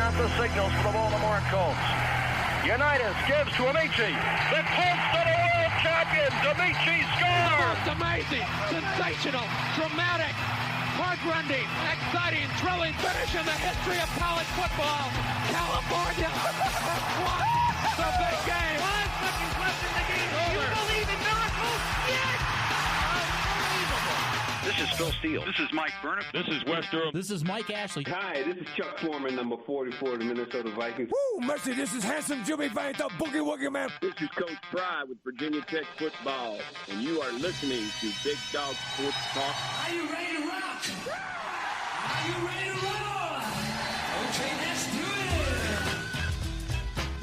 out the signals for the Baltimore Colts. Unitas gives to Amici. The Colts are the world champions. Amici scores. It's amazing, sensational, dramatic, heart-rending, exciting, thrilling finish in the history of college football. California won the big game. 5 seconds left in the game. Do you believe in miracles? Yes! This is Phil Steele. This is Mike Burnham. This is Wes Durham. This is Mike Ashley. Hi, this is Chuck Foreman, number 44 of the Minnesota Vikings. Woo, mercy, this is handsome Jimmy Vane, the Boogie Woogie Man. This is Coach Fry with Virginia Tech Football, and you are listening to Big Dog Sports Talk. Are you ready to rock? Are you ready to roll? Okay, let's do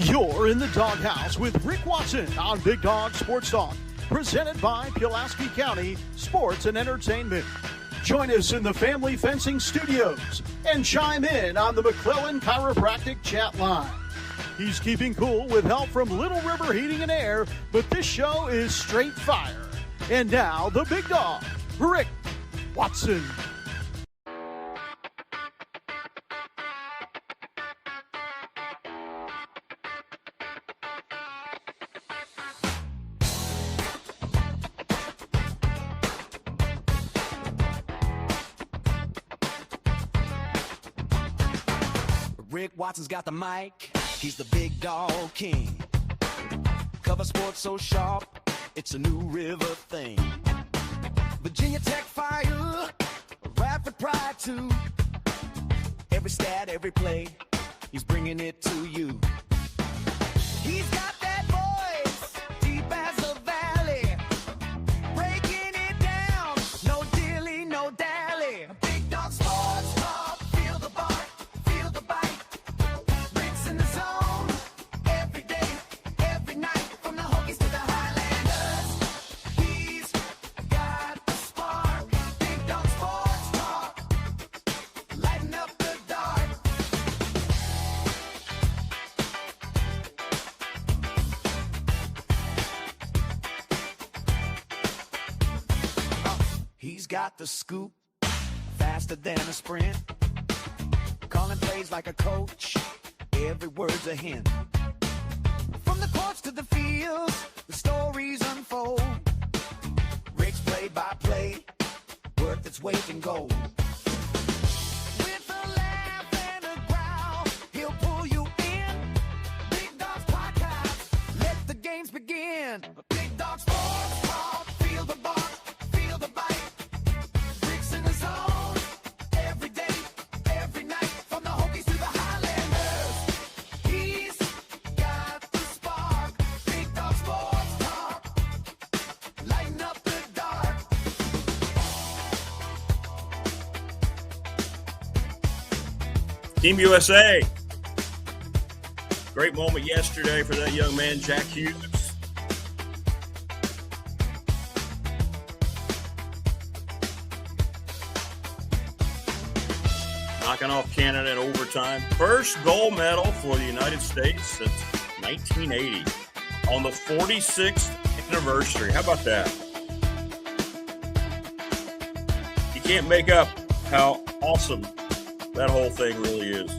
it. You're in the doghouse with Rick Watson on Big Dog Sports Talk, presented by Pulaski County Sports and Entertainment. Join us in the Family Fencing Studios and chime in on the McClellan Chiropractic chat line. He's keeping cool with help from Little River Heating and Air, but this show is straight fire. And now, the big dog, Rick Watson. Rick Watson's got the mic, he's the big dog king. Cover sports so sharp, it's a new river thing. Virginia Tech fire, rapid pride too. Every stat, every play, he's bringing it to you. He's got that voice, deep as the valley, breaking it down, no dilly, no dally. Big dog sports talk, feel the bark. He's got the scoop, faster than a sprint. Calling plays like a coach, every word's a hint. From the courts to the fields, the stories unfold. Rick's play-by-play, worth its weight in gold. With a laugh and a growl, he'll pull you in. Big Dog's podcast, let the games begin. Big Dog Sports Talk, feel the bark. Team USA. Great moment yesterday for that young man, Jack Hughes. Knocking off Canada in overtime. First gold medal for the United States since 1980 on the 46th anniversary. How about that? You can't make up how awesome that whole thing really is.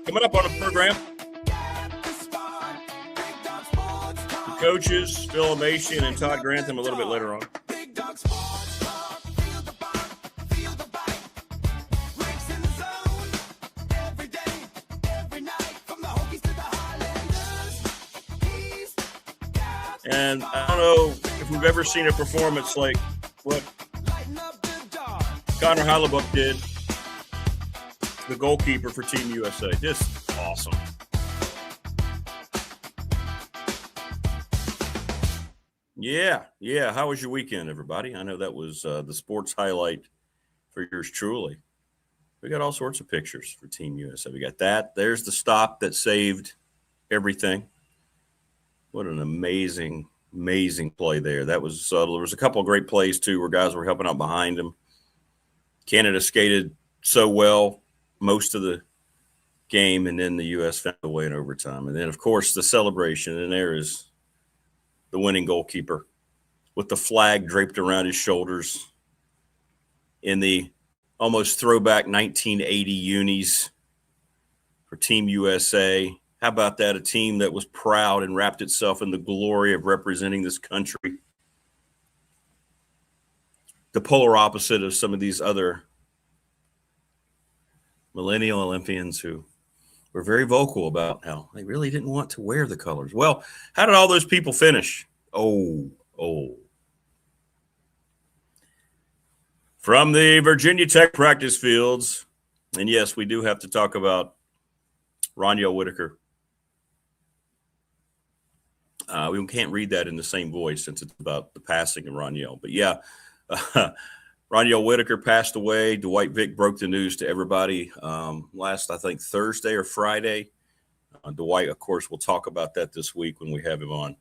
Coming up on the program, the coaches, Phil Elmassian and Todd Grantham a little bit later on. And I don't know if we've ever seen a performance like what Connor Heilebuck did, the goalkeeper for Team USA. Just awesome. Yeah. How was your weekend, everybody? I know that was the sports highlight for yours truly. We got all sorts of pictures for Team USA. We got that. There's the stop that saved everything. What an amazing play there. That was there was a couple of great plays too where guys were helping out behind him. Canada skated so well most of the game, and then the U.S. found a way in overtime. And then, of course, the celebration. And there is the winning goalkeeper, with the flag draped around his shoulders in the almost throwback 1980 unis for Team USA. How about that? A team that was proud and wrapped itself in the glory of representing this country. The polar opposite of some of these other millennial Olympians who were very vocal about how they really didn't want to wear the colors. Well, how did all those people finish? Oh. From the Virginia Tech practice fields, and yes, we do have to talk about Ronyell Whitaker. We can't read that in the same voice since it's about the passing of Ronyell. But yeah, Ronyell Whitaker passed away. Dwight Vick broke the news to everybody last, I think, Thursday or Friday. Dwight, of course, will talk about that this week when we have him on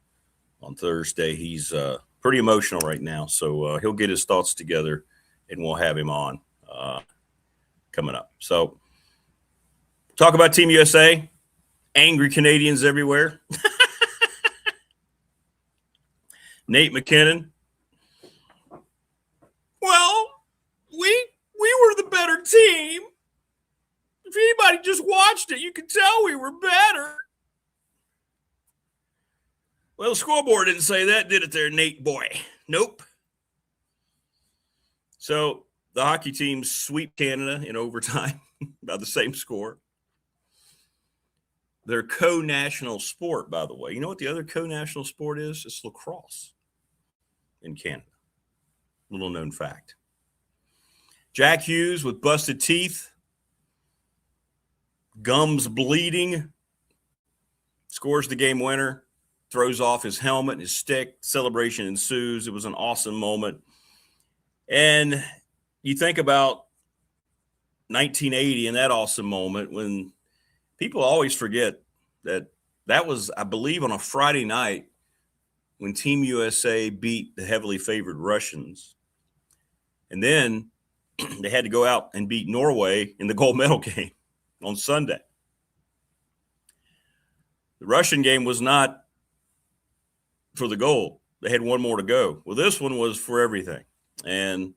Thursday. He's pretty emotional right now, so he'll get his thoughts together, and we'll have him on coming up. So talk about Team USA. Angry Canadians everywhere. Nate McKinnon. Well, we were the better team. If anybody just watched it, you could tell we were better. Well, the scoreboard didn't say that, did it there, Nate boy? Nope. So the hockey team sweep Canada in overtime by the same score. Their co-national sport, by the way. You know what the other co-national sport is? It's lacrosse in Canada. Little known fact. Jack Hughes with busted teeth, gums bleeding, scores the game winner, throws off his helmet and his stick. Celebration ensues. It was an awesome moment. And you think about 1980 and that awesome moment when people always forget that was, I believe, on a Friday night when Team USA beat the heavily favored Russians. And then they had to go out and beat Norway in the gold medal game on Sunday. The Russian game was not for the gold. They had one more to go. Well, this one was for everything. And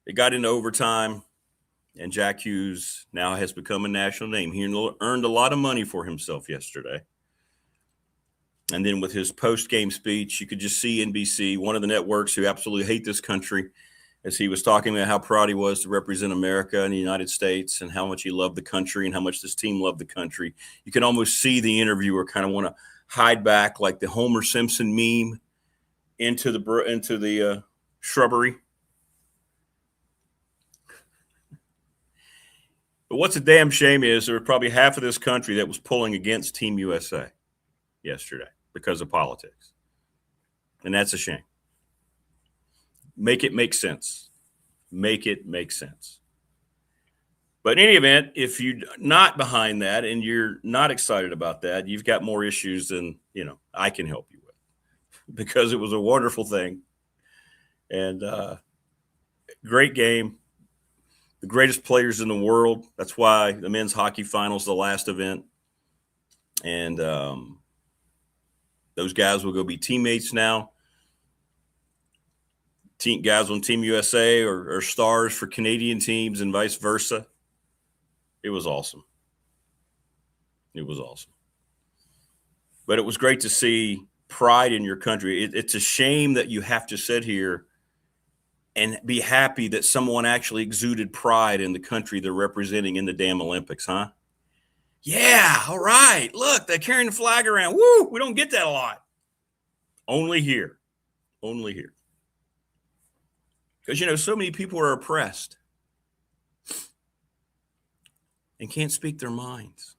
it got into overtime, and Jack Hughes now has become a national name. He earned a lot of money for himself yesterday. And then with his post-game speech, you could just see NBC, one of the networks who absolutely hate this country, as he was talking about how proud he was to represent America and the United States and how much he loved the country and how much this team loved the country. You can almost see the interviewer kind of want to hide back like the Homer Simpson meme into the shrubbery. But what's a damn shame is there was probably half of this country that was pulling against Team USA yesterday because of politics. And that's a shame. Make it make sense. Make it make sense. But in any event, if you're not behind that and you're not excited about that, you've got more issues than, I can help you with, because it was a wonderful thing. And great game. The greatest players in the world. That's why the men's hockey finals, the last event. And those guys will go be teammates now. Guys on Team USA are stars for Canadian teams and vice versa. It was awesome. It was awesome. But it was great to see pride in your country. It's a shame that you have to sit here and be happy that someone actually exuded pride in the country they're representing in the damn Olympics, huh? Yeah, all right. Look, they're carrying the flag around. Woo, we don't get that a lot. Only here. Only here. Because, so many people are oppressed and can't speak their minds.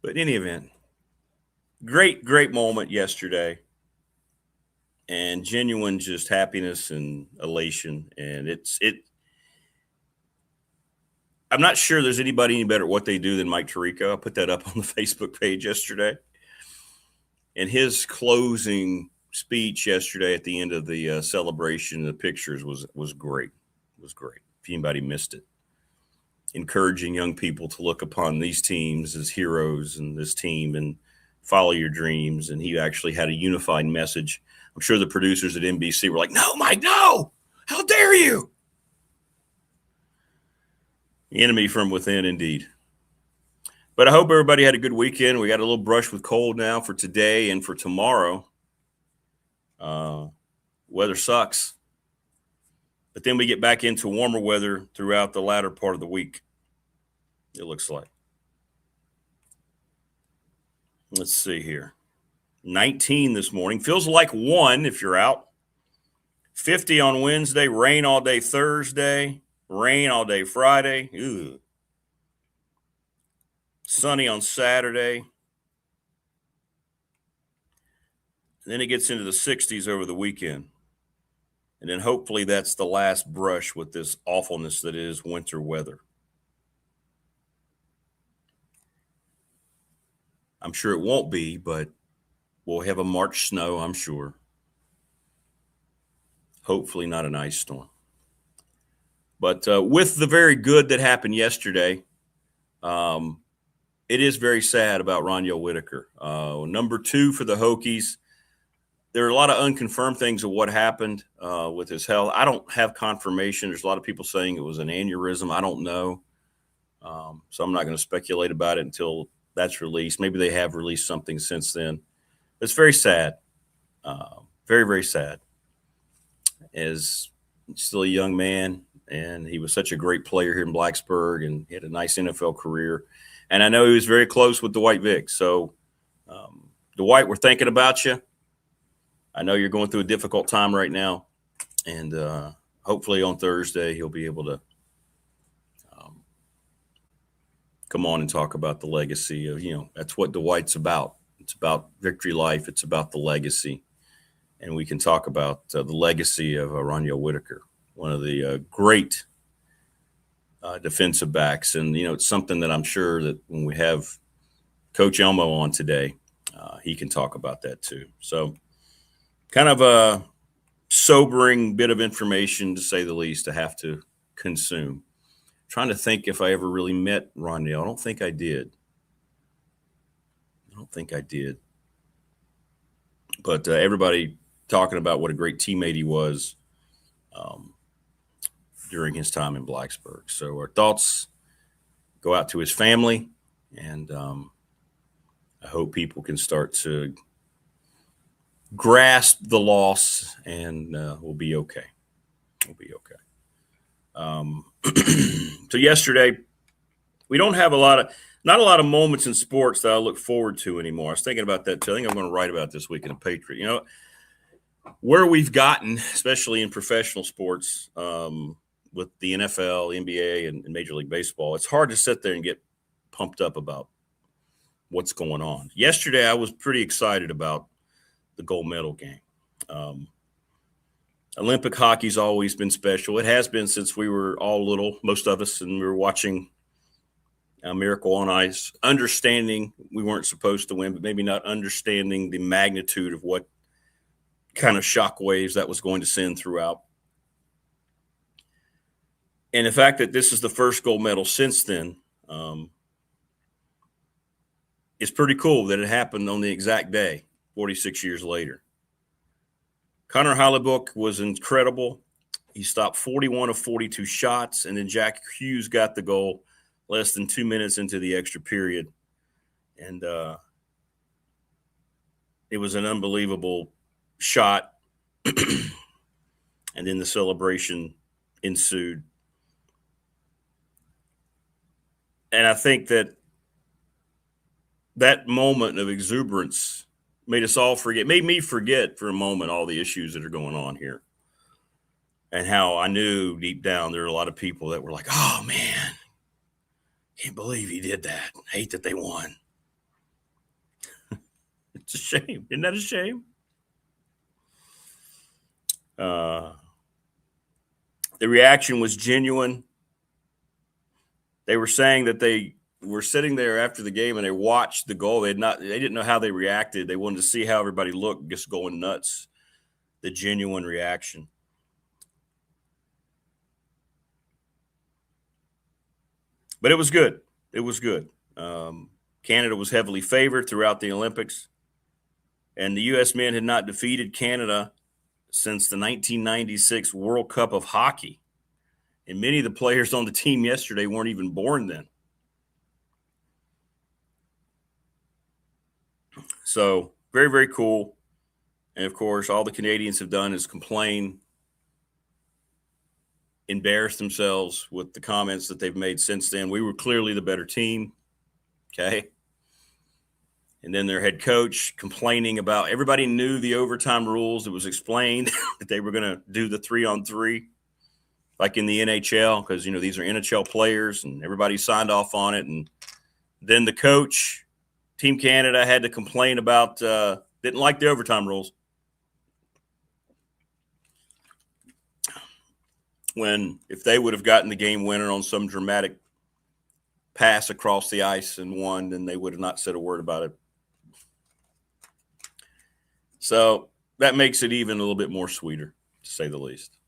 But in any event, great moment yesterday. And genuine just happiness and elation. And I'm not sure there's anybody any better at what they do than Mike Tirico. I put that up on the Facebook page yesterday. And his closing speech yesterday at the end of the celebration, the pictures was great. It was great. If anybody missed it, encouraging young people to look upon these teams as heroes and this team and follow your dreams. And he actually had a unified message. I'm sure the producers at NBC were like, no, Mike, no, how dare you? The enemy from within, indeed. But I hope everybody had a good weekend. We got a little brush with cold now for today and for tomorrow. Weather sucks. But then we get back into warmer weather throughout the latter part of the week, it looks like. Let's see here. 19 this morning. Feels like 1 if you're out. 50 on Wednesday. Rain all day Thursday. Rain all day Friday. Ugh. Sunny on Saturday. And then it gets into the 60s over the weekend. And then hopefully that's the last brush with this awfulness that is winter weather. I'm sure it won't be, but we'll have a March snow, I'm sure. Hopefully not an ice storm. But with the very good that happened yesterday, it is very sad about Ronyell Whitaker. Number 2 for the Hokies. There are a lot of unconfirmed things of what happened with his health. I don't have confirmation. There's a lot of people saying it was an aneurysm. I don't know. So I'm not going to speculate about it until that's released. Maybe they have released something since then. It's very sad. Very, very sad. As still a young man, and he was such a great player here in Blacksburg, and he had a nice NFL career. And I know he was very close with Dwight Vick. So, Dwight, we're thinking about you. I know you're going through a difficult time right now, and hopefully on Thursday he'll be able to come on and talk about the legacy of, that's what Dwight's about. It's about Victory Life. It's about the legacy, and we can talk about the legacy of Ronyell Whitaker, one of the great defensive backs. And, it's something that I'm sure that when we have Coach Elmo on today, he can talk about that too. So, kind of a sobering bit of information, to say the least, to have to consume. Trying to think if I ever really met Ronyell. I don't think I did. But everybody talking about what a great teammate he was during his time in Blacksburg. So our thoughts go out to his family, and I hope people can start to grasp the loss, and we'll be okay. So yesterday, we don't have not a lot of moments in sports that I look forward to anymore. I was thinking about that too. I think I'm going to write about this week in a Patriot. Where we've gotten, especially in professional sports, with the NFL, NBA, and Major League Baseball, it's hard to sit there and get pumped up about what's going on. Yesterday, I was pretty excited about the gold medal game. Olympic hockey's always been special. It has been since we were all little, most of us, and we were watching Miracle on Ice, understanding we weren't supposed to win, but maybe not understanding the magnitude of what kind of shockwaves that was going to send throughout. And the fact that this is the first gold medal since then, it's pretty cool that it happened on the exact day, 46 years later. Connor Hollybook was incredible. He stopped 41 of 42 shots, and then Jack Hughes got the goal less than 2 minutes into the extra period. And it was an unbelievable shot. And then the celebration ensued. And I think that moment of exuberance made me forget for a moment all the issues that are going on here. And how I knew deep down there are a lot of people that were like, oh, man, can't believe he did that. Hate that they won. It's a shame. Isn't that a shame? The reaction was genuine. They were saying that they were sitting there after the game and they watched the goal. They didn't know how they reacted. They wanted to see how everybody looked, just going nuts. The genuine reaction. But it was good. It was good. Canada was heavily favored throughout the Olympics, and the U.S. men had not defeated Canada since the 1996 World Cup of Hockey. And many of the players on the team yesterday weren't even born then. So very, very cool. And, of course, all the Canadians have done is complain, embarrass themselves with the comments that they've made since then. We were clearly the better team, okay? And then their head coach complaining about everybody knew the overtime rules. It was explained that they were going to do the 3-on-3 like in the NHL because, these are NHL players and everybody signed off on it. And then the coach, Team Canada, had to complain about didn't like the overtime rules. When if they would have gotten the game winner on some dramatic pass across the ice and won, then they would have not said a word about it. So that makes it even a little bit more sweeter, to say the least.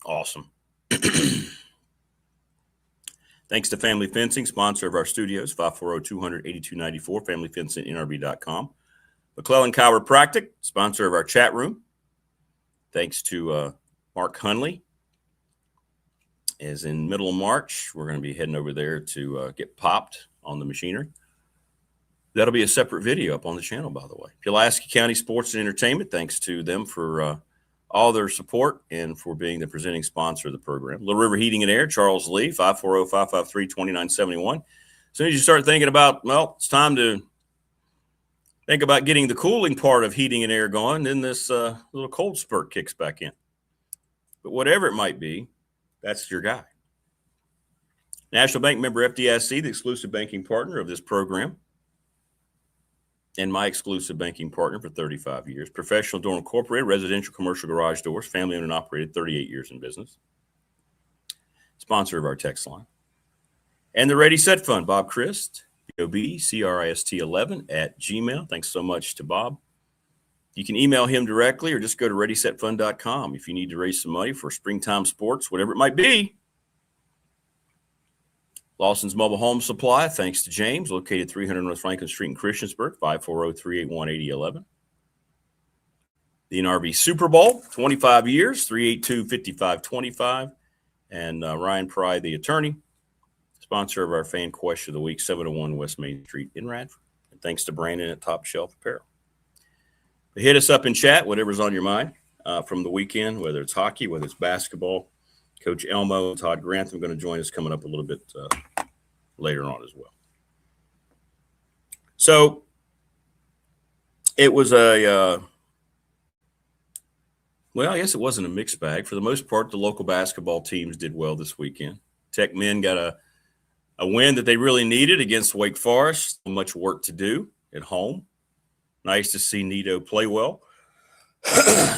Awesome. Thanks to Family Fencing, sponsor of our studios, 540-200-8294, familyfencing.nrb.com. McClellan Chiropractic, sponsor of our chat room. Thanks to Mark Hunley. As in middle of March, we're going to be heading over there to get popped on the machinery. That'll be a separate video up on the channel, by the way. Pulaski County Sports and Entertainment, thanks to them for all their support and for being the presenting sponsor of the program. Little River Heating and Air, Charles Lee, 540-553-2971. As soon as you start thinking about, it's time to think about getting the cooling part of heating and air going, then this little cold spurt kicks back in. But whatever it might be, that's your guy. National Bank member FDIC, the exclusive banking partner of this program, and my exclusive banking partner for 35 years. Professional Door Incorporated, residential commercial garage doors, family owned and operated, 38 years in business. Sponsor of our text line. And the Ready Set Fund, Bob Christ, BOBCRIST11 @gmail. Thanks so much to Bob. You can email him directly or just go to ReadySetFund.com if you need to raise some money for springtime sports, whatever it might be. Lawson's Mobile Home Supply, thanks to James, located 300 North Franklin Street in Christiansburg, 540-381-8011. The NRB Super Bowl, 25 years, 382-5525. And Ryan Pry, the attorney, sponsor of our Fan Question of the Week, 701 West Main Street in Radford. And thanks to Brandon at Top Shelf Apparel. But hit us up in chat, whatever's on your mind from the weekend, whether it's hockey, whether it's basketball. Coach Elmo and Todd Grantham are going to join us coming up a little bit later on as well. So it was I guess it wasn't a mixed bag. For the most part, the local basketball teams did well this weekend. Tech men got a win that they really needed against Wake Forest. Much work to do at home. Nice to see Nito play well.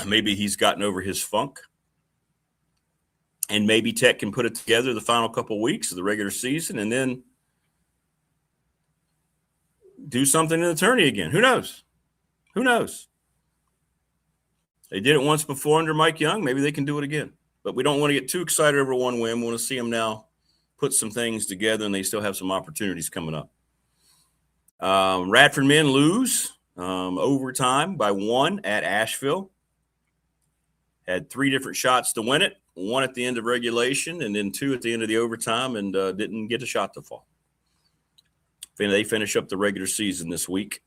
Maybe he's gotten over his funk. And maybe Tech can put it together the final couple of weeks of the regular season and then do something in the tourney again. Who knows? Who knows? They did it once before under Mike Young. Maybe they can do it again. But we don't want to get too excited over one win. We want to see them now put some things together, and they still have some opportunities coming up. Radford men lose overtime by 1 at Asheville. Had 3 different shots to win it. 1 at the end of regulation and then 2 at the end of the overtime and didn't get a shot to fall. They finish up the regular season this week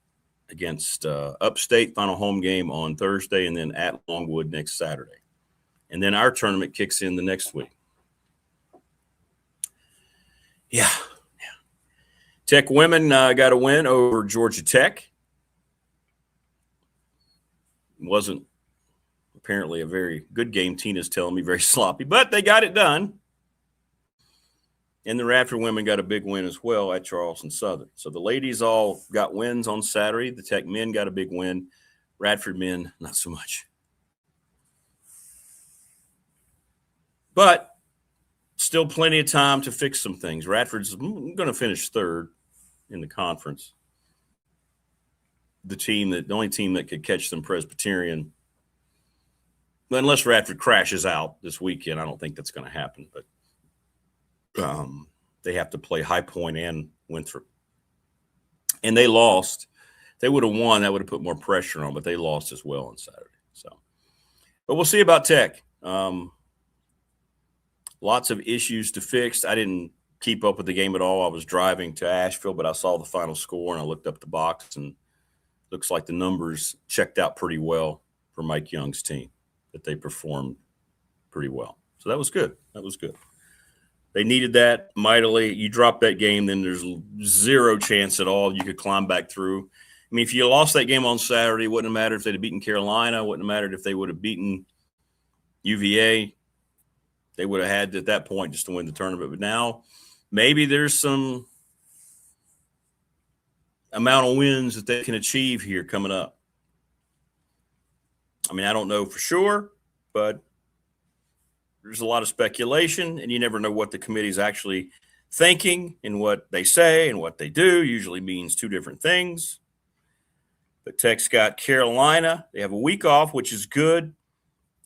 against Upstate, final home game on Thursday, and then at Longwood next Saturday. And then our tournament kicks in the next week. Yeah. Tech women got a win over Georgia Tech. Wasn't apparently a very good game. Tina's telling me very sloppy, but they got it done. And the Radford women got a big win as well at Charleston Southern. So the ladies all got wins on Saturday. The Tech men got a big win. Radford men, not so much. But still plenty of time to fix some things. Radford's going to finish 3rd in the conference. The only team that could catch them, Presbyterian. Unless Radford crashes out this weekend, I don't think that's going to happen. But they have to play High Point and Winthrop And they lost. If they would have won, that would have put more pressure on, but they lost as well on Saturday. So, but we'll see about Tech. Lots of issues to fix. I didn't keep up with the game at all. I was driving to Asheville, but I saw the final score, and I looked up the box, and looks like the numbers checked out pretty well for Mike Young's team, that they performed pretty well. So that was good. That was good. They needed that mightily. You drop that game, then there's zero chance at all you could climb back through. I mean, if you lost that game on Saturday, it wouldn't have mattered if they'd have beaten Carolina. It wouldn't have mattered if they would have beaten UVA. They would have had at that point just to win the tournament. But now maybe there's some amount of wins that they can achieve here coming up. I mean, I don't know for sure, but there's a lot of speculation, and you never know what the committee's actually thinking, and what they say and what they do usually means two different things. But Tech's got Carolina. They have a week off, which is good.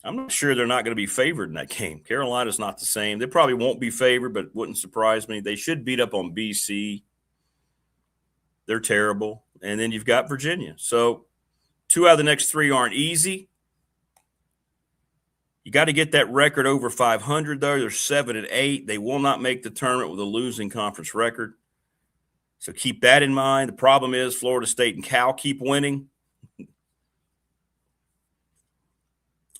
I'm not sure they're not going to be favored in that game. Carolina's not the same. They probably won't be favored, but it wouldn't surprise me. They should beat up on BC. They're terrible. And then you've got Virginia. So 2 out of the next 3 aren't easy. You got to get that record over 500, though. They're 7-8. They will not make the tournament with a losing conference record. So keep that in mind. The problem is Florida State and Cal keep winning.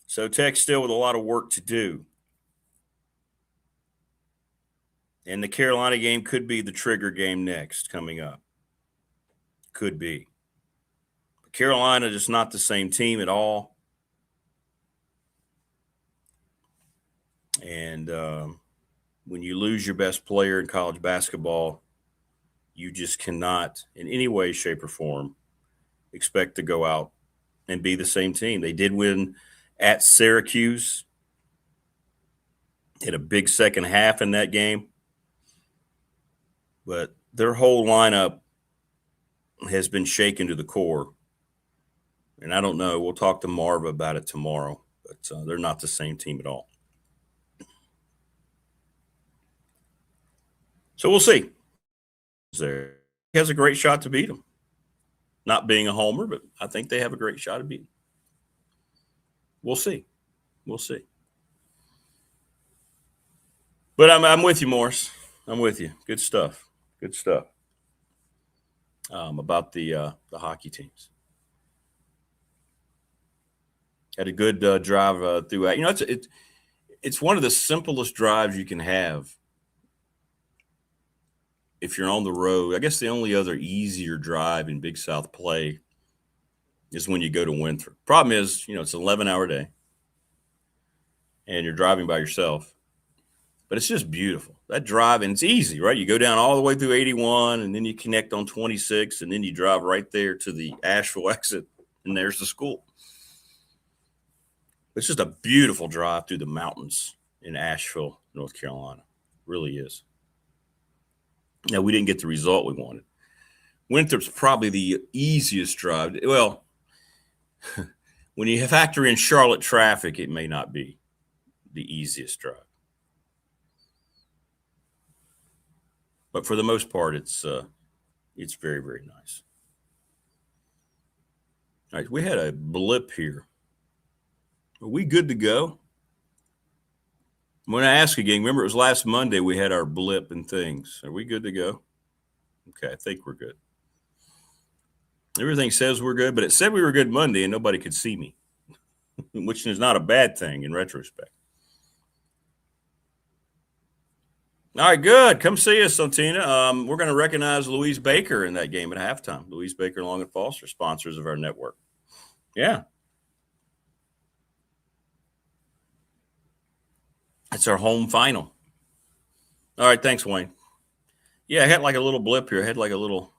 So Tech's still with a lot of work to do. And the Carolina game could be the trigger game next coming up. Could be. Carolina is not the same team at all. And when you lose your best player in college basketball, you just cannot in any way, shape, or form expect to go out and be the same team. They did win at Syracuse. Hit a big second half in that game. But their whole lineup has been shaken to the core. And I don't know. We'll talk to Marva about it tomorrow. But they're not the same team at all. So we'll see. He has a great shot to beat them. Not being a homer, but I think they have a great shot to beat them. We'll see. We'll see. But I'm with you, Morris. I'm with you. Good stuff. Good stuff. About the hockey teams. Had a good drive throughout. You know, it's one of the simplest drives you can have if you're on the road. I guess the only other easier drive in Big South play is when you go to Winthrop. Problem is, you know, it's an 11-hour day, and you're driving by yourself. But it's just beautiful. That drive, and it's easy, right? You go down all the way through 81, and then you connect on 26, and then you drive right there to the Asheville exit, and there's the school. It's just a beautiful drive through the mountains in Asheville, North Carolina. It really is. Now, we didn't get the result we wanted. Winthrop's probably the easiest drive. Well, when you factor in Charlotte traffic, it may not be the easiest drive. But for the most part, it's very, very nice. All right, we had a blip here. Are we good to go? I'm going to ask again. Remember, it was last Monday we had our blip and things. Are we good to go? Okay, I think we're good. Everything says we're good, but it said we were good Monday and nobody could see me, which is not a bad thing in retrospect. All right, good. Come see us, Santina. We're going to recognize Louise Baker in that game at halftime. Louise Baker, Long and Foster, sponsors of our network. Yeah. It's our home final. All right, thanks, Wayne. Yeah, I had like a little blip here. I had like a little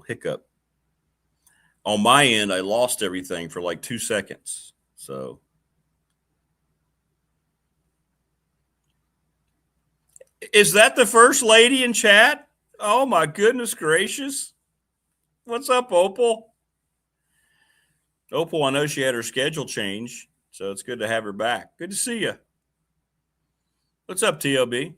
hiccup. On my end, I lost everything for like 2 seconds. So is that the first lady in chat? Oh, my goodness gracious. What's up, Opal? Opal, I know she had her schedule change, so it's good to have her back. Good to see you. What's up, TLB?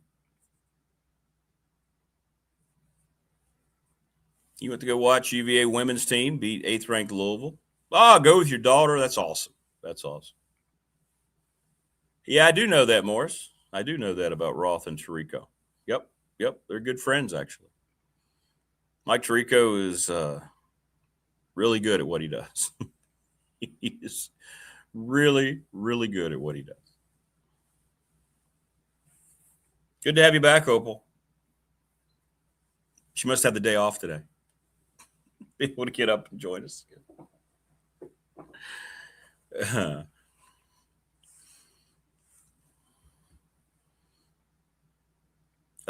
You went to go watch UVA women's team beat 8th-ranked Louisville. Oh, go with your daughter. That's awesome. That's awesome. Yeah, I do know that, Morris. I do know that about Roth and Tirico. Yep. They're good friends, actually. Mike Tirico is really good at what he does. He is really, really good at what he does. Good to have you back, Opal. She must have the day off today. Be able to get up and join us. I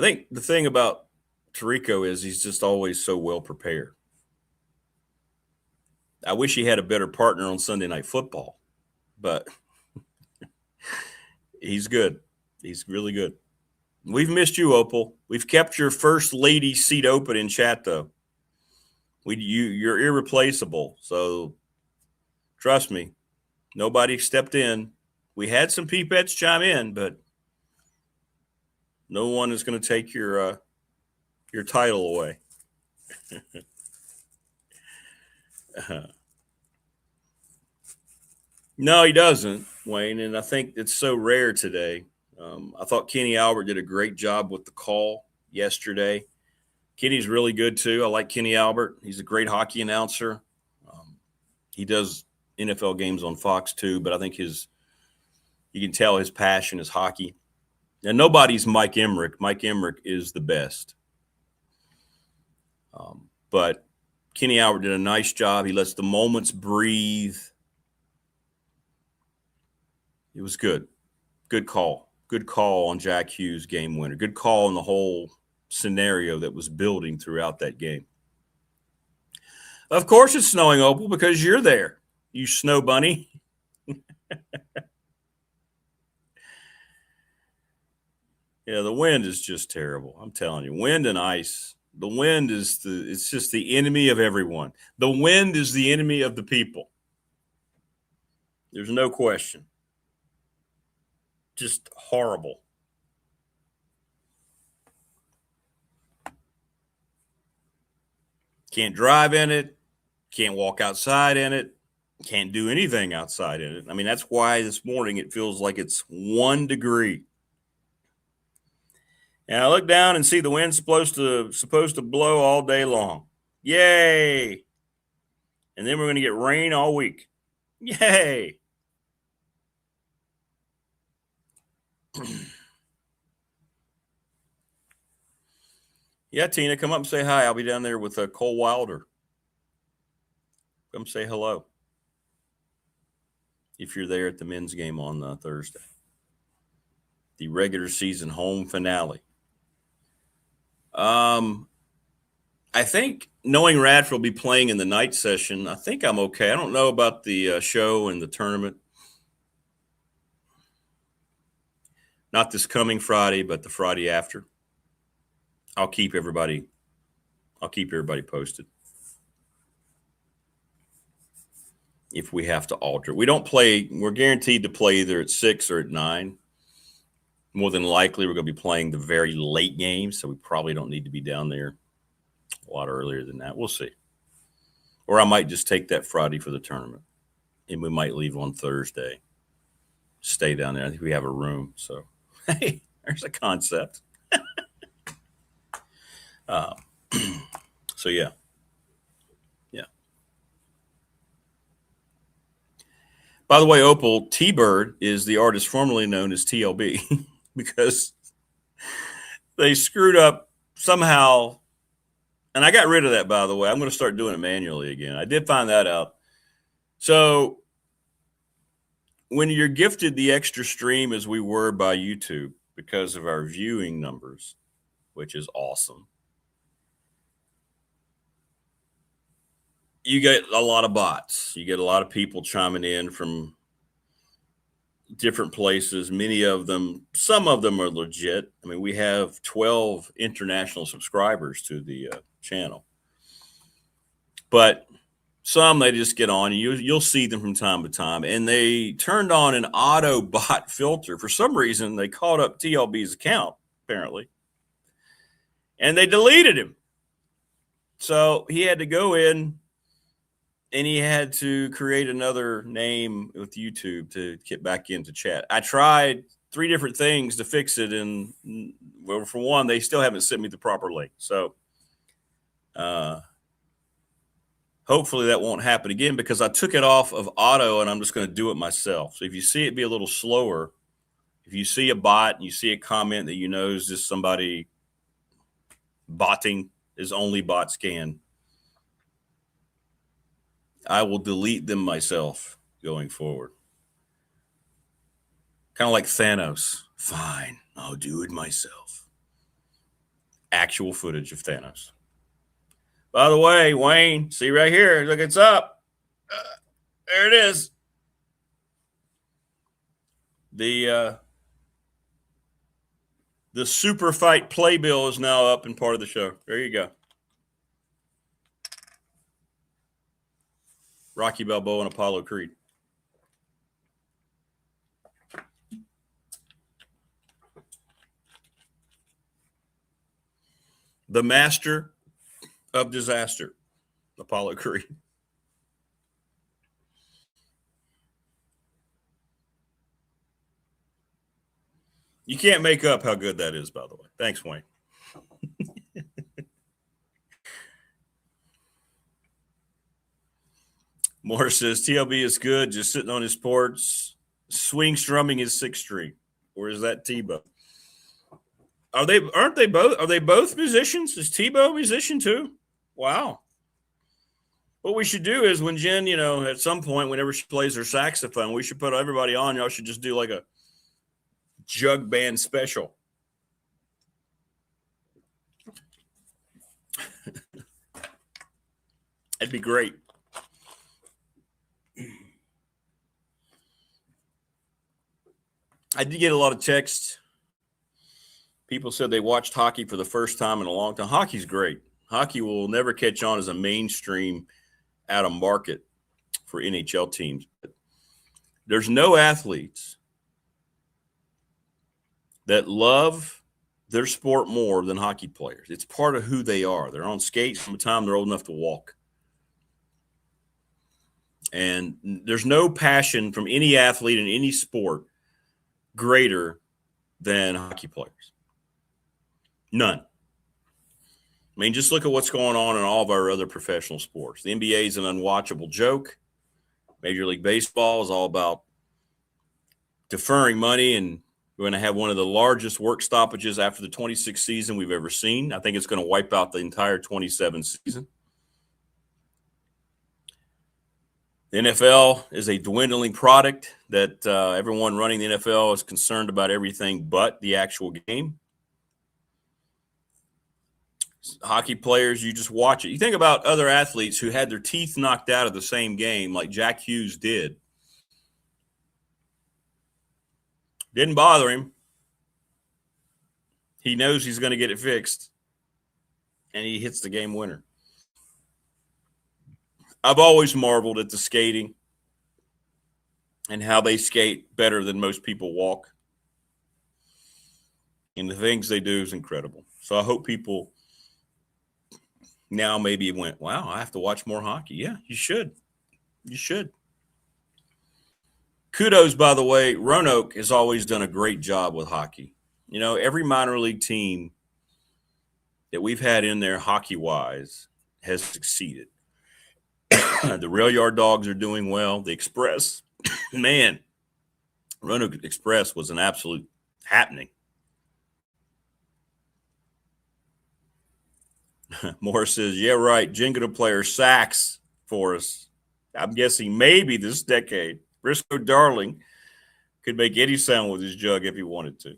think the thing about Tirico is he's just always so well prepared. I wish he had a better partner on Sunday Night Football, but he's good. He's really good. We've missed you, Opal. We've kept your first lady seat open in chat, though. You're irreplaceable. So trust me, nobody stepped in. We had some peepettes chime in, but no one is going to take your title away. No, he doesn't, Wayne. And I think it's so rare today. I thought Kenny Albert did a great job with the call yesterday. Kenny's really good, too. I like Kenny Albert. He's a great hockey announcer. He does NFL games on Fox, too, but I think you can tell his passion is hockey. And nobody's Mike Emmerich. Mike Emmerich is the best. But Kenny Albert did a nice job. He lets the moments breathe. It was good. Good call. Good call on Jack Hughes' game winner. Good call on the whole scenario that was building throughout that game. Of course it's snowing, Opal, because you're there, you snow bunny. Yeah, the wind is just terrible. I'm telling you, wind and ice. The wind it's just the enemy of everyone. The wind is the enemy of the people. There's no question. Just horrible. Can't drive in it. Can't walk outside in it. Can't do anything outside in it. I mean, that's why this morning it feels like it's 1 degree. And I look down and see the wind's supposed to blow all day long. Yay! And then we're going to get rain all week. Yay! Yeah, Tina, come up and say hi. I'll be down there with Cole Wilder. Come say hello if you're there at the men's game on Thursday. The regular season home finale. I think knowing Radford will be playing in the night session, I think I'm okay. I don't know about the show and the tournament. Not this coming Friday, but the Friday after. I'll keep everybody posted. If we have to alter. We're guaranteed to play either at 6 or at 9. More than likely, we're going to be playing the very late games, so we probably don't need to be down there a lot earlier than that. We'll see. Or I might just take that Friday for the tournament, and we might leave on Thursday. Stay down there. I think we have a room, so hey, there's a concept. So yeah. By the way, Opal, T-Bird is the artist formerly known as TLB because they screwed up somehow. And I got rid of that, by the way. I'm going to start doing it manually again. I did find that out. So when you're gifted the extra stream as we were by YouTube because of our viewing numbers, which is awesome, you get a lot of bots. You get a lot of people chiming in from different places. Some of them are legit. I mean, we have 12 international subscribers to the channel. But some, they just get on. You'll see them from time to time. And they turned on an auto bot filter. For some reason, they called up TLB's account, apparently. And they deleted him. So he had to go in and he had to create another name with YouTube to get back into chat. I tried 3 different things to fix it, and well, for one, they still haven't sent me the proper link. So hopefully that won't happen again, because I took it off of auto and I'm just going to do it myself. So if you see it be a little slower, if you see a bot and you see a comment that you know is just somebody botting, as only bots can, I will delete them myself going forward. Kind of like Thanos. Fine, I'll do it myself. Actual footage of Thanos. By the way, Wayne, see right here. Look, it's up. There it is. The super fight playbill is now up and part of the show. There you go. Rocky Balboa and Apollo Creed. The master of disaster, Apollo Creed. You can't make up how good that is, by the way. Thanks, Wayne. Morris says TLB is good, just sitting on his porch, swing strumming his 6th string. Or is that Tebow? Are they both musicians? Is Tebow a musician too? Wow. What we should do is when Jen, at some point, whenever she plays her saxophone, we should put everybody on. Y'all should just do like a jug band special. That'd be great. I did get a lot of texts. People said they watched hockey for the first time in a long time. Hockey's great. Hockey will never catch on as a mainstream out of market for NHL teams. But there's no athletes that love their sport more than hockey players. It's part of who they are. They're on skates from the time they're old enough to walk. And there's no passion from any athlete in any sport greater than hockey players. None. I mean, just look at what's going on in all of our other professional sports. The NBA is an unwatchable joke. Major League Baseball is all about deferring money, and we're going to have one of the largest work stoppages after the 26th season we've ever seen. I think it's going to wipe out the entire 27 season. The NFL is a dwindling product that everyone running the NFL is concerned about everything but the actual game. Hockey players, you just watch it. You think about other athletes who had their teeth knocked out of the same game like Jack Hughes did. Didn't bother him. He knows he's going to get it fixed, and he hits the game winner. I've always marveled at the skating and how they skate better than most people walk. And the things they do is incredible. So I hope people now maybe went, wow, I have to watch more hockey. Yeah, you should. You should. Kudos, by the way. Roanoke has always done a great job with hockey. Every minor league team that we've had in there hockey-wise has succeeded. The Rail Yard Dogs are doing well. The Express, man, Roanoke Express was an absolute happening. Morris says, yeah, right. Jen gonna play her sax for us. I'm guessing maybe this decade. Briscoe Darling could make any sound with his jug if he wanted to.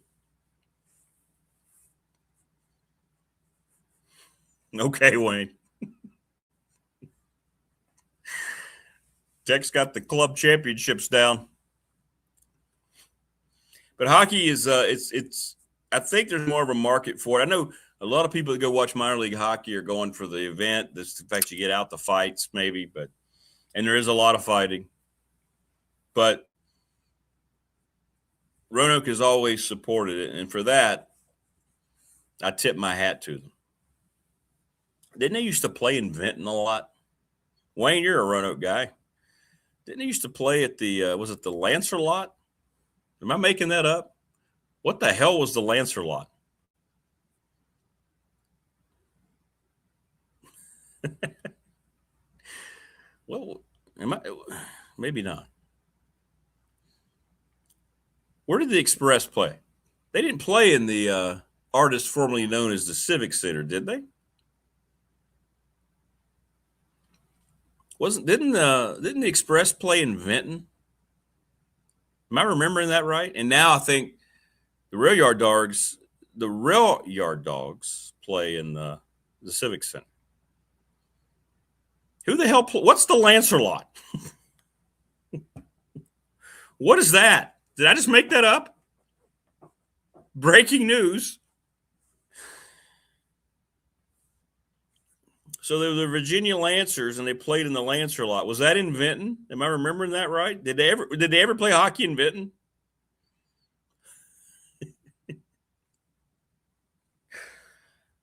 Okay, Wayne. Tech's got the club championships down. But hockey is it's I think there's more of a market for it. I know a lot of people that go watch minor league hockey are going for the event. The fact you get out the fights maybe, and there is a lot of fighting. But Roanoke has always supported it, and for that, I tip my hat to them. Didn't they used to play in Vinton a lot? Wayne, you're a Roanoke guy. Didn't they used to play at the, was it the Lancer lot? Am I making that up? What the hell was the Lancer lot? Well, maybe not. Where did the Express play? They didn't play in the artist formerly known as the Civic Center, did they? Didn't the Express play in Vinton? Am I remembering that right? And now I think the Rail Yard Dogs play in the Civic Center. Who the hell? What's the Lancer lot? What is that? Did I just make that up? Breaking news. So they were the Virginia Lancers, and they played in the Lancer lot. Was that in Vinton? Am I remembering that right? Did they ever play hockey in Vinton?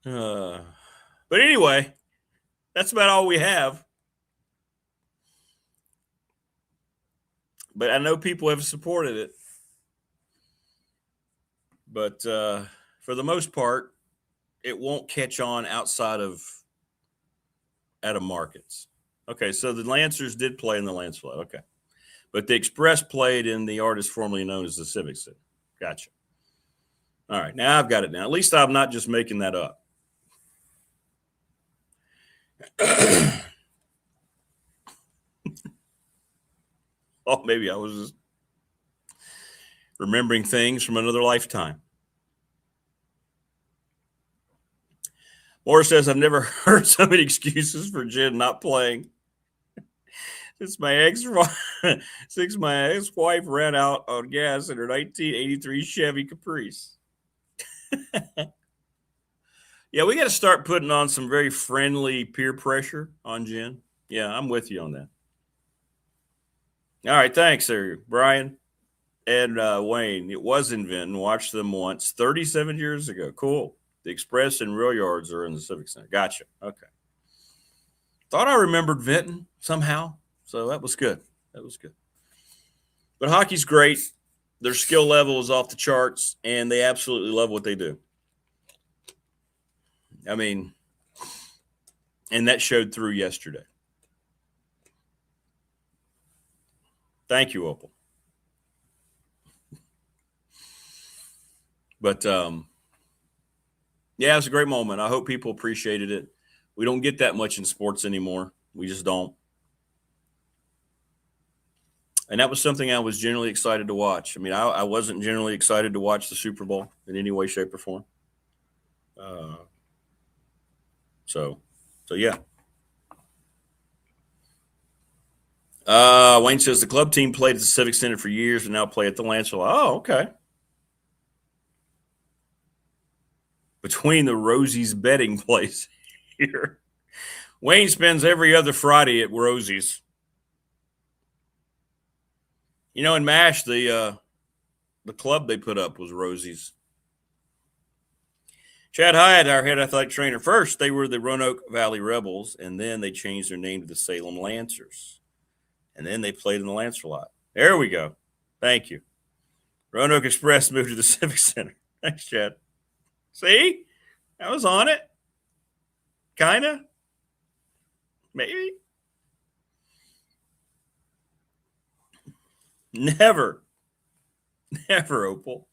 But anyway, that's about all we have. But I know people have supported it. But for the most part, it won't catch on outside of markets. Okay, so the Lancers did play in the Lancer lot. Okay. But the Express played in the artist formerly known as the Civic Center. Gotcha. All right, now I've got it now. At least I'm not just making that up. Oh, maybe I was just remembering things from another lifetime. Morris says, I've never heard so many excuses for Jen not playing. Since my ex-wife ran out on gas in her 1983 Chevy Caprice. Yeah, we got to start putting on some very friendly peer pressure on Jen. Yeah, I'm with you on that. All right, thanks, sir, Brian and Wayne. It was in Vinton. Watched them once 37 years ago. Cool. The Express and Rail Yards are in the Civic Center. Gotcha. Okay. Thought I remembered Vinton somehow, so that was good. That was good. But hockey's great. Their skill level is off the charts, and they absolutely love what they do. I mean, and that showed through yesterday. Thank you, Opal. But, yeah, it was a great moment. I hope people appreciated it. We don't get that much in sports anymore. We just don't. And that was something I was generally excited to watch. I mean, I wasn't generally excited to watch the Super Bowl in any way, shape, or form. So yeah. Wayne says the club team played at the Civic Center for years and now play at the Lancer lot. Oh, okay. Between the Rosie's betting place here. Wayne spends every other Friday at Rosie's. You know, in MASH, the club they put up was Rosie's. Chad Hyatt, our head athletic trainer. First, they were the Roanoke Valley Rebels, and then they changed their name to the Salem Lancers. And then they played in the Lancer lot. There we go. Thank you. Roanoke Express moved to the Civic Center. Thanks, Chad. See? I was on it. Kind of. Maybe. Never, Opal.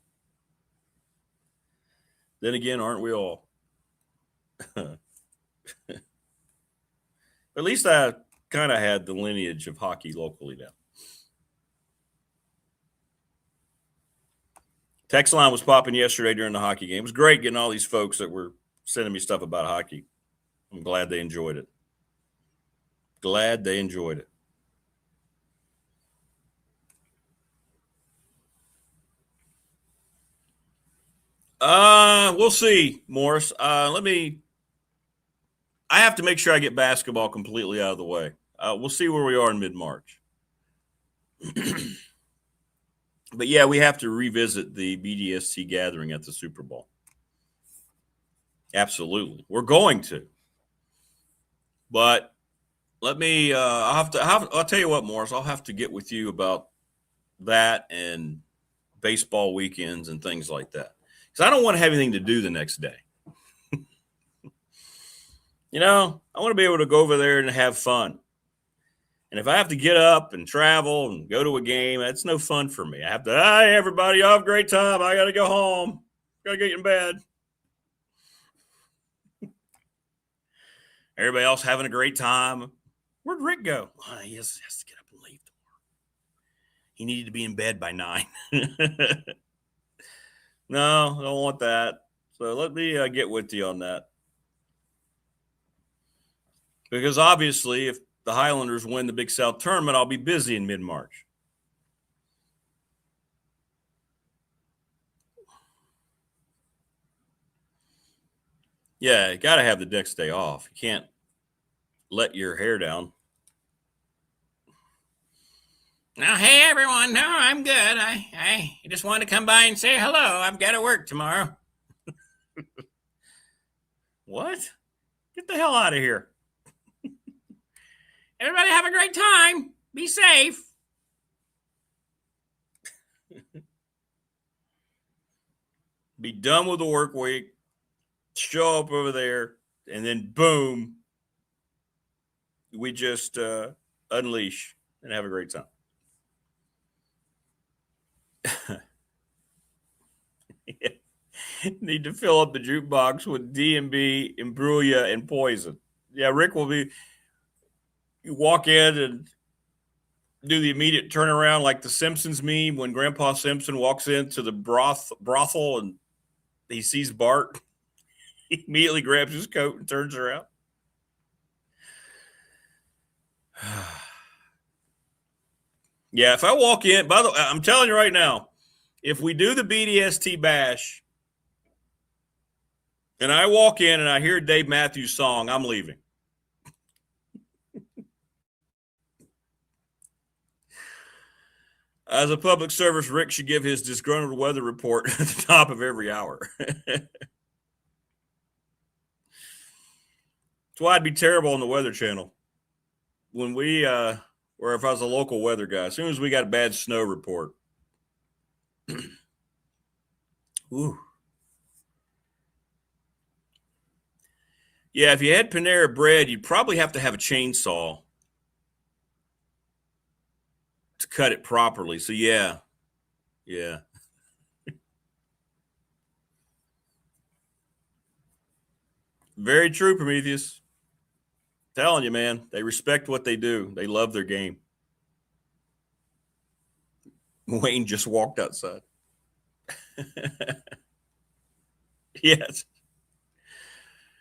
Then again, aren't we all? At least I kind of had the lineage of hockey locally now. Text line was popping yesterday during the hockey game. It was great getting all these folks that were sending me stuff about hockey. I'm glad they enjoyed it. We'll see, Morris. I have to make sure I get basketball completely out of the way. We'll see where we are in mid-March. But yeah, we have to revisit the BDST gathering at the Super Bowl. Absolutely. We're going to. But let me, I'll tell you what, Morris, I'll have to get with you about that and baseball weekends and things like that. Because I don't want to have anything to do the next day. I want to be able to go over there and have fun. And if I have to get up and travel and go to a game, that's no fun for me. I have to, hey, everybody, y'all have a great time. I got to go home. Got to get in bed. Everybody else having a great time. Where'd Rick go? Oh, he has to get up and leave tomorrow. He needed to be in bed by 9. No, I don't want that. So let me get with you on that. Because obviously, if the Highlanders win the Big South tournament, I'll be busy in mid-March. Yeah, you got to have the next day off. You can't let your hair down. Now, hey, everyone. No, I'm good. I just wanted to come by and say hello. I've got to work tomorrow. What? Get the hell out of here. Everybody have a great time. Be safe. Be done with the work week. Show up over there. And then, boom, we just unleash and have a great time. Yeah. Need to fill up the jukebox with D&B, Imbrulia, and Poison. Yeah, Rick will be. You walk in and do the immediate turnaround like the Simpsons meme when Grandpa Simpson walks into the brothel and he sees Bart. He immediately grabs his coat and turns around. Yeah, if I walk in, by the way, I'm telling you right now, if we do the BDST bash and I walk in and I hear Dave Matthews' song, I'm leaving. As a public service, Rick should give his disgruntled weather report at the top of every hour. That's why I'd be terrible on the Weather Channel. When we, or if I was a local weather guy, as soon as we got a bad snow report. Ooh. Yeah, if you had Panera Bread, you'd probably have to have a chainsaw to cut it properly. So, yeah. Very true, Prometheus. Telling you, man, they respect what they do. They love their game. Wayne just walked outside. Yes.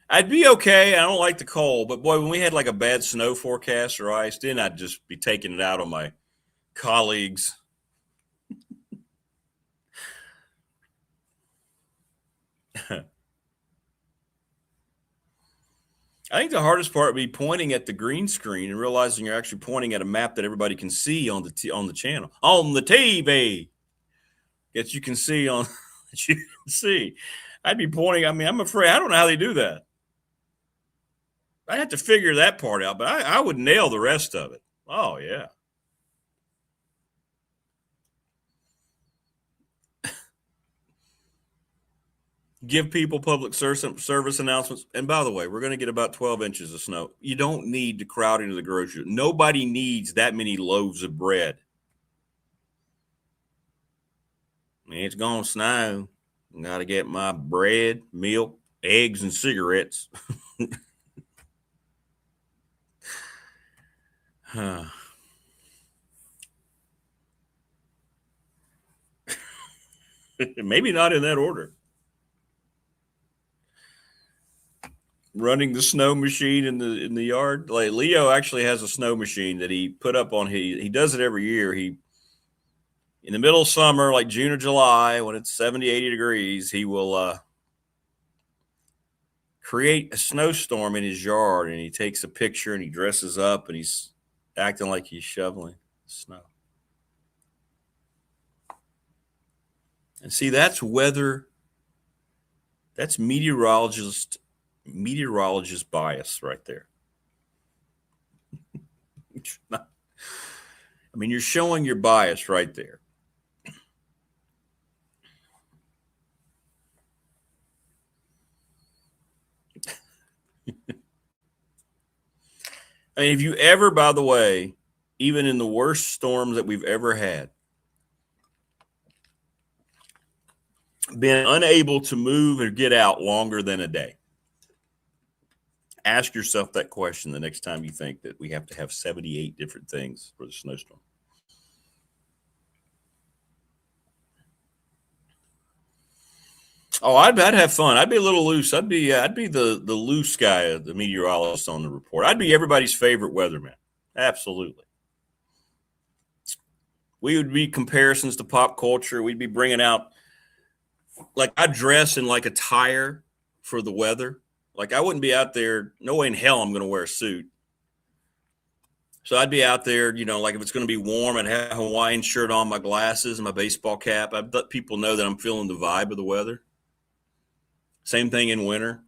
I'd be okay. I don't like the cold, but boy, when we had like a bad snow forecast or ice, then I'd just be taking it out on my colleagues. I think the hardest part would be pointing at the green screen and realizing you're actually pointing at a map that everybody can see on the channel, on the TV. That you can see on that you can see. I'd be pointing. I mean, I'm afraid. I don't know how they do that. I have to figure that part out, but I would nail the rest of it. Oh yeah. Give people public service announcements. And by the way, we're going to get about 12 inches of snow. You don't need to crowd into the grocery. Nobody needs that many loaves of bread. It's going to snow. I got to get my bread, milk, eggs, and cigarettes. Maybe not in that order. Running the snow machine in the yard. Like Leo actually has a snow machine that he put up on. He does it every year. He, in the middle of summer, like June or July, when it's 70, 80 degrees, he will create a snowstorm in his yard, and he takes a picture and he dresses up and he's acting like he's shoveling snow. And see, that's weather. That's meteorologist bias right there. I mean, you're showing your bias right there. I mean, if you ever, by the way, even in the worst storms that we've ever had, been unable to move or get out longer than a day, ask yourself that question the next time you think that we have to have 78 different things for the snowstorm. Oh, I'd have fun. I'd be a little loose. I'd be the loose guy, the meteorologist on the report. I'd be everybody's favorite weatherman. Absolutely. We would be comparisons to pop culture. We'd be bringing out, like, I dress in like attire for the weather. Like, I wouldn't be out there. No way in hell I'm going to wear a suit. So I'd be out there, you know, like if it's going to be warm, I'd have a Hawaiian shirt on, my glasses, and my baseball cap. I'd let people know that I'm feeling the vibe of the weather. Same thing in winter.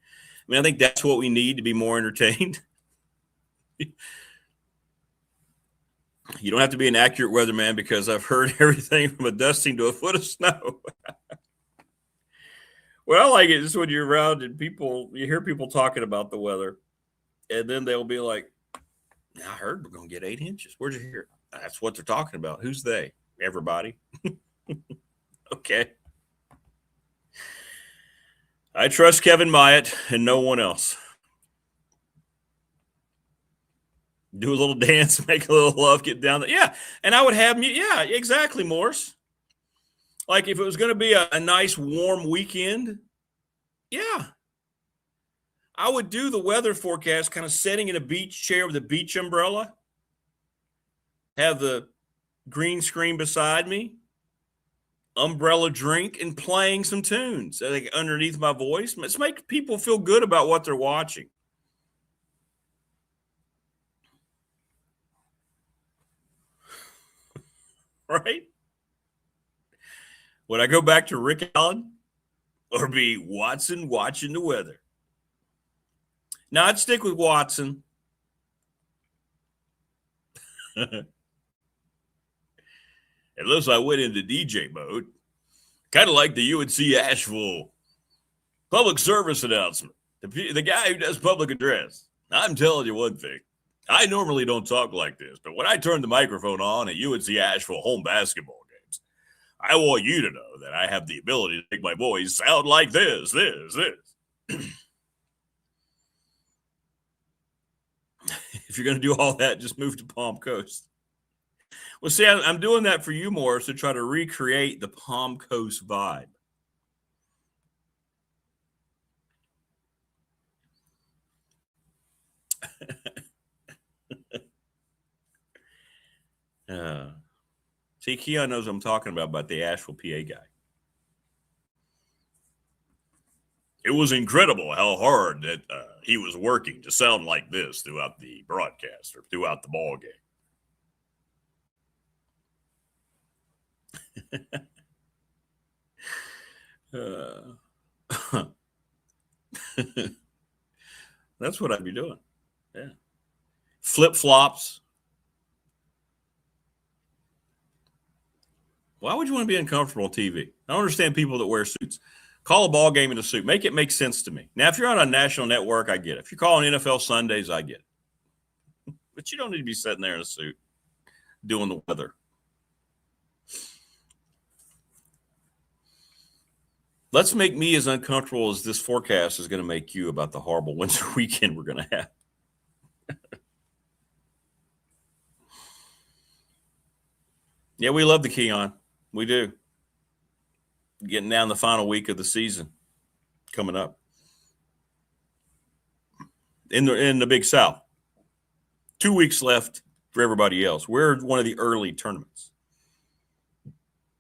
I mean, I think that's what we need to be more entertained. You don't have to be an accurate weatherman, because I've heard everything from a dusting to a foot of snow. Well, I like it just when you're around and you hear people talking about the weather, and then they'll be like, I heard we're going to get 8 inches. Where'd you hear it? That's what they're talking about. Who's they? Everybody. Okay. I trust Kevin Myatt and no one else. Do a little dance, make a little love, get down there. Yeah, and I would have – yeah, exactly, Morse. Like if it was going to be a nice warm weekend, yeah. I would do the weather forecast kind of sitting in a beach chair with a beach umbrella, have the green screen beside me, umbrella drink, and playing some tunes like underneath my voice. Let's make people feel good about what they're watching. Right? Would I go back to Rick Allen or be Watson watching the weather? Now, I'd stick with Watson. Unless I went into DJ mode. Kind of like the UNC Asheville public service announcement. The guy who does public address. I'm telling you one thing. I normally don't talk like this, but when I turn the microphone on at UNC Asheville home basketball games, I want you to know that I have the ability to make my voice sound like this. If you're going to do all that, just move to Palm Coast. Well, see, I'm doing that for you, Morris, to try to recreate the Palm Coast vibe. See, Keon knows what I'm talking about the Asheville, PA guy. It was incredible how hard that he was working to sound like this throughout the broadcast or throughout the ball game. That's what I'd be doing. Yeah. Flip-flops. Why would you want to be uncomfortable on TV? I don't understand people that wear suits. Call a ball game in a suit. Make it make sense to me. Now, if you're on a national network, I get it. If you're calling NFL Sundays, I get it. But you don't need to be sitting there in a suit doing the weather. Let's make me as uncomfortable as this forecast is going to make you about the horrible winter weekend we're going to have. Yeah, we love the Keon. We do. Getting down the final week of the season coming up in the Big South. 2 weeks left for everybody else. We're one of the early tournaments.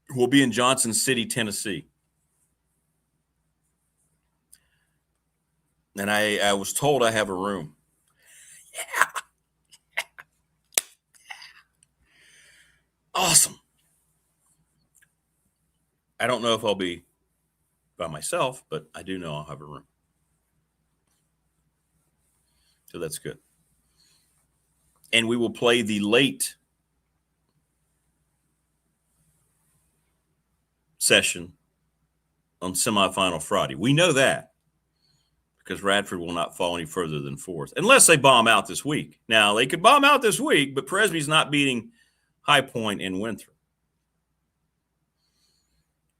We'll be in Johnson City, Tennessee. And I was told I have a room. Yeah. Awesome. I don't know if I'll be by myself, but I do know I'll have a room. So that's good. And we will play the late session on semifinal Friday. We know that because Radford will not fall any further than fourth unless they bomb out this week. Now, they could bomb out this week, but Presby's not beating High Point and Winthrop.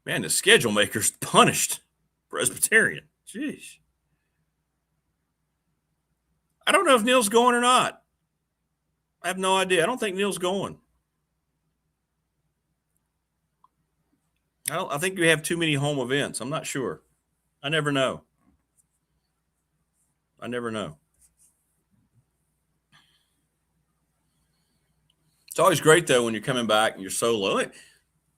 Man, the schedule makers punished Presbyterian. Jeez. I don't know if Neil's going or not. I have no idea. I don't think Neil's going. I think we have too many home events. I'm not sure. I never know. It's always great, though, when you're coming back and you're solo.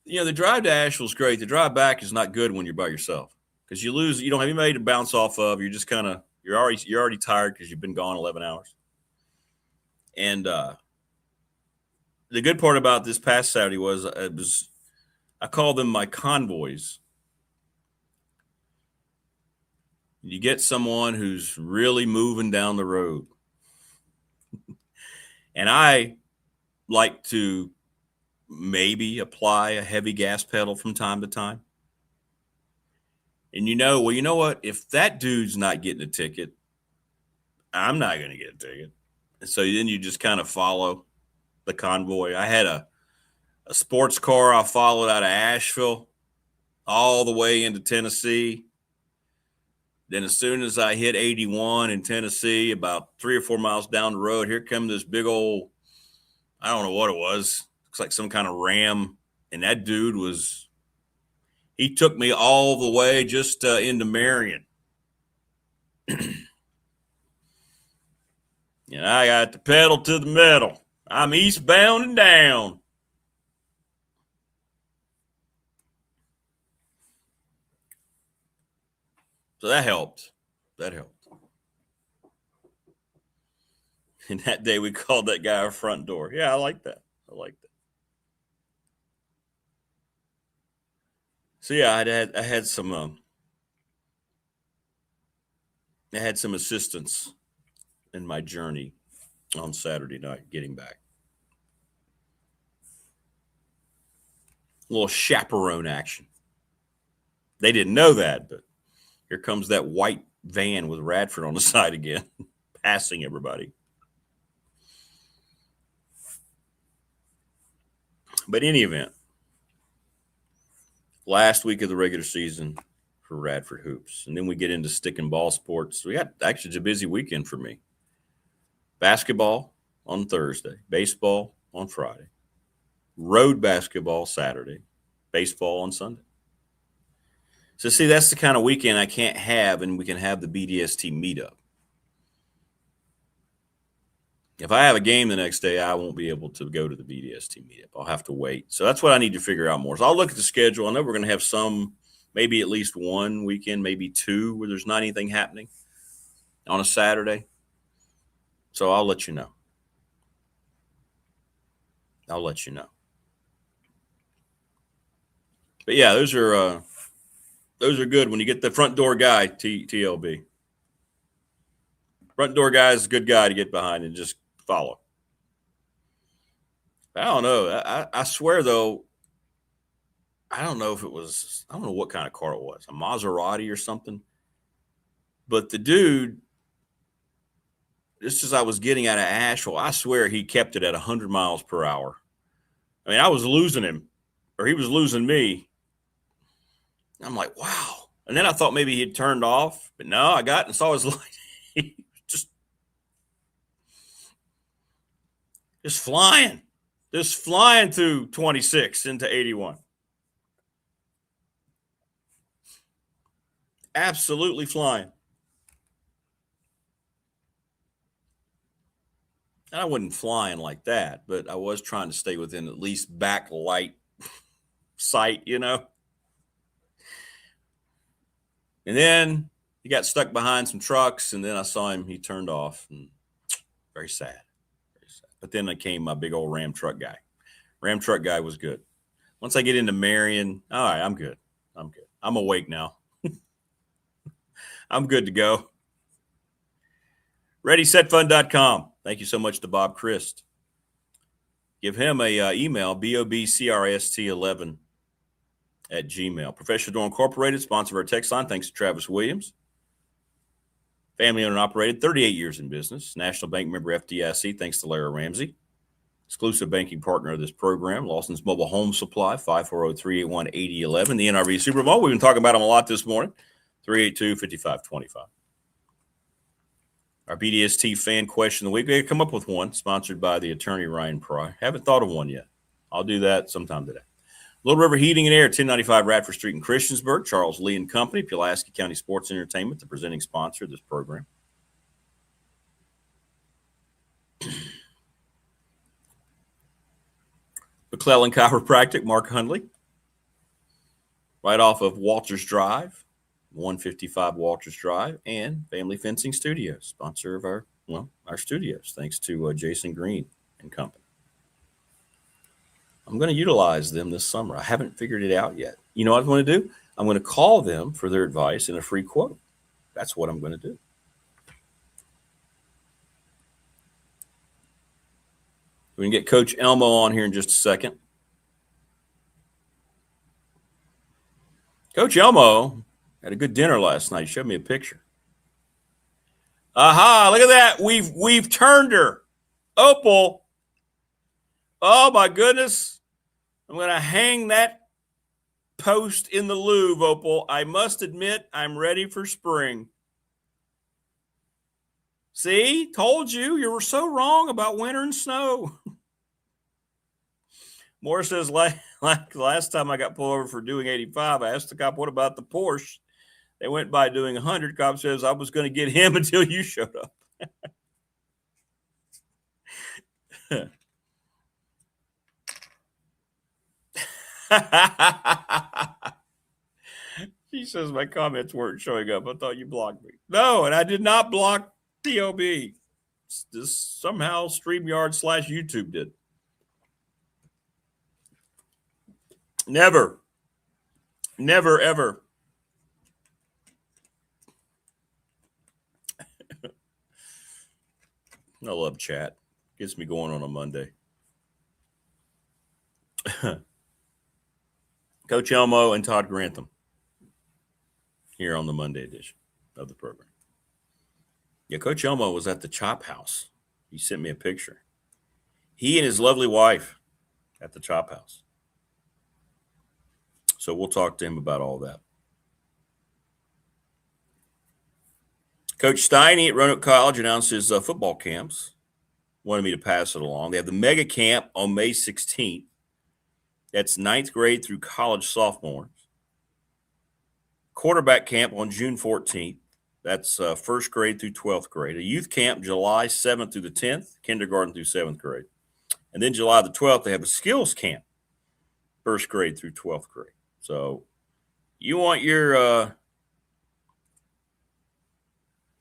You know, the drive to Asheville's great. The drive back is not good when you're by yourself because you lose. You don't have anybody to bounce off of. You're just kind of you're already tired because you've been gone 11 hours. And the good part about this past Saturday was I call them my convoys. You get someone who's really moving down the road. And I like to maybe apply a heavy gas pedal from time to time. And you know what? If that dude's not getting a ticket, I'm not going to get a ticket. And so then you just kind of follow the convoy. I had a sports car I followed out of Asheville all the way into Tennessee. Then as soon as I hit 81 in Tennessee, about 3 or 4 miles down the road, here comes this big old, I don't know what it was. Looks like some kind of Ram. And that dude he took me all the way just into Marion. And I got the pedal to the metal. I'm eastbound and down. So that helped. And that day we called that guy our front door. Yeah, I like that. So yeah, I had some assistance in my journey on Saturday night getting back. A little chaperone action. They didn't know that, but here comes that white van with Radford on the side again, passing everybody. But in any event, last week of the regular season for Radford Hoops. And then we get into stick and ball sports. We got actually a busy weekend for me. Basketball on Thursday, baseball on Friday, road basketball Saturday, baseball on Sunday. So see, that's the kind of weekend I can't have, and we can have the BDST meetup. If I have a game the next day, I won't be able to go to the BDST meetup. I'll have to wait. So that's what I need to figure out more. So I'll look at the schedule. I know we're going to have some, maybe at least one weekend, maybe two, where there's not anything happening on a Saturday. So I'll let you know. But yeah, those are good when you get the front door guy, TLB. Front door guy is a good guy to get behind and just follow. I don't know. I swear, though, I don't know what kind of car it was, a Maserati or something. But the dude, just as I was getting out of Asheville, I swear he kept it at 100 miles per hour. I mean, I was losing him, or he was losing me. I'm like, wow. And then I thought maybe he'd turned off, but no, I got and saw his light. just flying through 26 into 81. Absolutely flying. And I wasn't flying like that, but I was trying to stay within at least backlight sight, you know. And then he got stuck behind some trucks, and then I saw him. He turned off. And very sad. But then came my big old Ram truck guy. Ram truck guy was good. Once I get into Marion, all right, I'm good. I'm awake now. I'm good to go. ReadySetFun.com. Thank you so much to Bob Christ. Give him a email, bobcrst11@gmail. Professional Door Incorporated, sponsor of our text line. Thanks to Travis Williams. Family owned and operated, 38 years in business. National Bank member FDIC, thanks to Larry Ramsey. Exclusive banking partner of this program, Lawson's Mobile Home Supply, 540-381-8011. The NRV Super Bowl, we've been talking about them a lot this morning, 382-5525. Our BDST fan question of the week. We got to come up with one, sponsored by the attorney Ryan Pry. Haven't thought of one yet. I'll do that sometime today. Little River Heating and Air, 1095 Radford Street in Christiansburg. Charles Lee and Company, Pulaski County Sports Entertainment, the presenting sponsor of this program. McClellan Chiropractic, Mark Hundley, right off of Walters Drive. 155 Walters Drive, and Family Fencing Studios, sponsor of our studios, thanks to Jason Green and company. I'm going to utilize them this summer. I haven't figured it out yet. You know what I'm going to do? I'm going to call them for their advice and a free quote. That's what I'm going to do. We can get Coach Elmo on here in just a second. Coach Elmo had a good dinner last night. He showed me a picture. Aha, look at that. We've turned her. Opal. Oh, my goodness. I'm going to hang that post in the Louvre, Opal. I must admit, I'm ready for spring. See? Told you. You were so wrong about winter and snow. Moore says, like last time I got pulled over for doing 85, I asked the cop, what about the Porsche? They went by doing 100. Cop says, I was going to get him until you showed up. She says my comments weren't showing up. I thought you blocked me. No, and I did not block TOB. This somehow StreamYard/YouTube did. Never, ever. I love chat. Gets me going on a Monday. Coach Elmo and Todd Grantham here on the Monday edition of the program. Yeah, Coach Elmo was at the Chop House. He sent me a picture. He and his lovely wife at the Chop House. So we'll talk to him about all that. Coach Steiny at Roanoke College announced his football camps. Wanted me to pass it along. They have the mega camp on May 16th. That's 9th grade through college sophomores. Quarterback camp on June 14th. That's 1st grade through 12th grade. A youth camp July 7th through the 10th, kindergarten through 7th grade. And then July the 12th, they have a skills camp, 1st grade through 12th grade. So you want your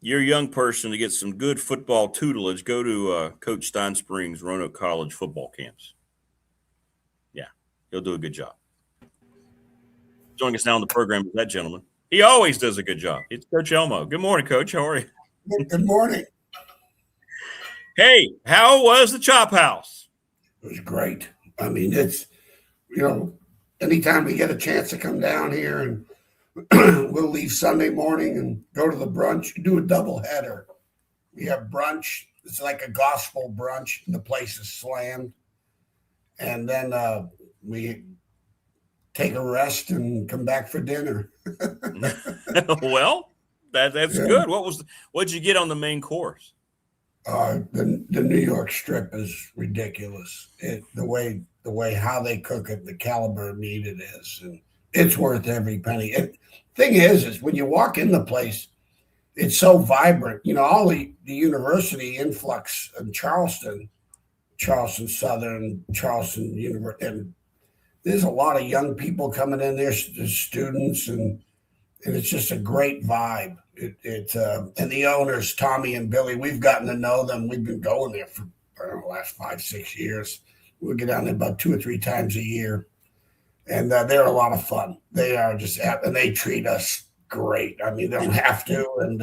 young person to get some good football tutelage, go to Coach Stein Springs Roanoke College football camps. Yeah, he'll do a good job. Joining us now on the program is that gentleman. He always does a good job. It's Coach Elmo. Good morning, Coach. How are you? Good morning. Hey, how was the Chop House? It was great. I mean, it's, anytime we get a chance to come down here and we'll leave Sunday morning and go to the brunch, do a double header. We have brunch. It's like a gospel brunch, and the place is slammed. And then we take a rest and come back for dinner. Well, that's good. What'd you get on the main course? The New York strip is ridiculous. The way how they cook it, the caliber of meat it is, and it's worth every penny. Thing is when you walk in the place, it's so vibrant. All the university influx in Charleston Southern, Charleston University, and there's a lot of young people coming in there, students, and it's just a great vibe. And the owners, Tommy and Billy, we've gotten to know them. We've been going there for the last 5-6 years. We'll get down there about 2 or 3 times a year. And they're a lot of fun. They are and they treat us great. I mean, they don't have to. And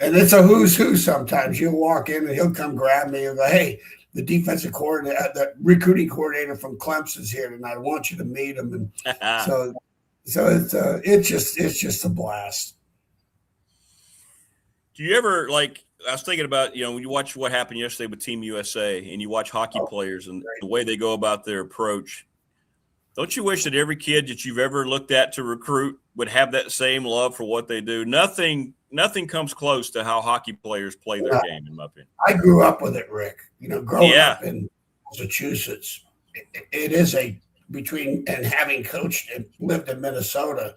And it's a who's who sometimes. You'll walk in and he'll come grab me and go, hey, the defensive coordinator, the recruiting coordinator from Clemson's here tonight. I want you to meet him. And so it's just a blast. Do you ever, like, I was thinking about, when you watch what happened yesterday with Team USA and you watch hockey players and the way they go about their approach, don't you wish that every kid that you've ever looked at to recruit would have that same love for what they do? Nothing comes close to how hockey players play their game, in my opinion. I grew up with it, Rick. Growing up in Massachusetts, it is and having coached and lived in Minnesota,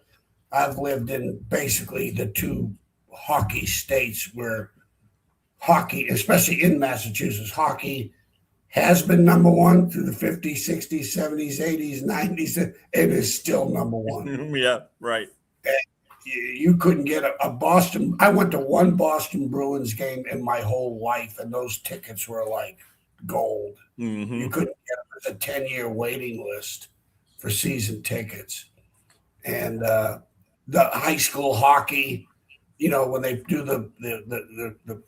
I've lived in basically the two hockey states where hockey, especially in Massachusetts, hockey has been number one through the 50s, 60s, 70s, 80s, 90s. It is still number one. Yeah, right. And you couldn't get a Boston. I went to one Boston Bruins game in my whole life, and those tickets were like gold. Mm-hmm. You couldn't get them. There's a 10-year waiting list for season tickets. And the high school hockey, when they do the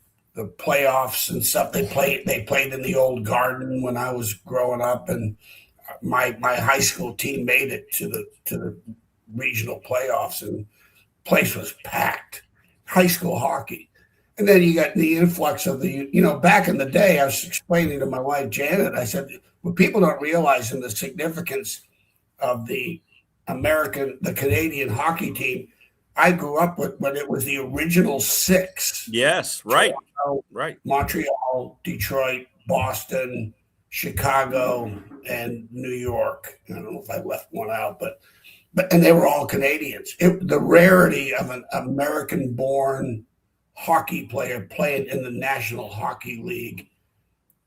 playoffs and stuff, they played in the old Garden when I was growing up, and my high school team made it to the regional playoffs, and place was packed. High school hockey. And then you got the influx of back in the day, I was explaining to my wife Janet, I said, what people don't realize in the significance of the Canadian hockey team, I grew up with when it was the original six. Yes, right. Toronto, right. Montreal, Detroit, Boston, Chicago, and New York. I don't know if I left one out, but and they were all Canadians. The rarity of an American-born hockey player playing in the National Hockey League,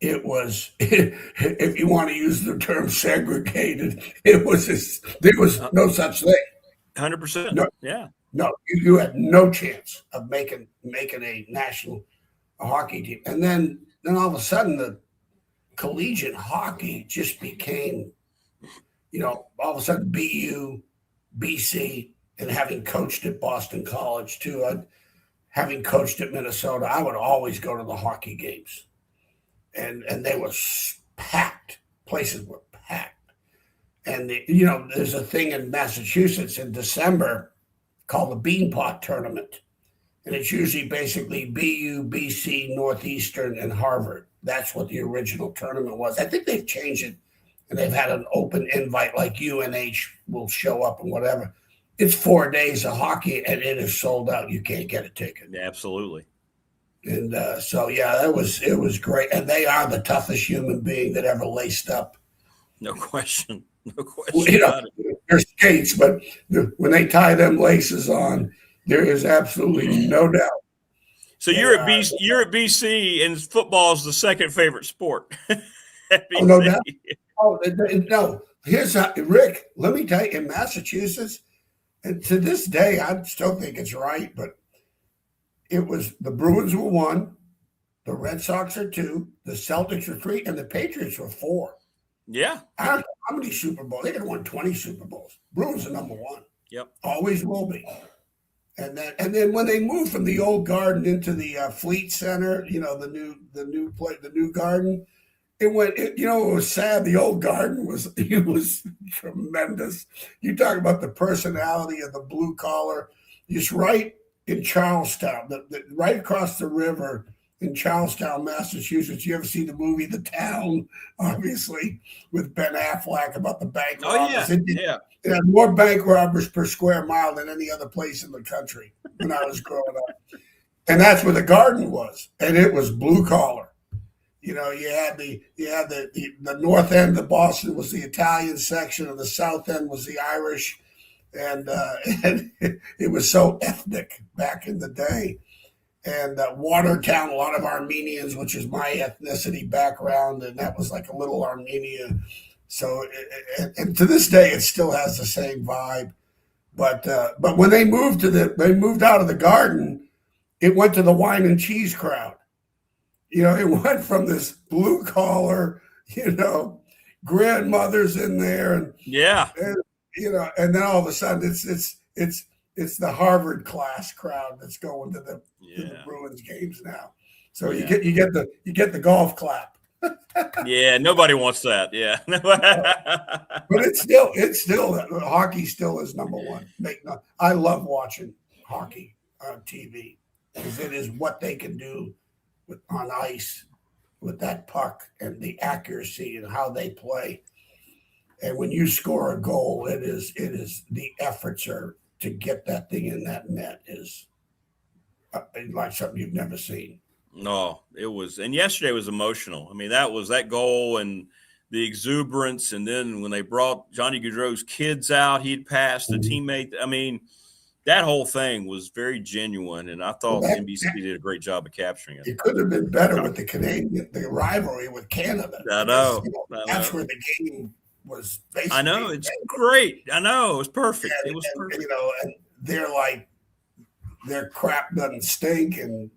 it was, if you want to use the term segregated, there was no such thing. 100%. No, yeah. No, you had no chance of making a national hockey team. And then all of a sudden the collegiate hockey just became, all of a sudden BU, BC, and having coached at Boston College too, having coached at Minnesota, I would always go to the hockey games. And they were packed. Places were packed. And, there's a thing in Massachusetts in December called the Beanpot Tournament. And it's usually basically BU, BC, Northeastern, and Harvard. That's what the original tournament was. I think they've changed it, and they've had an open invite like UNH will show up and whatever. It's 4 days of hockey, and it is sold out. You can't get a ticket. Yeah, absolutely. And it was great. And they are the toughest human being that ever laced up. No question. No question about it. They're skates, but when they tie them laces on, there is absolutely no doubt. So you're at BC, and football is the second favorite sport. No doubt. No. Here's Rick. Let me tell you, in Massachusetts, and to this day, I still think it's right, but it was the Bruins were 1, the Red Sox are 2, the Celtics were 3, and the Patriots were 4. Yeah. I don't know how many Super Bowls. They could have won 20 Super Bowls. Bruins are number 1. Yep. Always will be. And then when they moved from the old Garden into the Fleet Center, the new Garden, it was sad. The old Garden was tremendous. You talk about the personality of the blue collar. Just right in Charlestown, right across the river in Charlestown, Massachusetts. You ever see the movie The Town, obviously, with Ben Affleck about the bank robbers? Yeah. It had more bank robbers per square mile than any other place in the country when I was growing up. And that's where the Garden was. And it was blue collar. You had the north end of Boston was the Italian section, and the south end was the Irish. And it was so ethnic back in the day. And Watertown, a lot of Armenians, which is my ethnicity background, and that was like a little Armenia. So, and to this day, it still has the same vibe. But when they moved out of the Garden, it went to the wine and cheese crowd. It went from this blue collar, grandmothers in there, and yeah. And then all of a sudden it's it's the Harvard class crowd that's going to the Bruins games now. So you get the golf clap. Yeah, nobody wants that. Yeah. But it's still hockey still is number one. I love watching hockey on TV because it is what they can do on ice with that puck and the accuracy and how they play. And when you score a goal, it is the efforts are to get that thing in that net is like something you've never seen. No, it was. And yesterday was emotional. I mean, that goal and the exuberance. And then when they brought Johnny Gaudreau's kids out, he'd passed a teammate. I mean, that whole thing was very genuine. And I thought NBC did a great job of capturing it. It could have been better with the rivalry with Canada. I know. That's where the game was basically. I know. It's great. I know. It was perfect. It was perfect. And they're like, their crap doesn't stink. And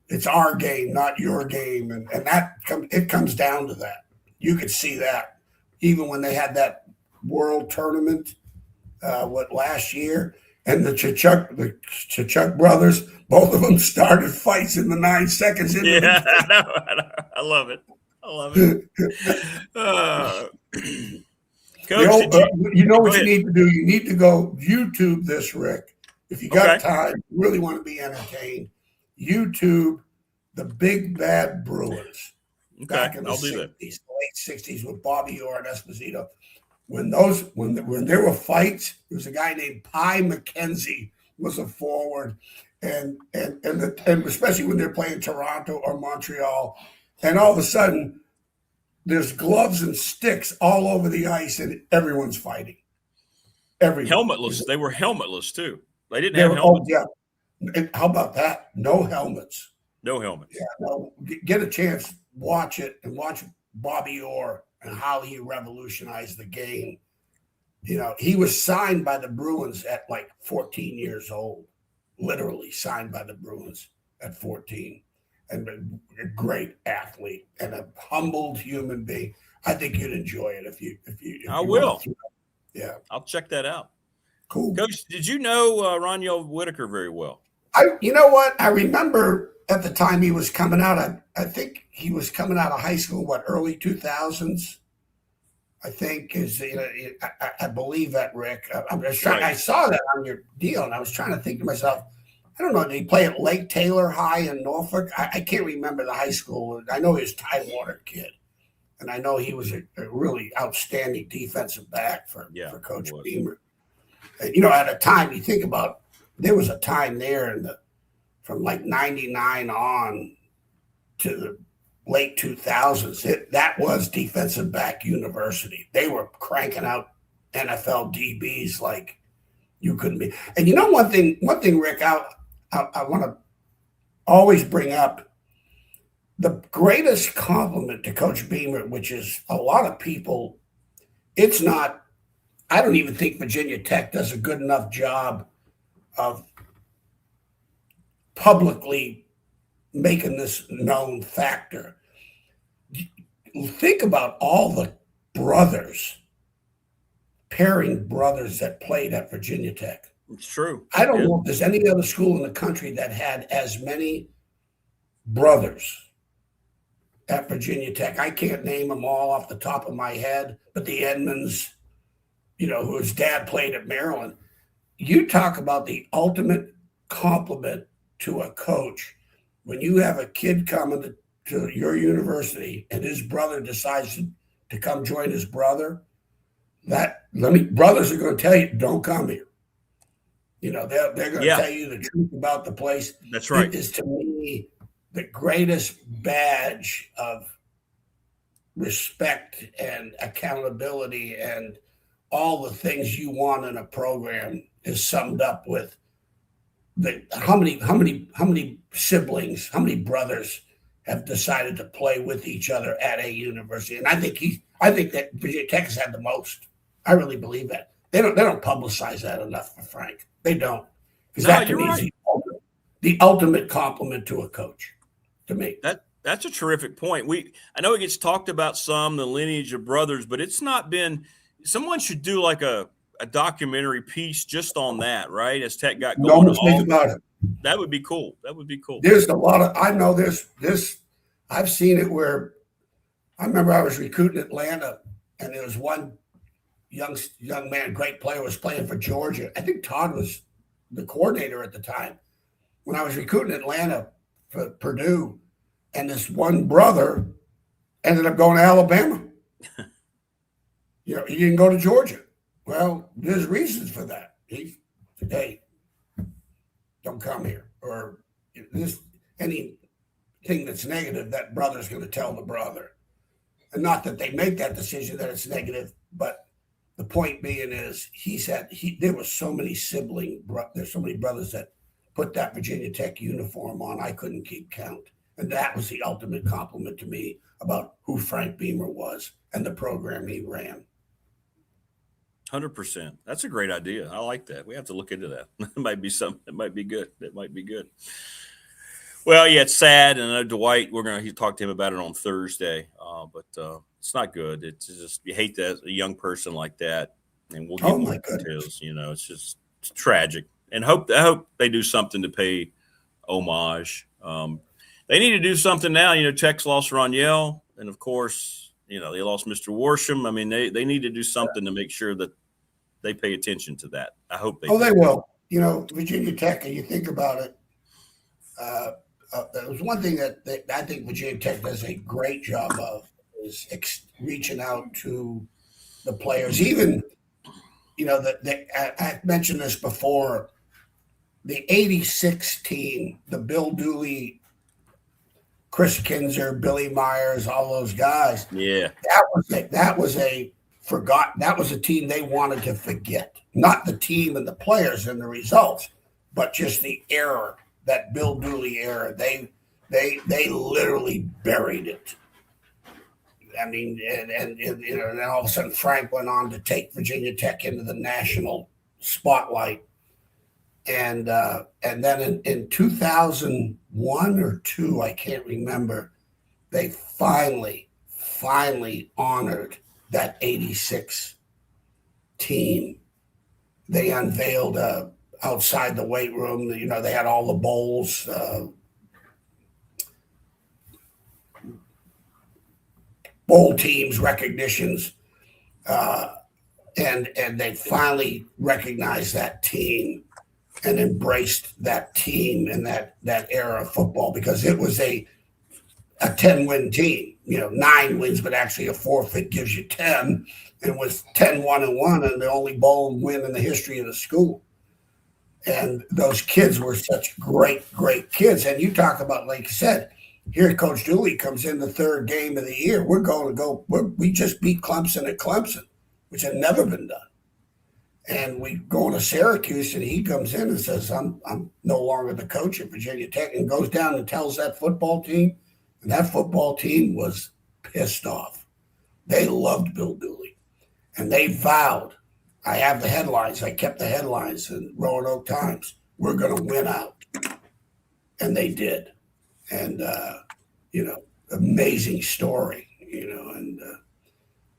it's our game, not your game. And that it comes down to that. You could see that even when they had that world tournament, last year, and the Chachuk brothers, both of them started fights in the 9 seconds. I know. I love it. Coach, you know what you need to do? You need to go YouTube this, Rick. If you got time, you really want to be entertained, YouTube the Big Bad Bruins. Back in the 60s, late 60s with Bobby Orr and Esposito. When there were fights, there was a guy named Pie McKenzie was a forward, and especially when they're playing Toronto or Montreal, and all of a sudden there's gloves and sticks all over the ice, and everyone's fighting. Helmetless. They were helmetless too. They didn't have helmets. Oh yeah. How about that? No helmets. No helmets. Yeah. No, get a chance, watch it, and watch Bobby Orr and how he revolutionized the game. You know, he was signed by the Bruins at like 14 years old, literally signed by the Bruins at 14. And a great athlete and a humbled human being. I think you'd enjoy it if you I will. Yeah. I'll check that out. Cool. Coach, did you know Ronyell Whitaker very well? You know what? I remember at the time he was coming out. I think he was coming out of high school, early 2000s. I think I believe that, Rick. I'm just trying. I saw that on your deal, and I was trying to think to myself, I don't know. Did he play at Lake Taylor High in Norfolk? I can't remember the high school. I know he was a Tidewater kid, and I know he was a really outstanding defensive back for Coach Beamer. And, at a time, you think about, there was a time there from like 99 on to the late 2000s. That was defensive back university. They were cranking out NFL DBs like you couldn't be. And one thing, Rick, I want to always bring up the greatest compliment to Coach Beamer, which is a lot of people. It's not, I don't even think Virginia Tech does a good enough job of publicly making this known factor. Think about all the pairing brothers that played at Virginia Tech. It's true. I don't know if there's any other school in the country that had as many brothers at Virginia Tech. I can't name them all off the top of my head, but the Edmonds, whose dad played at Maryland. You talk about the ultimate compliment to a coach when you have a kid coming to your university and his brother decides to come join his brother. Brothers are going to tell you, don't come here. They're going to tell you the truth about the place. That's right. It is, to me, the greatest badge of respect and accountability and all the things you want in a program is summed up with how many siblings, how many brothers have decided to play with each other at a university. And I think that Virginia Tech has had the most. I really believe that. They don't publicize that enough for Frank. They don't. Because that to me is the ultimate compliment to a coach, to me. That's a terrific point. I know it gets talked about the lineage of brothers, but it's not been. Someone should do like a a documentary piece just on that, right? As Tech got No going mistake about it. That would be cool. That would be cool. There's a lot of, I know this, I've seen it where I remember I was recruiting Atlanta, and there was one young man, great player, was playing for Georgia. I think Todd was the coordinator at the time. When I was recruiting Atlanta for Purdue, and this one brother ended up going to Alabama. He didn't go to Georgia. Well, there's reasons for that. He said, hey, don't come here. Or anything that's negative, that brother's going to tell the brother. And not that they make that decision that it's negative, but the point being is, he said there was so many there's so many brothers that put that Virginia Tech uniform on, I couldn't keep count. And that was the ultimate compliment to me about who Frank Beamer was and the program he ran. 100%. That's a great idea. I like that. We have to look into that. It might be something that might be good. That might be good. Well, yeah, it's sad. And I know Dwight, he talked to him about it on Thursday, but it's not good. It's just, you hate that a young person like that. And we'll get more details. It's tragic. And I hope they do something to pay homage. They need to do something now. Tech's lost Ronyell, and of course, they lost Mr. Worsham. I mean, they need to do something to make sure that they pay attention to that. I hope they. They will. Virginia Tech, and you think about it. There was one thing that I think Virginia Tech does a great job of is reaching out to the players. Even, I mentioned this before. The '86 team, the Bill Dooley, Chris Kinzer, Billy Myers, all those guys. Yeah, that was a team they wanted to forget. Not the team and the players and the results, but just the era, that Bill Dooley era. They literally buried it. I mean, and all of a sudden Frank went on to take Virginia Tech into the national spotlight. And then in 2001 or 2, I can't remember, they finally honored that '86 team. They unveiled outside the weight room. They had all the bowls, bowl teams, recognitions, and they finally recognized that team and embraced that team and that era of football, because it was a 10-win team. 9 wins, but actually a forfeit gives you 10. It was 10-1-1, and the only bowl win in the history of the school. And those kids were such great kids. And you talk about, like you said, here Coach Dooley comes in the 3rd game of the year. We just beat Clemson at Clemson, which had never been done. And we go to Syracuse, and he comes in and says, I'm no longer the coach at Virginia Tech, and goes down and tells that football team, and that football team was pissed off. They loved Bill Dooley, and they vowed, I have the headlines, I kept the headlines in Roanoke Times, we're going to win out. And they did. And, amazing story, and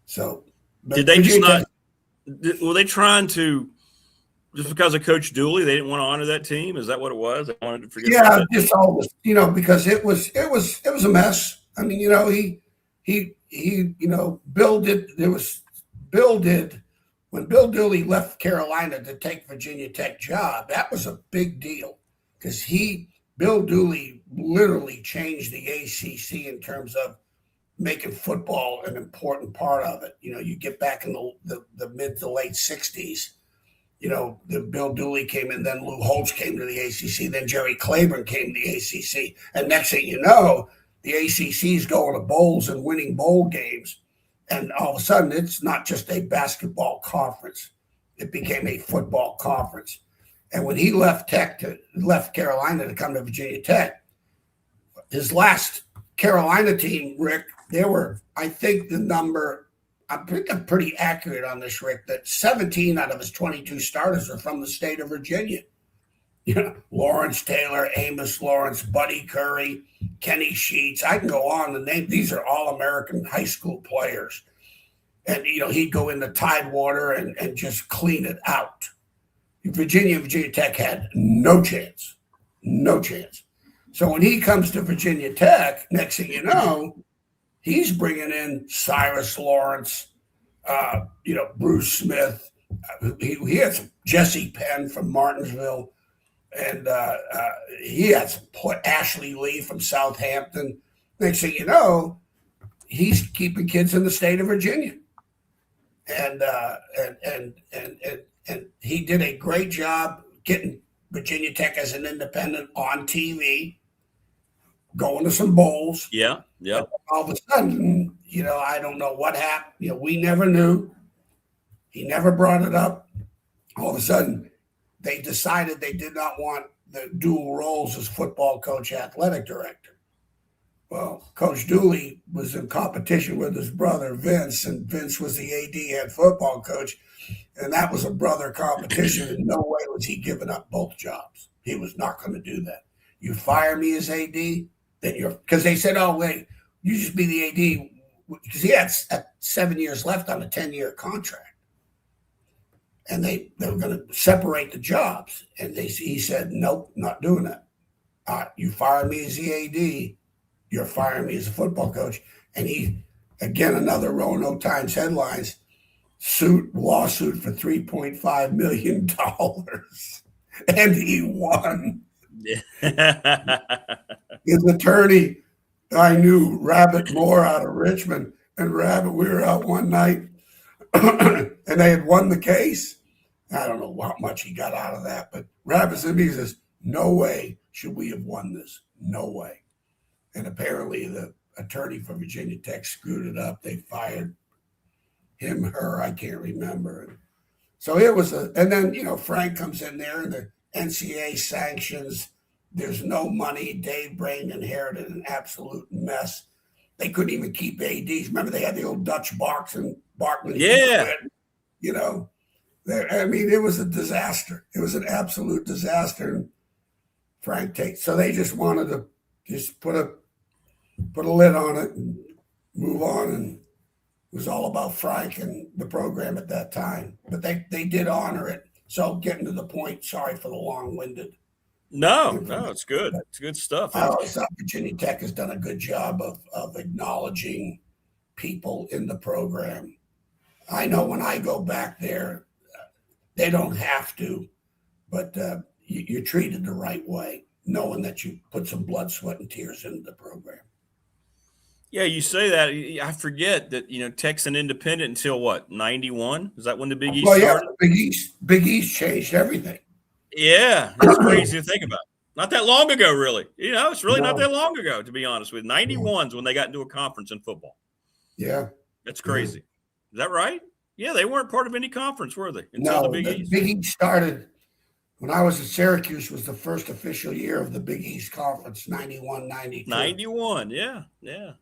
so. Did they just not? Were they trying to, just because of Coach Dooley, they didn't want to honor that team? Is that what it was? They wanted to forget. Yeah, just all this, because it was a mess. I mean, Bill did when Bill Dooley left Carolina to take Virginia Tech job. That was a big deal, because Bill Dooley literally changed the ACC in terms of making football an important part of it. You get back in the mid to late 60s, the Bill Dooley came in, then Lou Holtz came to the ACC, then Jerry Claiborne came to the ACC. And next thing you know, the ACC is going to bowls and winning bowl games. And all of a sudden, it's not just a basketball conference. It became a football conference. And when he left Carolina to come to Virginia Tech, his last Carolina team, Rick, there were, I think I'm pretty accurate on this, Rick, that 17 out of his 22 starters are from the state of Virginia. Lawrence Taylor, Amos Lawrence, Buddy Curry, Kenny Sheets. I can go on the name. These are all American high school players. And, he'd go in the Tidewater and just clean it out. Virginia Tech had no chance. So when he comes to Virginia Tech, next thing you know, he's bringing in Cyrus Lawrence, Bruce Smith. He had some Jesse Penn from Martinsville, and he had some Ashley Lee from Southampton. Next thing you know, he's keeping kids in the state of Virginia, and he did a great job getting Virginia Tech as an independent on TV, going to some bowls. Yeah. All of a sudden, I don't know what happened. We never knew. He never brought it up. All of a sudden, they decided they did not want the dual roles as football coach, athletic director. Well, Coach Dooley was in competition with his brother, Vince, and Vince was the AD head football coach. And that was a brother competition. In no way was he giving up both jobs. He was not going to do that. You fire me as AD, then because they said, oh, wait, you just be the AD. Because he had 7 years left on a 10-year contract. And they were going to separate the jobs. And he said, nope, not doing that. You fire me as the AD, you're firing me as a football coach. And he, again, another Roanoke Times headlines, lawsuit for $3.5 million. And he won. His attorney, I knew Rabbit Moore out of Richmond. And Rabbit, we were out one night, and they had won the case. I don't know how much he got out of that, but Rabbit said to me, he says, no way should we have won this. No way. And apparently the attorney for Virginia Tech screwed it up. They fired him, her, I can't remember. So it was and then, Frank comes in there and the NCAA sanctions. There's no money. Dave Brain inherited an absolute mess. They couldn't even keep ADs. Remember, they had the old Dutch Barkman. Yeah. It was a disaster. It was an absolute disaster. And Frank so they just wanted to just put a lid on it and move on. And it was all about Frank and the program at that time. But they did honor it. So getting to the point, sorry for the long-winded. No, it's good. It's good stuff. I always thought Virginia Tech has done a good job of acknowledging people in the program. I know when I go back there, they don't have to, but you're treated the right way, knowing that you put some blood, sweat, and tears into the program. Yeah, you say that. I forget that, Tech's an independent until what, 91? Is that when the Big East started? Big East changed everything. Yeah, that's crazy to think about. Not that long ago, really. It's really not that long ago, to be honest with you. 91's when they got into a conference in football. Yeah. That's crazy. Is that right? Yeah, they weren't part of any conference, were they? Until the Big East. Big East started when I was at Syracuse, was the first official year of the Big East Conference, 91, 92. 91, yeah. Yeah,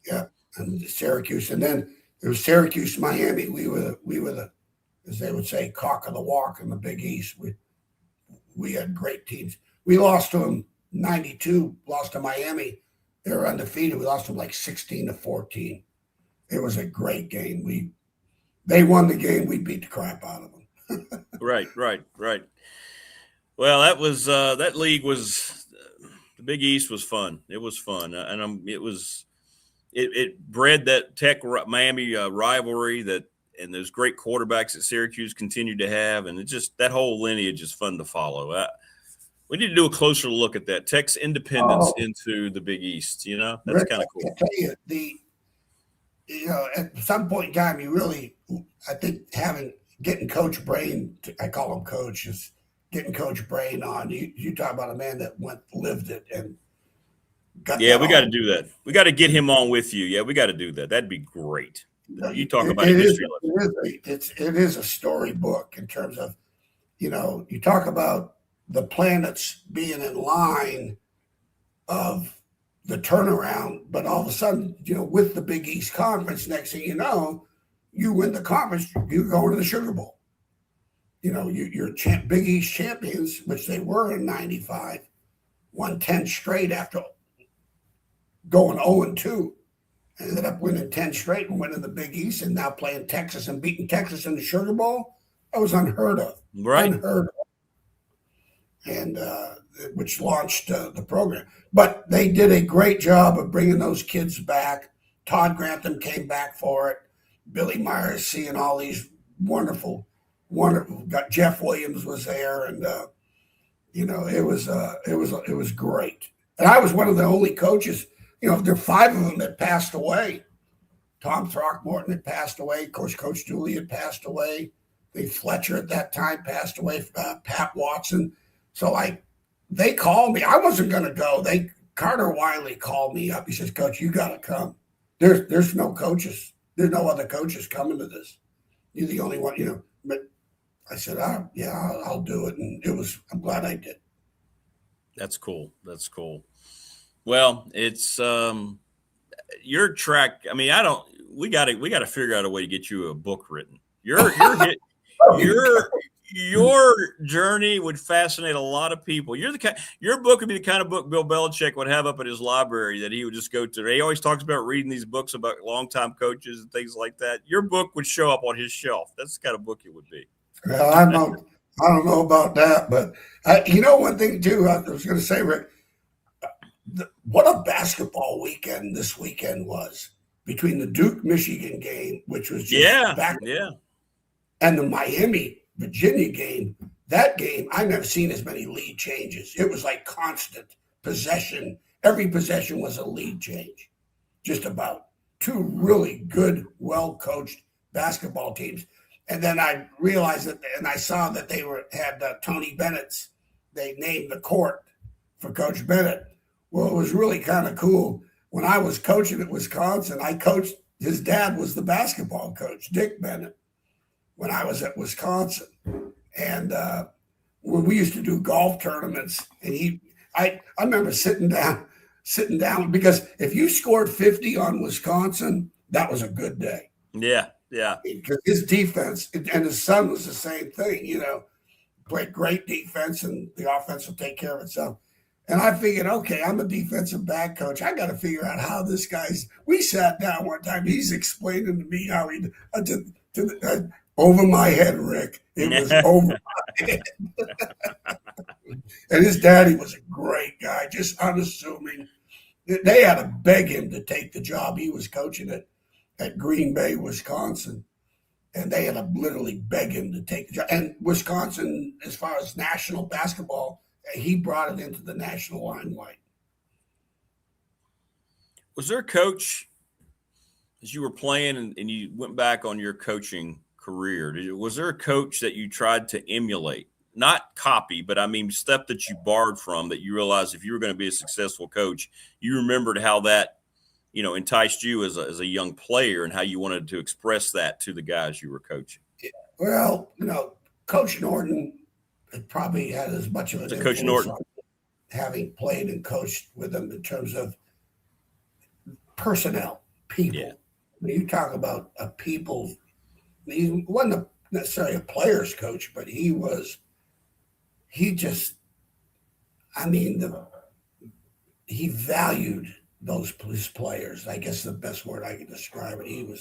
and Syracuse. And then it was Syracuse, Miami. We were the, as they would say, cock of the walk in the Big East. We had great teams. We lost to them 92, lost to Miami. They were undefeated. We lost them like 16-14. It was a great game. They won the game. We beat the crap out of them. Right. Well, that was that league was the Big East was fun. It was fun, and it bred that Tech Miami rivalry and those great quarterbacks that Syracuse continued to have, and it just that whole lineage is fun to follow. We need to do a closer look at that Tech's independence into the Big East. That's kind of cool. I tell you, at some point in time, I think getting Coach Brain, I call him Coach, is getting Coach Brain on. You talk about a man that lived it and got. Yeah, we got to do that. We got to get him on with you. Yeah, we got to do that. That'd be great. You talk about history. It is a storybook in terms of, you talk about the planets being in line of the turnaround, but all of a sudden, with the Big East Conference, next thing you know, you win the conference, you go to the Sugar Bowl. You're Big East champions, which they were in 95, won 10 straight after going 0-2. Ended up winning 10 straight and winning the Big East, and now playing Texas and beating Texas in the Sugar Bowl. That was unheard of. Right. Unheard of. And which launched the program. But they did a great job of bringing those kids back. Todd Grantham came back for it. Billy Myers seeing all these wonderful. Got Jeff Williams was there, and it was great. And I was one of the only coaches. There are 5 of them that passed away. Tom Throckmorton had passed away. Of course, Coach Dooley had passed away. Lee Fletcher at that time passed away. Pat Watson. So they called me. I wasn't going to go. Carter Wiley called me up. He says, "Coach, you got to come. There's no coaches. There's no other coaches coming to this. You're the only one, But I said, I'll do it. And I'm glad I did. That's cool. Well, it's your track. I mean, we got to figure out a way to get you a book written. Your journey would fascinate a lot of people. Your book would be the kind of book Bill Belichick would have up at his library that he would just go to. He always talks about reading these books about longtime coaches and things like that. Your book would show up on his shelf. That's the kind of book it would be. Well, I don't know about that, but one thing too, I was going to say, Rick, what a basketball weekend this weekend was between the Duke-Michigan game, which was just and the Miami-Virginia game. That game, I've never seen as many lead changes. It was like constant possession. Every possession was a lead change, just about. 2 really good, well-coached basketball teams. And then I realized that, and I saw that they had Tony Bennett's. They named the court for Coach Bennett. Well, it was really kind of cool. When I was coaching at Wisconsin, his dad was the basketball coach, Dick Bennett, when I was at Wisconsin. And when we used to do golf tournaments, and I remember sitting down because if you scored 50 on Wisconsin, that was a good day. Yeah. Yeah. Because his defense, and his son was the same thing, played great defense, and the offense will take care of itself. And I figured, okay, I'm a defensive back coach. I got to figure out how this we sat down one time. He's explaining to me how over my head, Rick. It was over my head. And his daddy was a great guy, just unassuming. They had to beg him to take the job. He was coaching at Green Bay, Wisconsin. And they had to literally beg him to take the job. And Wisconsin, as far as national basketball, he brought it into the national limelight. Was there a coach, as you were playing and you went back on your coaching career, was there a coach that you tried to emulate? Not copy, but I mean stuff that you borrowed from that you realized if you were going to be a successful coach, you remembered how that, enticed you as a young player and how you wanted to express that to the guys you were coaching? Well, Coach Norton probably had as much of an influence Coach Norton, having played and coached with him in terms of personnel, people. Yeah. When you talk about a people, he wasn't necessarily a player's coach, but he valued his players. I guess the best word I can describe it.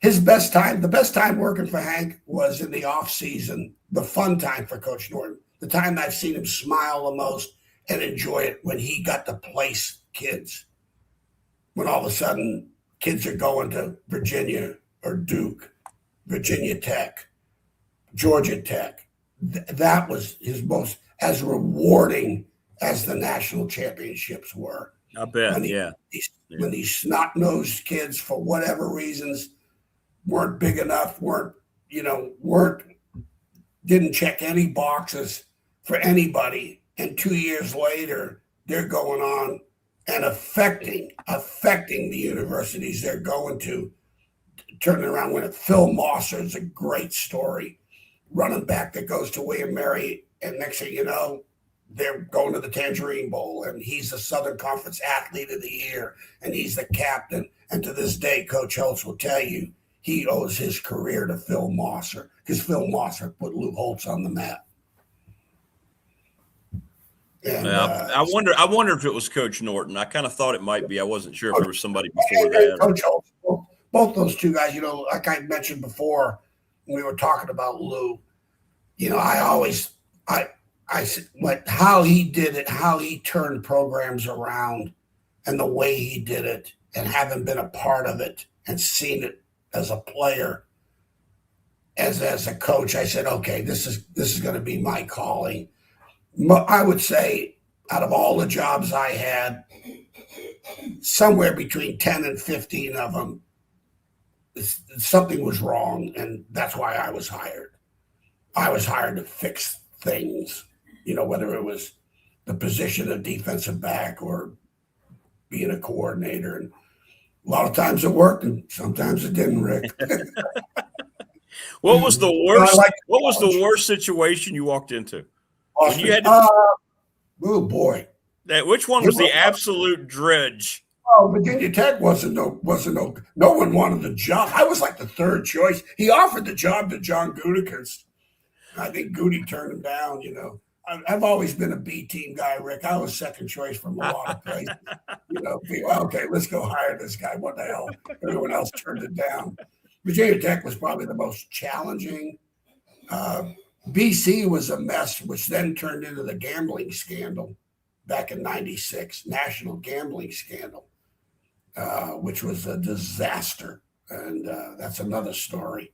The best time working for Hank was in the off season, the fun time for Coach Norton, the time I've seen him smile the most and enjoy it when he got to place kids. When all of a sudden kids are going to Virginia or Duke, Virginia Tech, Georgia Tech. That was his most as rewarding as the national championships were. I bet, When these snot-nosed kids, for whatever reasons, weren't big enough, didn't check any boxes for anybody, and 2 years later, they're going on and affecting the universities they're going to, turning around. When Phil Mosser is a great story, running back that goes to William Mary, and next thing you know, they're going to the Tangerine Bowl, and he's the Southern Conference Athlete of the Year, and he's the captain. And to this day, Coach Holtz will tell you he owes his career to Phil Mosser, because Phil Mosser put Lou Holtz on the map. And I wonder if it was Coach Norton. I kind of thought it might be. I wasn't sure if there was somebody before that. Coach Olson, both those two guys, like I mentioned before when we were talking about Lou, I said, like how he did it, how he turned programs around and the way he did it, and having been a part of it and seen it as a player, as a coach, I said, okay, this is going to be my calling. I would say out of all the jobs I had, somewhere between 10 and 15 of them, something was wrong, and that's why I was hired. I was hired to fix things, whether it was the position of defensive back or being a coordinator. And a lot of times it worked, and sometimes it didn't, Rick. What was the worst? What was the worst situation you walked into? When you had oh boy! Which one was the absolute dredge? Oh, Virginia Tech wasn't no one wanted the job. I was like the third choice. He offered the job to John Gutekunst. I think Goody turned him down. I've always been a B team guy, Rick. I was second choice from a lot of places. Okay, let's go hire this guy. What the hell? Everyone else turned it down. Virginia Tech was probably the most challenging. BC was a mess, which then turned into the gambling scandal back in '96, national gambling scandal, which was a disaster. And that's another story.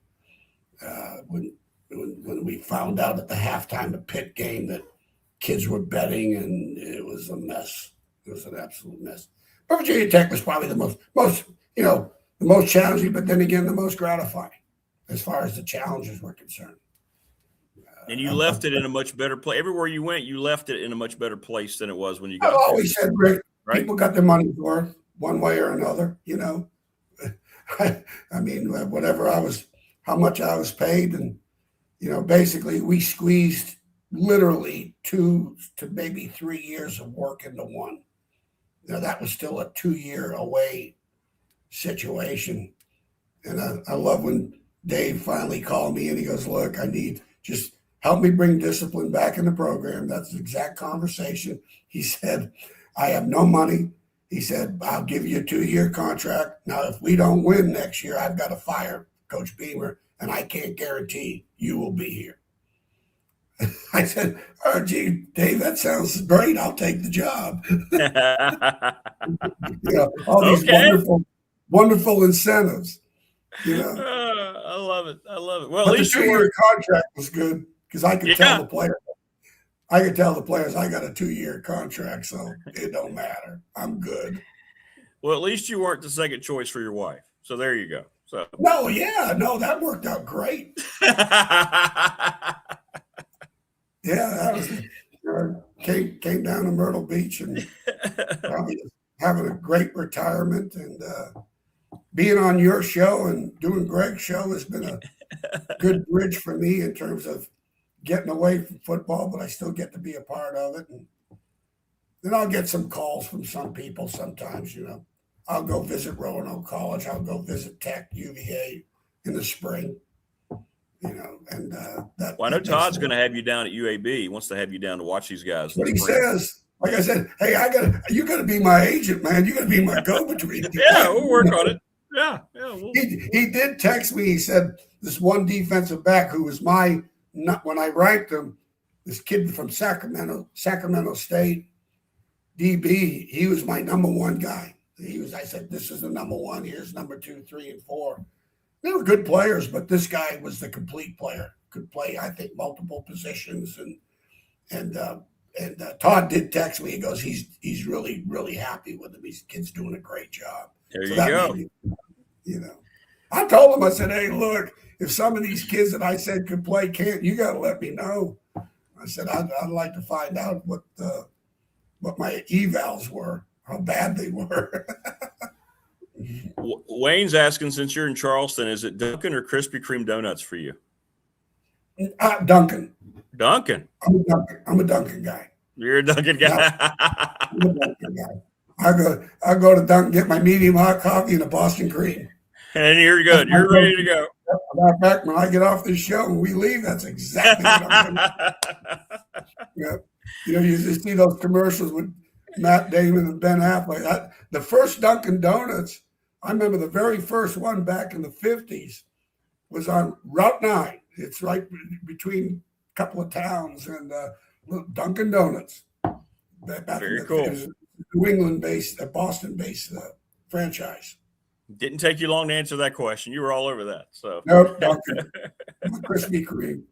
When we found out at the halftime of Pitt game that kids were betting, and it was a mess. It was an absolute mess. But Virginia Tech was probably the most challenging, but then again, the most gratifying as far as the challenges were concerned. And you left it in a much better place. Everywhere you went, you left it in a much better place than it was when you got I've always said, Rick, right? People got their money's worth one way or another, I mean, how much I was paid. And, basically we squeezed literally 2 to maybe 3 years of work into one. That was still a 2-year away situation. And I love when Dave finally called me and he goes, look, I need just help me bring discipline back in the program. That's the exact conversation. He said, I have no money. He said, I'll give you a 2-year contract. Now, if we don't win next year, I've got to fire Coach Beamer, and I can't guarantee you will be here. I said, oh, gee, Dave, that sounds great. I'll take the job. All these wonderful incentives. I love it. Well, but at least the 2-year contract was good because I could tell the players. I could tell the players I got a 2-year contract, so it don't matter. I'm good. Well, at least you weren't the second choice for your wife. So there you go. So that worked out great. That was came down to Myrtle Beach and probably having a great retirement, and being on your show and doing Greg's show has been a good bridge for me in terms of getting away from football, but I still get to be a part of it. And then I'll get some calls from some people sometimes, I'll go visit Roanoke College. I'll go visit Tech, UVA in the spring, and that. Well, I know Todd's going to have you down at UAB. He wants to have you down to watch these guys. What he says. Like I said, hey, you got to be my agent, man. You got to be my go-between. Yeah, we'll work on it. Yeah. He did text me. He said this one defensive back who was when I ranked him, this kid from Sacramento State, DB, he was my number one guy. I said, this is the number one. Here's number 2, 3, and 4. They were good players, but this guy was the complete player. Could play, I think, multiple positions. And Todd did text me. He goes, he's really, really happy with him. His kid's doing a great job. There you go. I told him, I said, hey, look, if some of these kids that I said could play can't, you got to let me know. I said, I'd like to find out what my evals were, how bad they were. Wayne's asking, since you're in Charleston, is it Dunkin' or Krispy Kreme donuts for you? Dunkin'. I'm a Dunkin' guy. You're a Dunkin' guy. I'm a Dunkin' guy. I go to Dunkin', get my medium hot coffee and a Boston cream. And you're good. You're ready to go. Matter of fact, when I get off this show and we leave, that's exactly what I'm going to do. You see those commercials with Matt Damon and Ben Affleck. The first Dunkin' Donuts, I remember the very first one back in the 50s was on Route 9. It's right between a couple of towns, and Dunkin' Donuts. Very cool. New England-based, Boston-based franchise. Didn't take you long to answer that question. You were all over that. So nope, Krispy Kreme.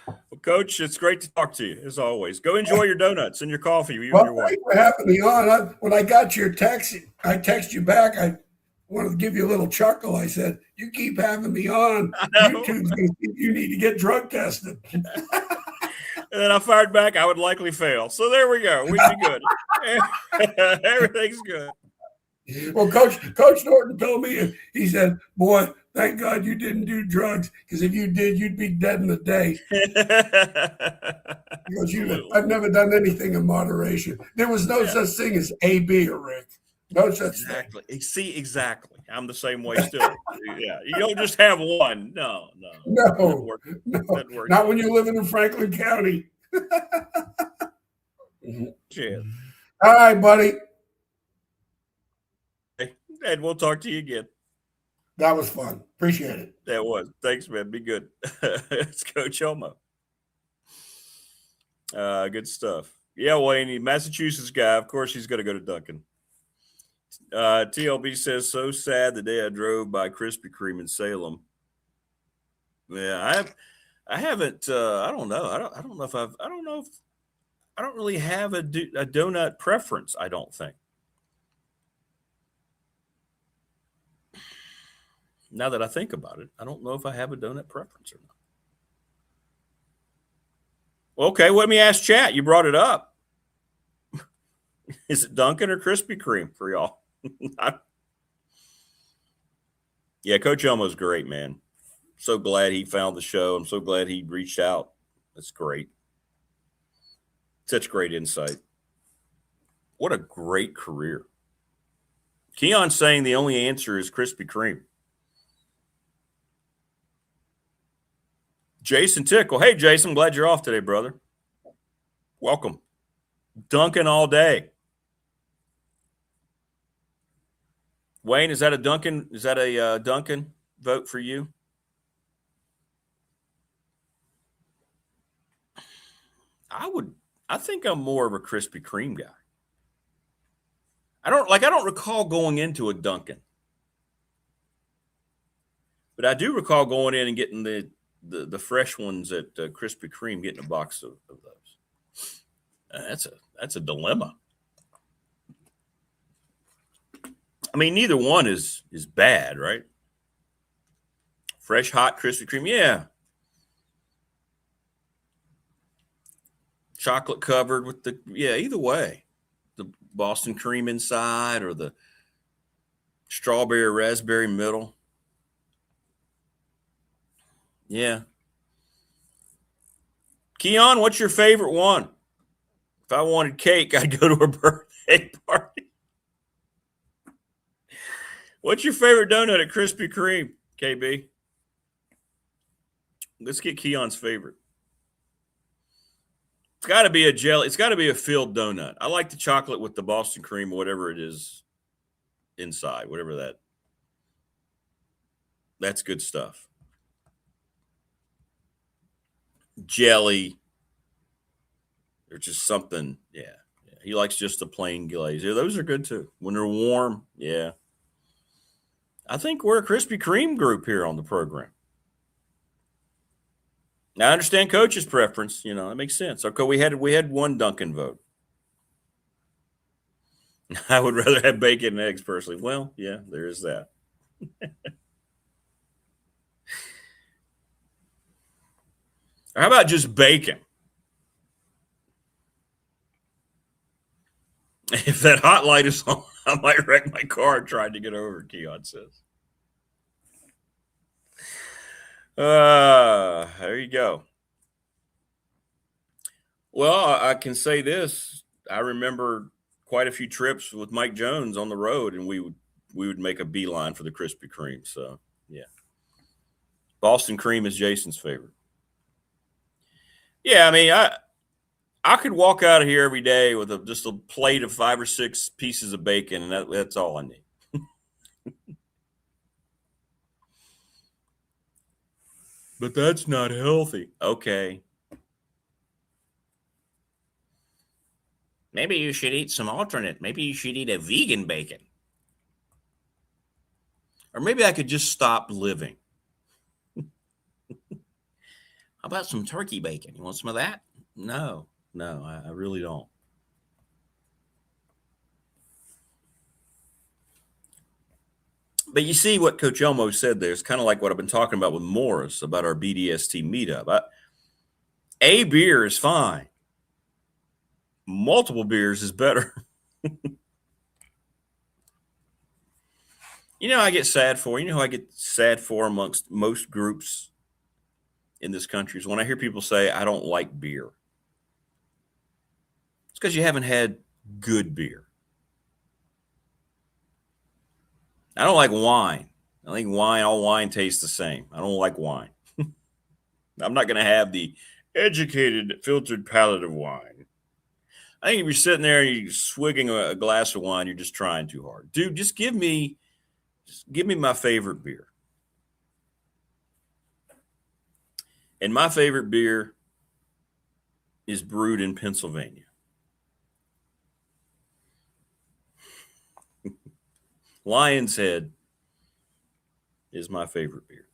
Well, Coach, it's great to talk to you as always. Go enjoy your donuts and your coffee. You Well, and your wife. thanks for having me on. When I got your text, I texted you back. I wanted to give you a little chuckle. I said, "You keep having me on. YouTube's going to think you need to get drug tested." And then I fired back, I would likely fail. So there we go. We'd be good. Everything's good. Well, Coach Norton told me, he said, "Boy, thank God you didn't do drugs, because if you did, you'd be dead in a day." Because I've never done anything in moderation. There was no such thing as AB or Rick. No such thing. See, exactly. I'm the same way still. Yeah. You don't just have one. No. Not when you're living in Franklin County. Cheers. All right, buddy. And we'll talk to you again. That was fun. Appreciate it. That was. Thanks, man. Be good. It's Coach Elmo. Good stuff. Yeah, Wayne, Massachusetts guy. Of course, he's going to go to Dunkin'. TLB says, so sad the day I drove by Krispy Kreme in Salem. Yeah, I haven't. I don't know. I don't really have a donut preference. I don't think. Now that I think about it, I don't know if I have a donut preference or not. Okay, let me ask chat. You brought it up. Is it Dunkin' or Krispy Kreme for y'all? Yeah, Coach Elmo's great, man. So glad he found the show. I'm so glad he reached out. That's great. Such great insight. What a great career. Keon's saying the only answer is Krispy Kreme. Jason Tickle. Hey, Jason, glad you're off today, brother. Welcome. Dunkin' all day. Wayne, is that a Dunkin'? Is that a Dunkin' vote for you? I think I'm more of a Krispy Kreme guy. I don't recall going into a Dunkin'. But I do recall going in and getting the fresh ones at Krispy Kreme, getting a box of those. That's a dilemma. I mean, neither one is bad, right? Fresh, hot Krispy Kreme, yeah. Chocolate covered with either way. The Boston cream inside or the strawberry or raspberry middle. Yeah. Keon, what's your favorite one? If I wanted cake, I'd go to a birthday party. What's your favorite donut at Krispy Kreme, KB? Let's get Keon's favorite. It's got to be a jelly. It's got to be a filled donut. I like the chocolate with the Boston cream, whatever it is inside, whatever that's good stuff. Jelly. There's just something. Yeah. He likes just the plain glaze. Yeah, those are good too. When they're warm. Yeah. I think we're a Krispy Kreme group here on the program. Now, I understand Coach's preference. That makes sense. Okay, we had one Dunkin' vote. I would rather have bacon and eggs personally. Well, yeah, there is that. How about just bacon? If that hot light is on, I might wreck my car trying to get over, Keon says. There you go. Well, I can say this. I remember quite a few trips with Mike Jones on the road, and we would make a beeline for the Krispy Kreme. So, yeah. Boston cream is Jason's favorite. Yeah, I mean, I could walk out of here every day with just a plate of 5 or 6 pieces of bacon, and that's all I need. But that's not healthy. Okay. Maybe you should eat some alternate. Maybe you should eat a vegan bacon. Or maybe I could just stop living. How about some turkey bacon? You want some of that? No, I really don't. But you see what Coach Elmo said there. It's kind of like what I've been talking about with Morris about our BDST meetup. A beer is fine. Multiple beers is better. You know, I get sad for. You know who I get sad for amongst most groups in this country is when I hear people say, I don't like beer. It's because you haven't had good beer. I don't like wine. I think all wine tastes the same. I don't like wine. I'm not going to have the educated, filtered palate of wine. I think if you're sitting there and you're swigging a glass of wine, you're just trying too hard. Dude, just give me my favorite beer. And my favorite beer is brewed in Pennsylvania. Lion's Head is my favorite beer.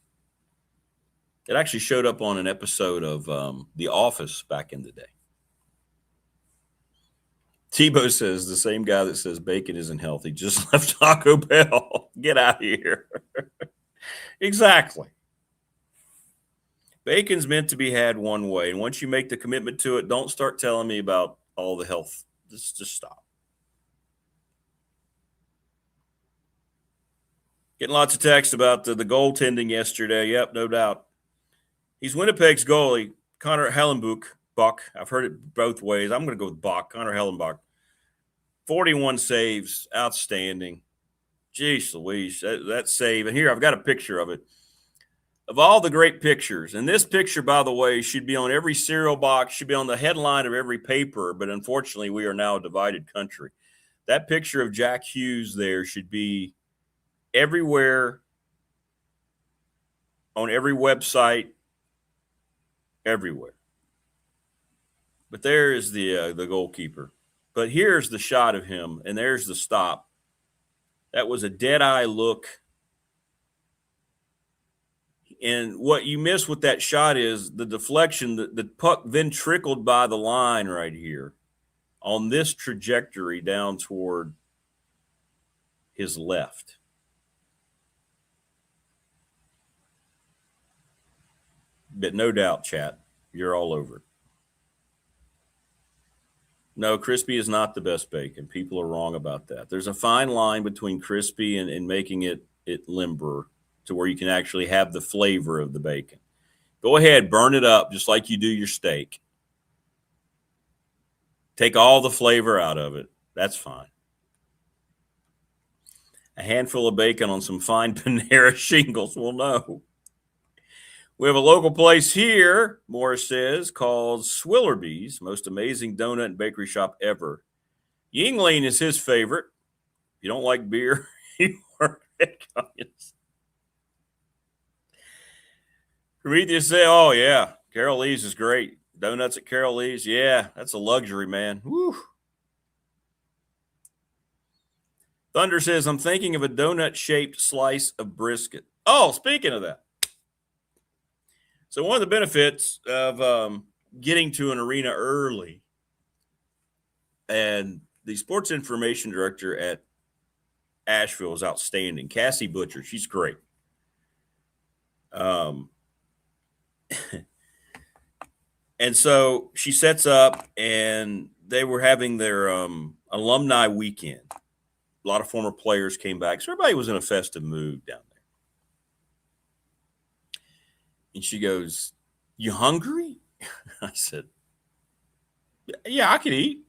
It actually showed up on an episode of The Office back in the day. Tebow says, the same guy that says bacon isn't healthy just left Taco Bell. Get out of here. Exactly. Bacon's meant to be had one way. And once you make the commitment to it, don't start telling me about all the health. Just stop. Getting lots of text about the goaltending yesterday. Yep, no doubt. He's Winnipeg's goalie, Connor Hellenbuck. I've heard it both ways. I'm going to go with Bach, Connor Hellenbuck. 41 saves, outstanding. Jeez Louise, that save. And here, I've got a picture of it. Of all the great pictures, and this picture, by the way, should be on every cereal box, should be on the headline of every paper, but unfortunately, we are now a divided country. That picture of Jack Hughes there should be everywhere, on every website, everywhere. But there is the goalkeeper. But here's the shot of him, and there's the stop. That was a dead-eye look. And what you miss with that shot is the deflection. The puck then trickled by the line right here on this trajectory down toward his left. But no doubt, chat, you're all over it. No, crispy is not the best bacon. People are wrong about that. There's a fine line between crispy and making it limber to where you can actually have the flavor of the bacon. Go ahead, burn it up just like you do your steak. Take all the flavor out of it. That's fine. A handful of bacon on some fine Panera shingles. Well, no. We have a local place here, Morris says, called Swillerby's, most amazing donut and bakery shop ever. Yingling is his favorite. If you don't like beer, you are onions. Prometheus say, oh, yeah, Carol Lee's is great. Donuts at Carol Lee's, yeah, that's a luxury, man. Woo. Thunder says, I'm thinking of a donut-shaped slice of brisket. Oh, speaking of that. So one of the benefits of getting to an arena early, and the sports information director at Asheville is outstanding. Cassie Butcher, she's great. And so she sets up, and they were having their alumni weekend. A lot of former players came back, so everybody was in a festive mood down there. And she goes, you hungry? I said, yeah, I could eat.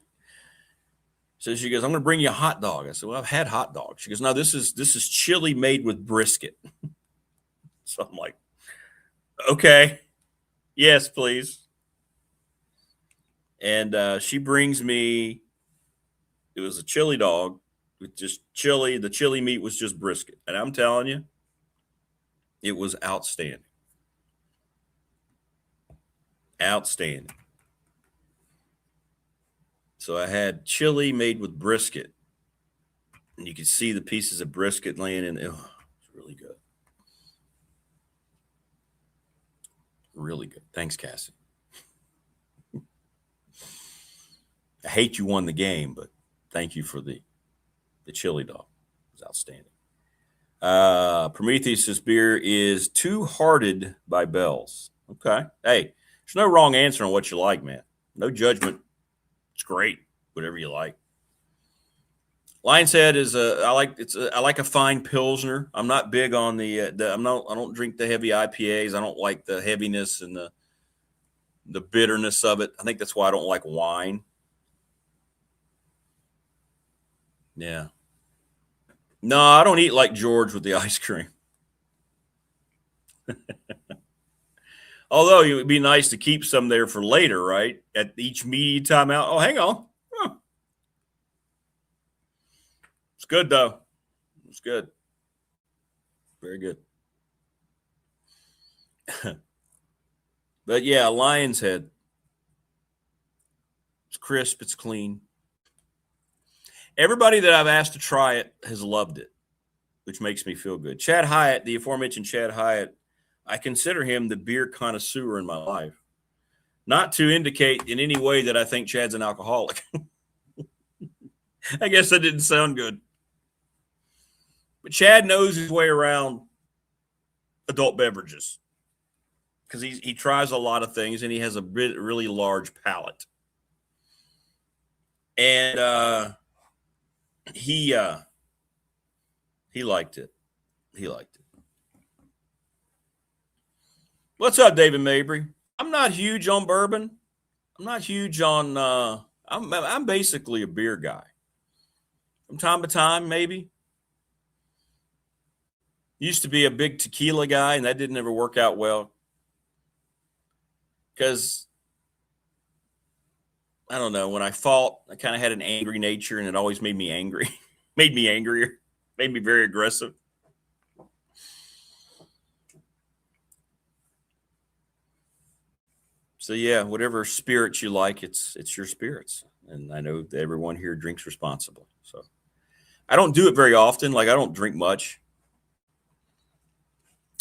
So she goes, I'm going to bring you a hot dog. I said, well, I've had hot dogs. She goes, no, this is chili made with brisket. So I'm like, okay, yes, please. And she brings me, it was a chili dog with just chili. The chili meat was just brisket. And I'm telling you, it was outstanding. Outstanding. So I had chili made with brisket. And you could see the pieces of brisket laying in. Oh, it's really good. Really good. Thanks, Cassie. I hate you won the game, but thank you for the chili dog. It was outstanding. Prometheus' beer is Two Hearted by Bell's. Okay. Hey, there's no wrong answer on what you like, man. No judgment. It's great. Whatever you like. Lion's Head is I like a fine Pilsner. I'm not big on I don't drink the heavy IPAs. I don't like the heaviness and the bitterness of it. I think that's why I don't like wine. Yeah. No, I don't eat like George with the ice cream. Although it would be nice to keep some there for later, right? At each media timeout. Oh, hang on. Huh. It's good, though. It's good. Very good. But, yeah, Lion's Head. It's crisp. It's clean. Everybody that I've asked to try it has loved it, which makes me feel good. Chad Hyatt, the aforementioned Chad Hyatt, I consider him the beer connoisseur in my life. Not to indicate in any way that I think Chad's an alcoholic. I guess that didn't sound good. But Chad knows his way around adult beverages because he tries a lot of things and he has a really large palate. And he liked it. He liked it. What's up, David Mabry? I'm not huge on bourbon. I'm not huge on I'm basically a beer guy. From time to time, maybe. Used to be a big tequila guy, and that didn't ever work out well. Because, I don't know, when I fought, I kind of had an angry nature, and it always made me angry. Made me angrier. Made me very aggressive. So, yeah, whatever spirits you like, it's your spirits. And I know that everyone here drinks responsibly. So, I don't do it very often. Like, I don't drink much.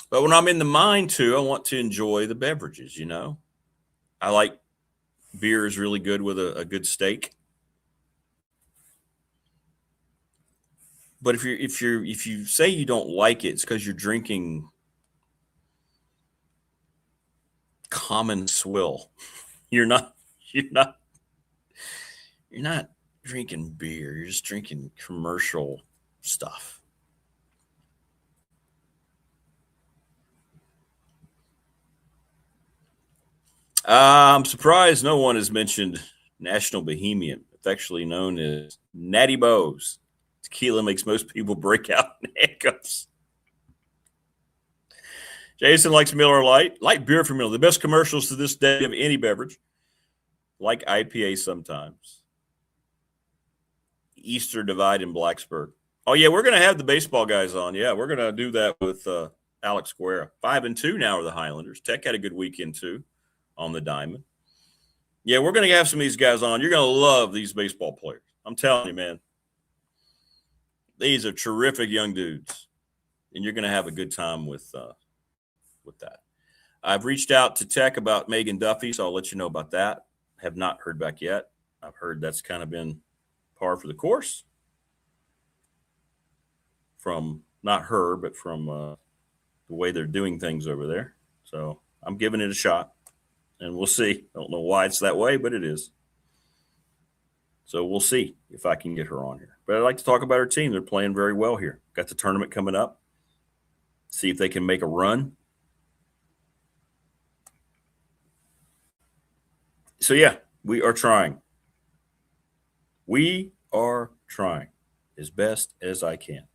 But when I'm in the mind to, I want to enjoy the beverages, you know. I like beer is really good with a good steak. But if you say you don't like it, it's because you're drinking common swill. You're not drinking beer. You're just drinking commercial stuff. I'm surprised no one has mentioned National Bohemian, affectionately known as Natty Bows. Tequila makes most people break out in handcuffs. Jason likes Miller Lite. Light beer from Miller. The best commercials to this day of any beverage. Like IPA sometimes. Easter Divide in Blacksburg. Oh, yeah, we're going to have the baseball guys on. Yeah, we're going to do that with Alex Guerra. 5-2 now are the Highlanders. Tech had a good weekend, too, on the diamond. Yeah, we're going to have some of these guys on. You're going to love these baseball players. I'm telling you, man. These are terrific young dudes, and you're going to have a good time with that. I've reached out to Tech about Megan Duffy, so I'll let you know about that. Have not heard back yet. I've heard that's kind of been par for the course from not her, but from the way they're doing things over there. So I'm giving it a shot. And we'll see. I don't know why it's that way, but it is. So we'll see if I can get her on here. But I'd like to talk about her team. They're playing very well here. Got the tournament coming up. See if they can make a run. So, yeah, we are trying. We are trying as best as I can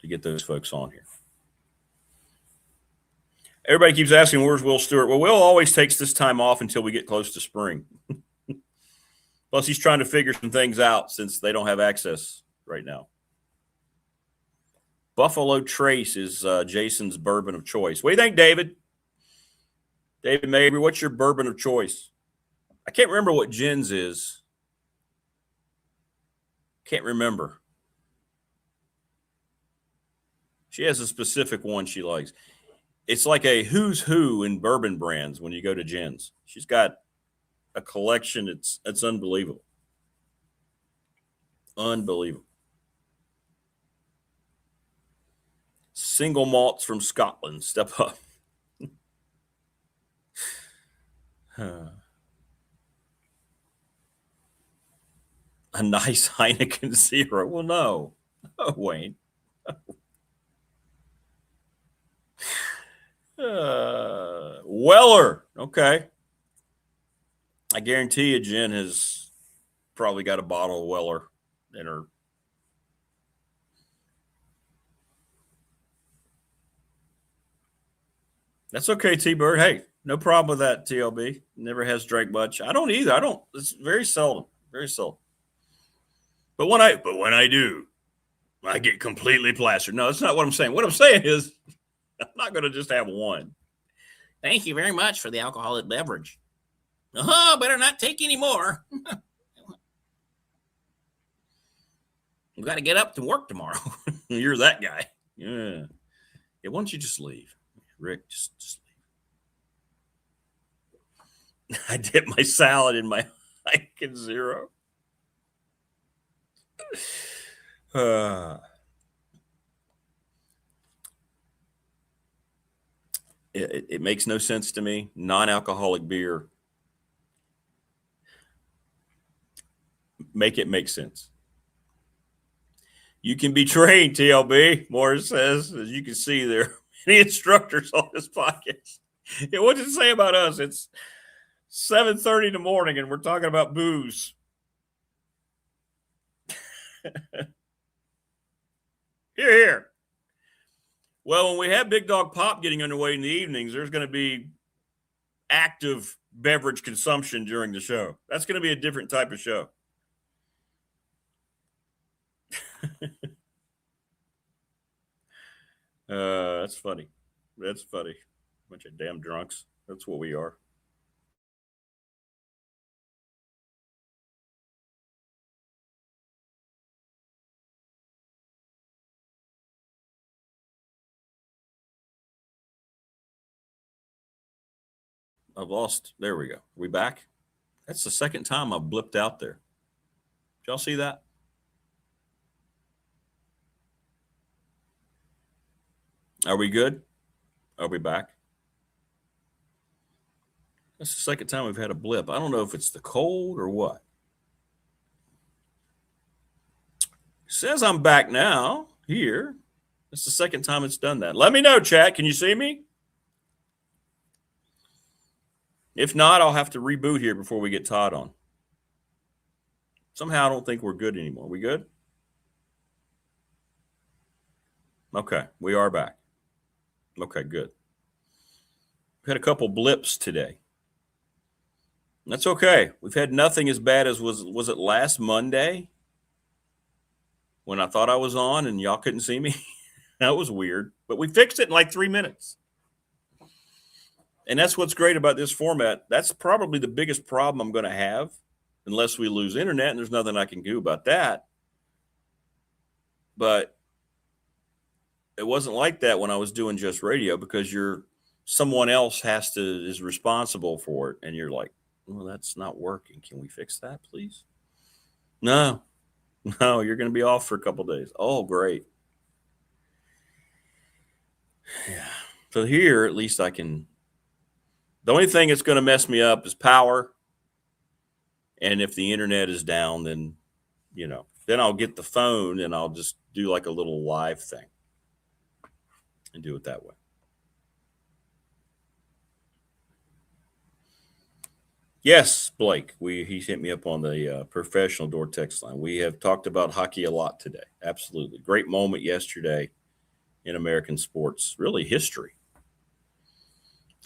to get those folks on here. Everybody keeps asking, where's Will Stewart? Well, Will always takes this time off until we get close to spring. Plus, he's trying to figure some things out since they don't have access right now. Buffalo Trace is Jason's bourbon of choice. What do you think, David? David Mabry, what's your bourbon of choice? I can't remember what Jen's is. Can't remember. She has a specific one she likes. It's like a who's who in bourbon brands when you go to Jen's. She's got a collection. It's unbelievable. Unbelievable. Single malts from Scotland. Step up. A nice Heineken Zero. Well, no. Oh, Wayne. Weller. Okay. I guarantee you Jen has probably got a bottle of Weller in her. That's okay, T-Bird. Hey, no problem with that, TLB. Never has drank much. I don't either. It's very seldom. Very seldom. But when I do, I get completely plastered. No, that's not what I'm saying. What I'm saying is I'm not going to just have one. Thank you very much for the alcoholic beverage. Better not take any more. We've got to get up to work tomorrow. You're that guy. Yeah. Why don't you just leave? Rick, just leave. I dip my salad in my Heineken Zero. It makes no sense to me. Non-alcoholic beer. Make it make sense. You can be trained, TLB, Morris says. As you can see, there are many instructors on this podcast. What does it say about us? It's 7:30 in the morning, and we're talking about booze. Here. Well, when we have Big Dog Pop getting underway in the evenings, there's going to be active beverage consumption during the show. That's going to be a different type of show. That's funny. That's funny. Bunch of damn drunks. That's what we are. I've lost. There we go. Are we back? That's the second time I've blipped out there. Did y'all see that? Are we good? Are we back? That's the second time we've had a blip. I don't know if it's the cold or what. It says I'm back now here. That's the second time it's done that. Let me know, chat. Can you see me? If not, I'll have to reboot here before we get Todd on. Somehow I don't think we're good anymore. We good? Okay, we are back. Okay, good. We had a couple blips today. That's okay. We've had nothing as bad as was it last Monday when I thought I was on and y'all couldn't see me? That was weird, but we fixed it in like 3 minutes. And that's what's great about this format. That's probably the biggest problem I'm going to have unless we lose internet, and there's nothing I can do about that. But it wasn't like that when I was doing just radio because someone else is responsible for it. And you're like, well, that's not working. Can we fix that, please? No, you're going to be off for a couple of days. Oh, great. Yeah. So here, at least I can. The only thing that's going to mess me up is power. And if the internet is down, then, then I'll get the phone and I'll just do like a little live thing and do it that way. Yes, Blake, he hit me up on the professional door text line. We have talked about hockey a lot today. Absolutely. Great moment yesterday in American sports, really history.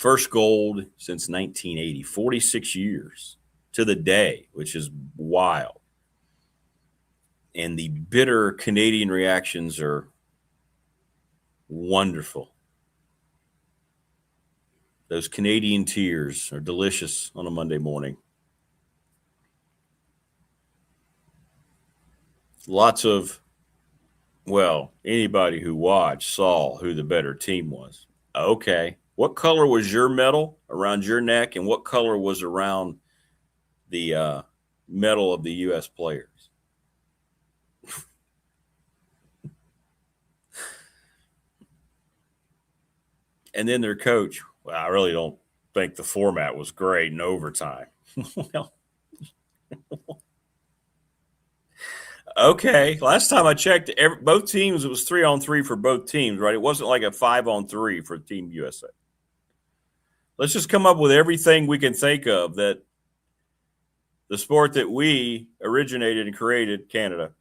First gold since 1980, 46 years to the day, which is wild. And the bitter Canadian reactions are wonderful. Those Canadian tears are delicious on a Monday morning. Lots of, well, anybody who watched saw who the better team was. Okay. What color was your medal around your neck, and what color was around the medal of the U.S. players? And then their coach, well, I really don't think the format was great in overtime. Well, okay. Last time I checked, both teams, it was 3-on-3 for both teams, right? It wasn't like a 5-on-3 for Team USA. Let's just come up with everything we can think of that the sport that we originated and created, Canada,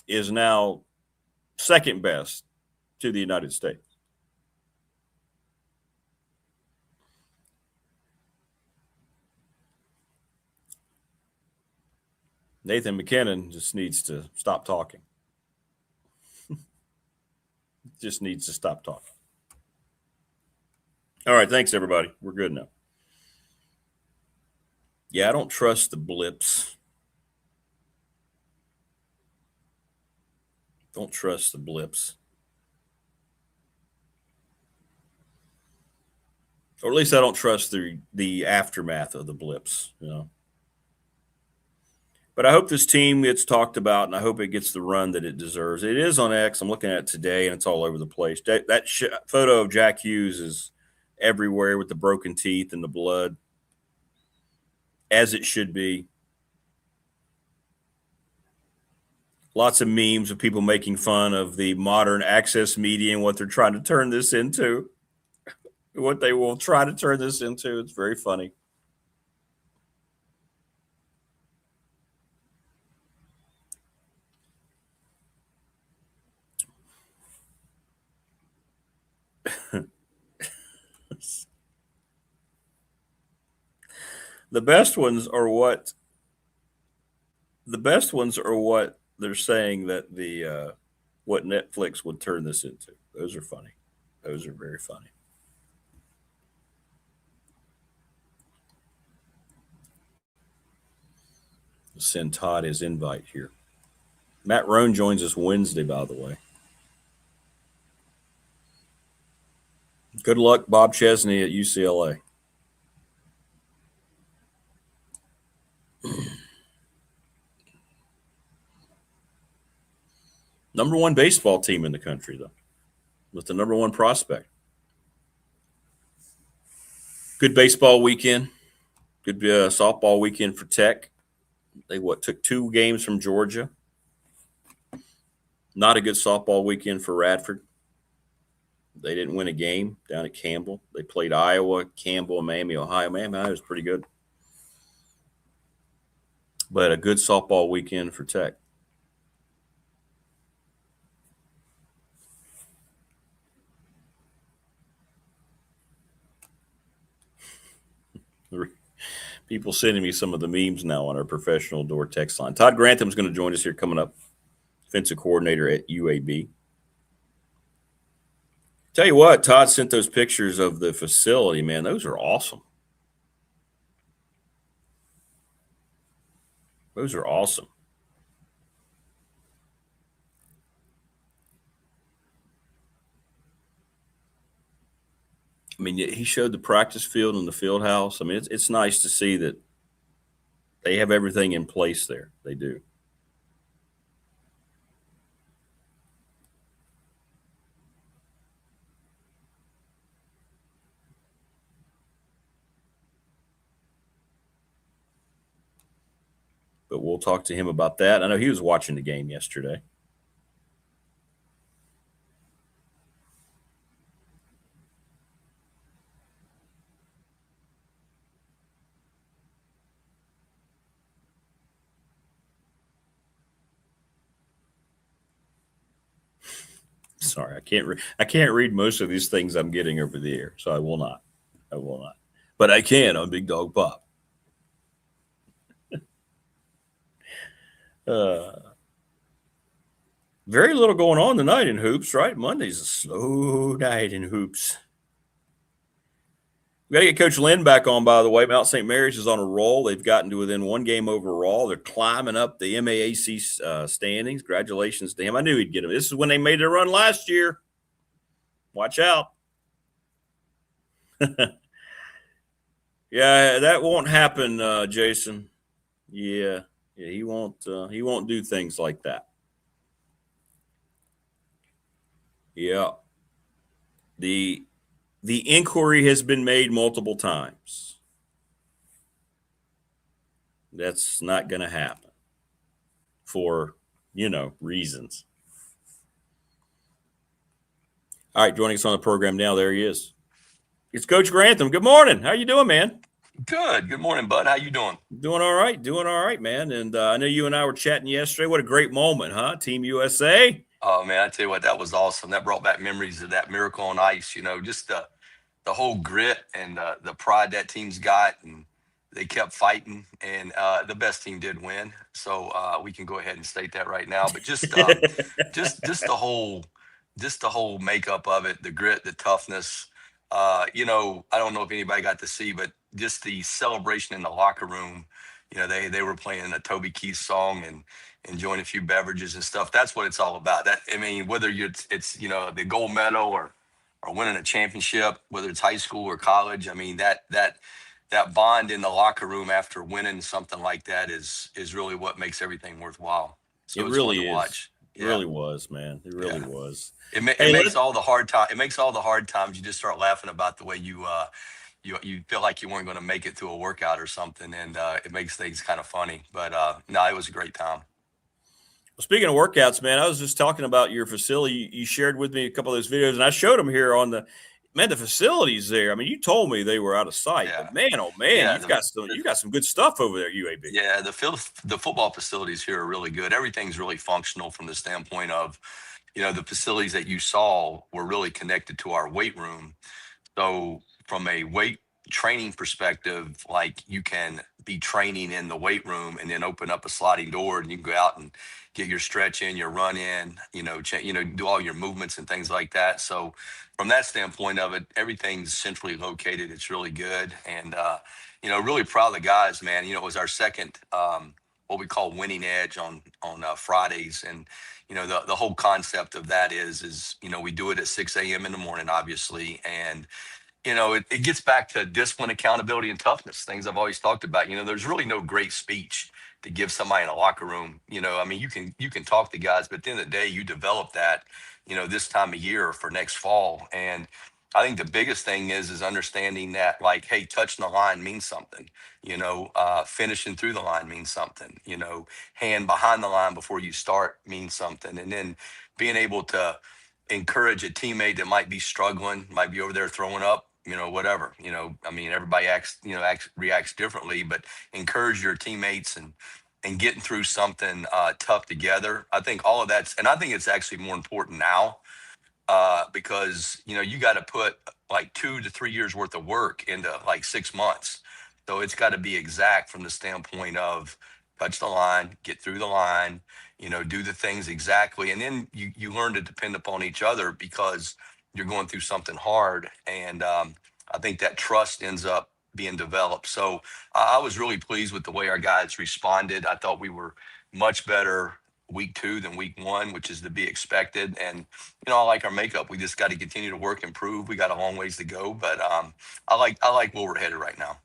is now second best to the United States. Nathan McKinnon just needs to stop talking. Just needs to stop talking. All right, thanks, everybody. We're good now. Yeah, I don't trust the blips. Don't trust the blips. Or at least I don't trust the aftermath of the blips, you know. But I hope this team gets talked about, and I hope it gets the run that it deserves. It is on X. I'm looking at it today, and it's all over the place. That photo of Jack Hughes is everywhere with the broken teeth and the blood, as it should be. Lots of memes of people making fun of the modern access media and what they're trying to turn this into, what they will try to turn this into. It's very funny. The best ones are what they're saying that the what Netflix would turn this into. Those are funny. Those are very funny. I'll send Todd his invite here. Matt Roan joins us Wednesday, by the way. Good luck, Bob Chesney at UCLA. Number one baseball team in the country, though, with the number one prospect. Good baseball weekend. Good softball weekend for Tech. They took 2 games from Georgia. Not a good softball weekend for Radford. They didn't win a game down at Campbell. They played Iowa, Campbell, Miami, Ohio. Miami was pretty good. But a good softball weekend for Tech. People sending me some of the memes now on our professional door text line. Todd Grantham is going to join us here coming up, defensive coordinator at UAB. Tell you what, Todd sent those pictures of the facility, man. Those are awesome. Those are awesome. I mean, he showed the practice field and the field house. I mean, it's nice to see that they have everything in place there. They do. But we'll talk to him about that. I know he was watching the game yesterday. Sorry, I can't read most of these things I'm getting over the air, so I will not. I will not. But I can on Big Dog Pop. Very little going on tonight in hoops, right? Monday's a slow night in hoops. We got to get Coach Lynn back on, by the way. Mount St. Mary's is on a roll. They've gotten to within one game overall. They're climbing up the MAAC standings. Congratulations to him. I knew he'd get them. This is when they made their run last year. Watch out. Yeah, that won't happen, Jason. Yeah, he won't do things like that. Yeah. The inquiry has been made multiple times. That's not going to happen for, reasons. All right, joining us on the program now, there he is. It's Coach Grantham. Good morning. How you doing, man? Good. Good morning, bud. How you doing? Doing all right, man. And I know you and I were chatting yesterday. What a great moment, huh? Team USA. Oh, man, I tell you what, that was awesome. That brought back memories of that Miracle on Ice, just the whole grit and the pride that team's got, and they kept fighting, and the best team did win. So we can go ahead and state that right now. But just the whole makeup of it, the grit, the toughness. I don't know if anybody got to see, but just the celebration in the locker room. They were playing a Toby Keith song and enjoying a few beverages and stuff. That's what it's all about. Whether it's the gold medal or winning a championship, whether it's high school or college. That bond in the locker room after winning something like that is really what makes everything worthwhile. So it really fun to watch. It really was, man. It really was. It makes all the hard time. It makes all the hard times. You just start laughing about the way you feel like you weren't going to make it through a workout or something, and it makes things kind of funny. But no, it was a great time. Well, speaking of workouts, man, I was just talking about your facility. You shared with me a couple of those videos, and I showed them here on the facilities there. I mean, you told me they were out of sight, but man, oh man, you got some good stuff over there, UAB. Yeah, the football facilities here are really good. Everything's really functional from the standpoint of, the facilities that you saw were really connected to our weight room. So from a weight training perspective, like you can be training in the weight room and then open up a sliding door and you can go out and get your stretch in, your run in, do all your movements and things like that. So from that standpoint of it, everything's centrally located. It's really good. And, really proud of the guys, man. It was our second, what we call winning edge on Fridays. And, the whole concept of that is, we do it at 6 a.m. in the morning, obviously. And, it gets back to discipline, accountability, and toughness, things I've always talked about. There's really no great speech to give somebody in a locker room. You can talk to guys, but at the end of the day, you develop that, this time of year for next fall. And I think the biggest thing is understanding that, like, hey, touching the line means something, finishing through the line means something, hand behind the line before you start means something. And then being able to encourage a teammate that might be struggling, might be over there throwing up, whatever, everybody reacts differently, but encourage your teammates and getting through something tough together. I think all of and I think it's actually more important now because, you got to put like 2 to 3 years worth of work into like 6 months. So it's got to be exact from the standpoint of touch the line, get through the line, do the things exactly. And then you learn to depend upon each other because you're going through something hard. And I think that trust ends up being developed. So I was really pleased with the way our guys responded. I thought we were much better week 2 than week 1, which is to be expected. And, I like our makeup. We just got to continue to work, improve. We got a long ways to go, but I like where we're headed right now.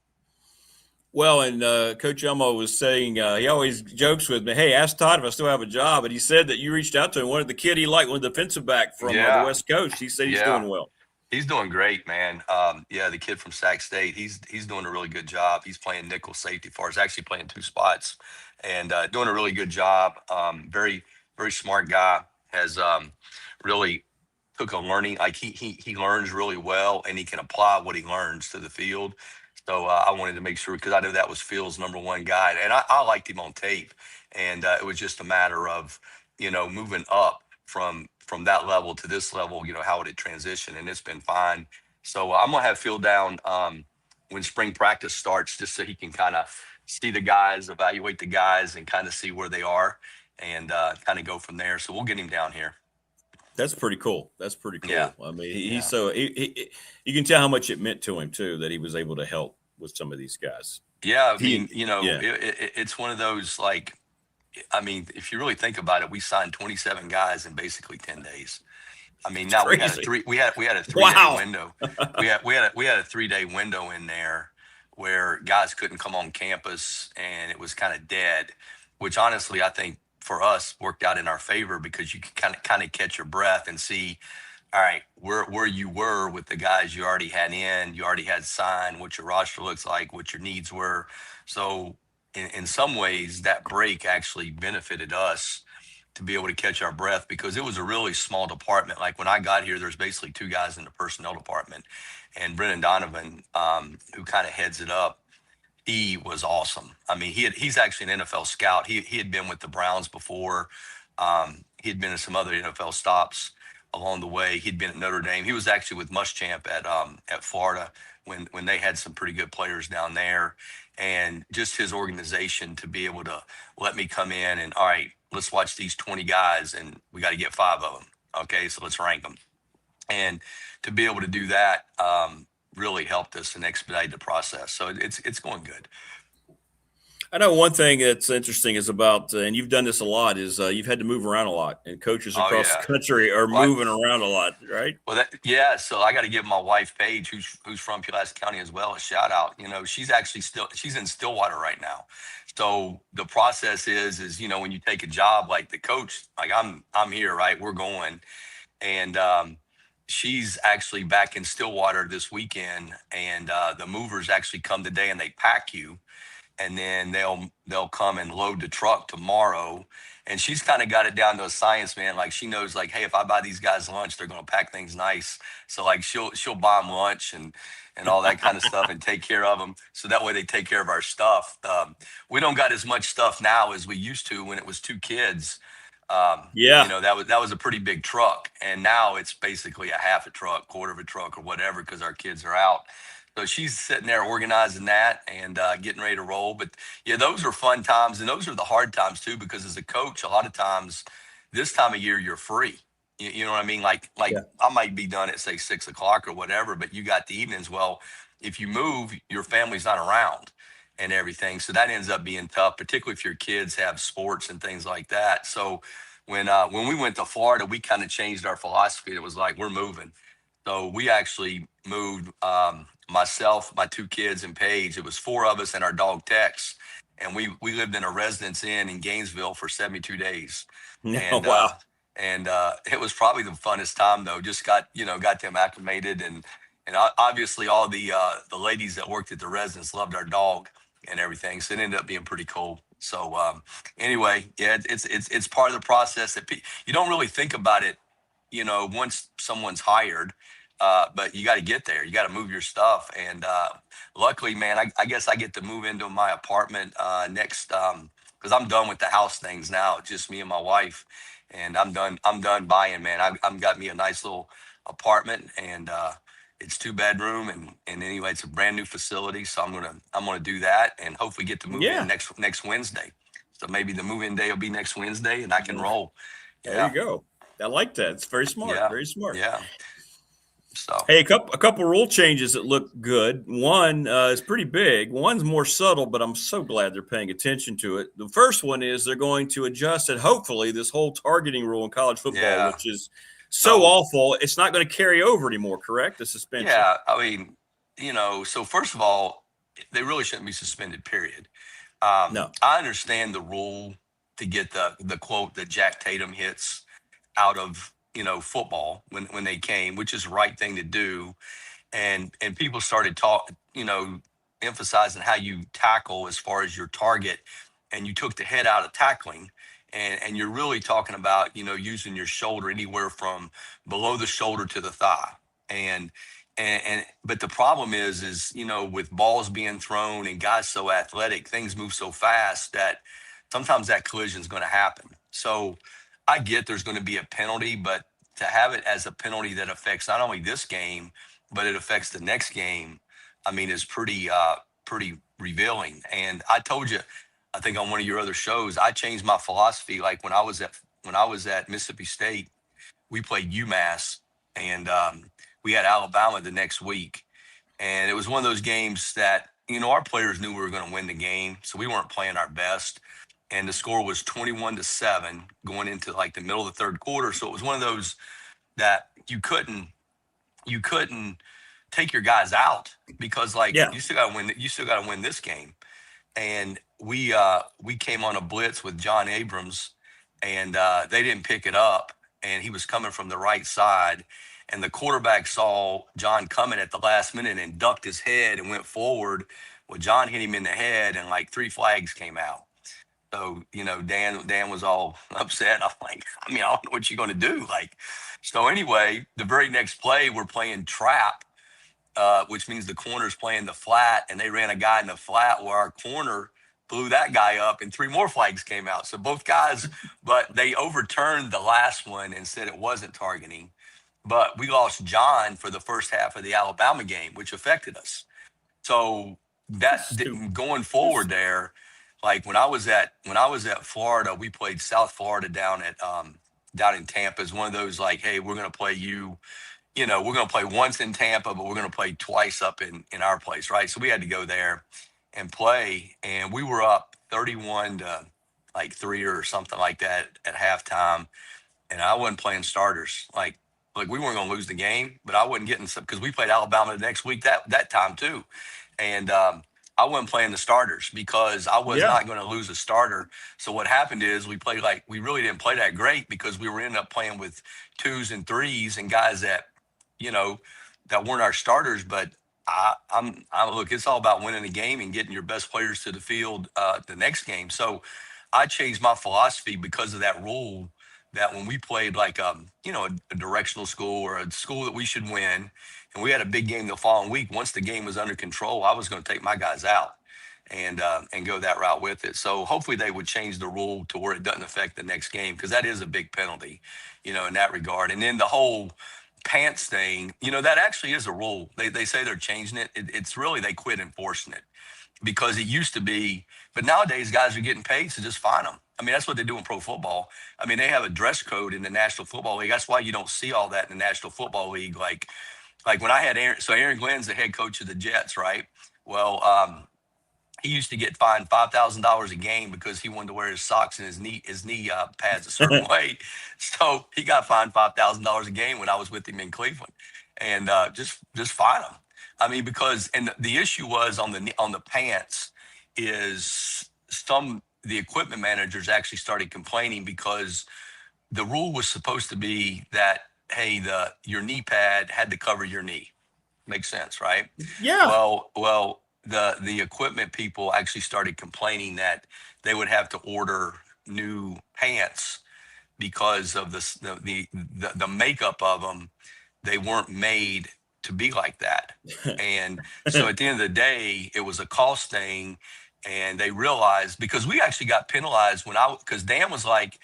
Well, and Coach Elmo was saying, he always jokes with me, hey, ask Todd if I still have a job. And he said that you reached out to him, wanted the kid he liked, one defensive back from the West Coast. He said he's doing well. He's doing great, man. The kid from Sac State, he's doing a really good job. He's playing nickel safety for us, actually playing 2 spots and doing a really good job. Very, very smart guy, has really took a learning, like he learns really well and he can apply what he learns to the field. So I wanted to make sure, because I know that was Phil's number 1 guy, and I liked him on tape. And it was just a matter of, moving up from that level to this level, how would it transition? And it's been fine. So I'm going to have Phil down when spring practice starts, just so he can kind of see the guys, evaluate the guys, and kind of see where they are, and kind of go from there. So we'll get him down here. That's pretty cool. That's pretty cool. Yeah. I mean, he's so you can tell how much it meant to him too, that he was able to help with some of these guys. Yeah. I mean, it's one of those, like, I mean, if you really think about it, we signed 27 guys in basically 10 days. I mean, now we had a 3-day window. we had a 3-day window in there where guys couldn't come on campus, and it was kind of dead, which honestly I think for us worked out in our favor, because you can kind of catch your breath and see, all right, where you were with the guys you already had in, you already had signed, what your roster looks like, what your needs were. So in some ways, that break actually benefited us to be able to catch our breath, because it was a really small department. Like when I got here, there's basically 2 guys in the personnel department, and Brennan Donovan, who kind of heads it up, he was awesome. I mean, he's actually an NFL scout. He had been with the Browns before. He had been in some other NFL stops along the way. He'd been at Notre Dame. He was actually with Muschamp at Florida when they had some pretty good players down there. And just his organization to be able to let me come in and, all right, let's watch these 20 guys, and we got to get 5 of them. Okay, so let's rank them. And to be able to do that really helped us and expedite the process. So it's going good. I know one thing that's interesting is about, and you've done this a lot, is you've had to move around a lot, and coaches across the country are moving around a lot, right? Well, so I got to give my wife, Paige, who's from Pulaski County as well, a shout out. You know, she's actually she's in Stillwater right now. So the process is, you know, when you take a job like the coach, like I'm here, right? We're going. And she's actually back in Stillwater this weekend, and the movers actually come today and they pack you. And then they'll come and load the truck tomorrow. And she's kind of got it down to a science, man. Like she knows, like, hey, if I buy these guys lunch, they're going to pack things nice. So like she'll buy them lunch and all that kind of stuff and take care of them. So that way they take care of our stuff. We don't got as much stuff now as we used to when it was 2 kids. You know, that was a pretty big truck. And now it's basically a half a truck, quarter of a truck or whatever, because our kids are out. So she's sitting there organizing that and getting ready to roll. But yeah, those are fun times, and those are the hard times too, because as a coach, a lot of times this time of year you're free. You know what I mean? Like I might be done at say 6 o'clock or whatever, but you got the evenings. Well, if you move, your family's not around and everything, so that ends up being tough, particularly if your kids have sports and things like that. So when we went to Florida, we kind of changed our philosophy. It was like, we're moving. So we actually moved myself, my 2 kids, and Paige. It was 4 of us and our dog Tex, and we lived in a residence inn in Gainesville for 72 days. And, wow! And it was probably the funnest time though. Just got them acclimated, and obviously all the ladies that worked at the residence loved our dog and everything. So it ended up being pretty cool. So anyway, yeah, it's part of the process that you don't really think about it, you know, once someone's hired. But you got to get there. You got to move your stuff. And luckily, man, I guess I get to move into my apartment next, because I'm done with the house things now. It's just me and my wife, and I'm done buying, man. I've got me a nice little apartment, and it's 2-bedroom, and anyway, it's a brand new facility. So I'm gonna do that, and hopefully get to move in next Wednesday. So maybe the move-in day will be next Wednesday, and I can roll. There you go. I like that. It's very smart. Yeah. Very smart. Yeah. So hey, a couple rule changes that look good. One is pretty big. One's more subtle, but I'm so glad they're paying attention to it. The first one is they're going to adjust it. Hopefully, this whole targeting rule in college football, which is so awful, it's not going to carry over anymore. Correct? The suspension. Yeah, I mean, you know. So first of all, they really shouldn't be suspended. Period. No, I understand the rule to get the quote that Jack Tatum hits out of, you know, football when they came, which is the right thing to do. And people started emphasizing how you tackle as far as your target, and you took the head out of tackling, and you're really talking about, you know, using your shoulder anywhere from below the shoulder to the thigh. But the problem is, you know, with balls being thrown and guys so athletic, things move so fast that sometimes that collision is going to happen. So I get there's going to be a penalty, but to have it as a penalty that affects not only this game, but it affects the next game, I mean, is pretty revealing. And I told you, I think on one of your other shows, I changed my philosophy. Like when I was at Mississippi State, we played UMass, and we had Alabama the next week. And it was one of those games that, our players knew we were going to win the game, so we weren't playing our best. And the score was 21-7 going into like the middle of the third quarter. So it was one of those that you couldn't take your guys out because you still got to win. You still got to win this game. And we came on a blitz with John Abrams, and they didn't pick it up. And he was coming from the right side, and the quarterback saw John coming at the last minute and ducked his head and went forward. Well, John hit him in the head, and like 3 flags came out. So, Dan was all upset. I'm like, I don't know what you're going to do. So anyway, the very next play, we're playing trap, which means the corner's playing the flat, and they ran a guy in the flat where our corner blew that guy up, and 3 more flags came out. So both guys, but they overturned the last one and said it wasn't targeting. But we lost John for the first half of the Alabama game, which affected us. So going forward there, like when I was at Florida, we played South Florida down in Tampa. Is one of those like, hey, we're going to play you. We're going to play once in Tampa, but we're going to play twice up in our place, right? So we had to go there and play, and we were up 31-3 or something like that at halftime, and I wasn't playing starters. Like we weren't going to lose the game, but I wasn't getting some because we played Alabama the next week that time too, and I wasn't playing the starters because I was not going to lose a starter. So what happened is we really didn't play that great because we were ending up playing with 2s and 3s and guys that that weren't our starters, but look, it's all about winning the game and getting your best players to the field the next game. So I changed my philosophy because of that rule that when we played a directional school or a school that we should win, and we had a big game the following week, once the game was under control, I was going to take my guys out and go that route with it. So hopefully they would change the rule to where it doesn't affect the next game, because that is a big penalty, in that regard. And then the whole pants thing, that actually is a rule. They say they're changing it. It's really, they quit enforcing it because it used to be, but nowadays guys are getting paid, so just fine them. That's what they do in pro football. They have a dress code in the National Football League. That's why you don't see all that in the National Football League. Like when I had Aaron Glenn's the head coach of the Jets, right? Well, he used to get fined $5,000 a game because he wanted to wear his socks and his knee pads a certain way. So he got fined $5,000 a game when I was with him in Cleveland, and just fine him. Because the issue was on the pants is the equipment managers actually started complaining because the rule was supposed to be that, hey, your knee pad had to cover your knee. Makes sense, right? Yeah. Well, the equipment people actually started complaining that they would have to order new pants because of the makeup of them. They weren't made to be like that. And so at the end of the day, it was a cost thing. And they realized, because we actually got penalized because Dan was like,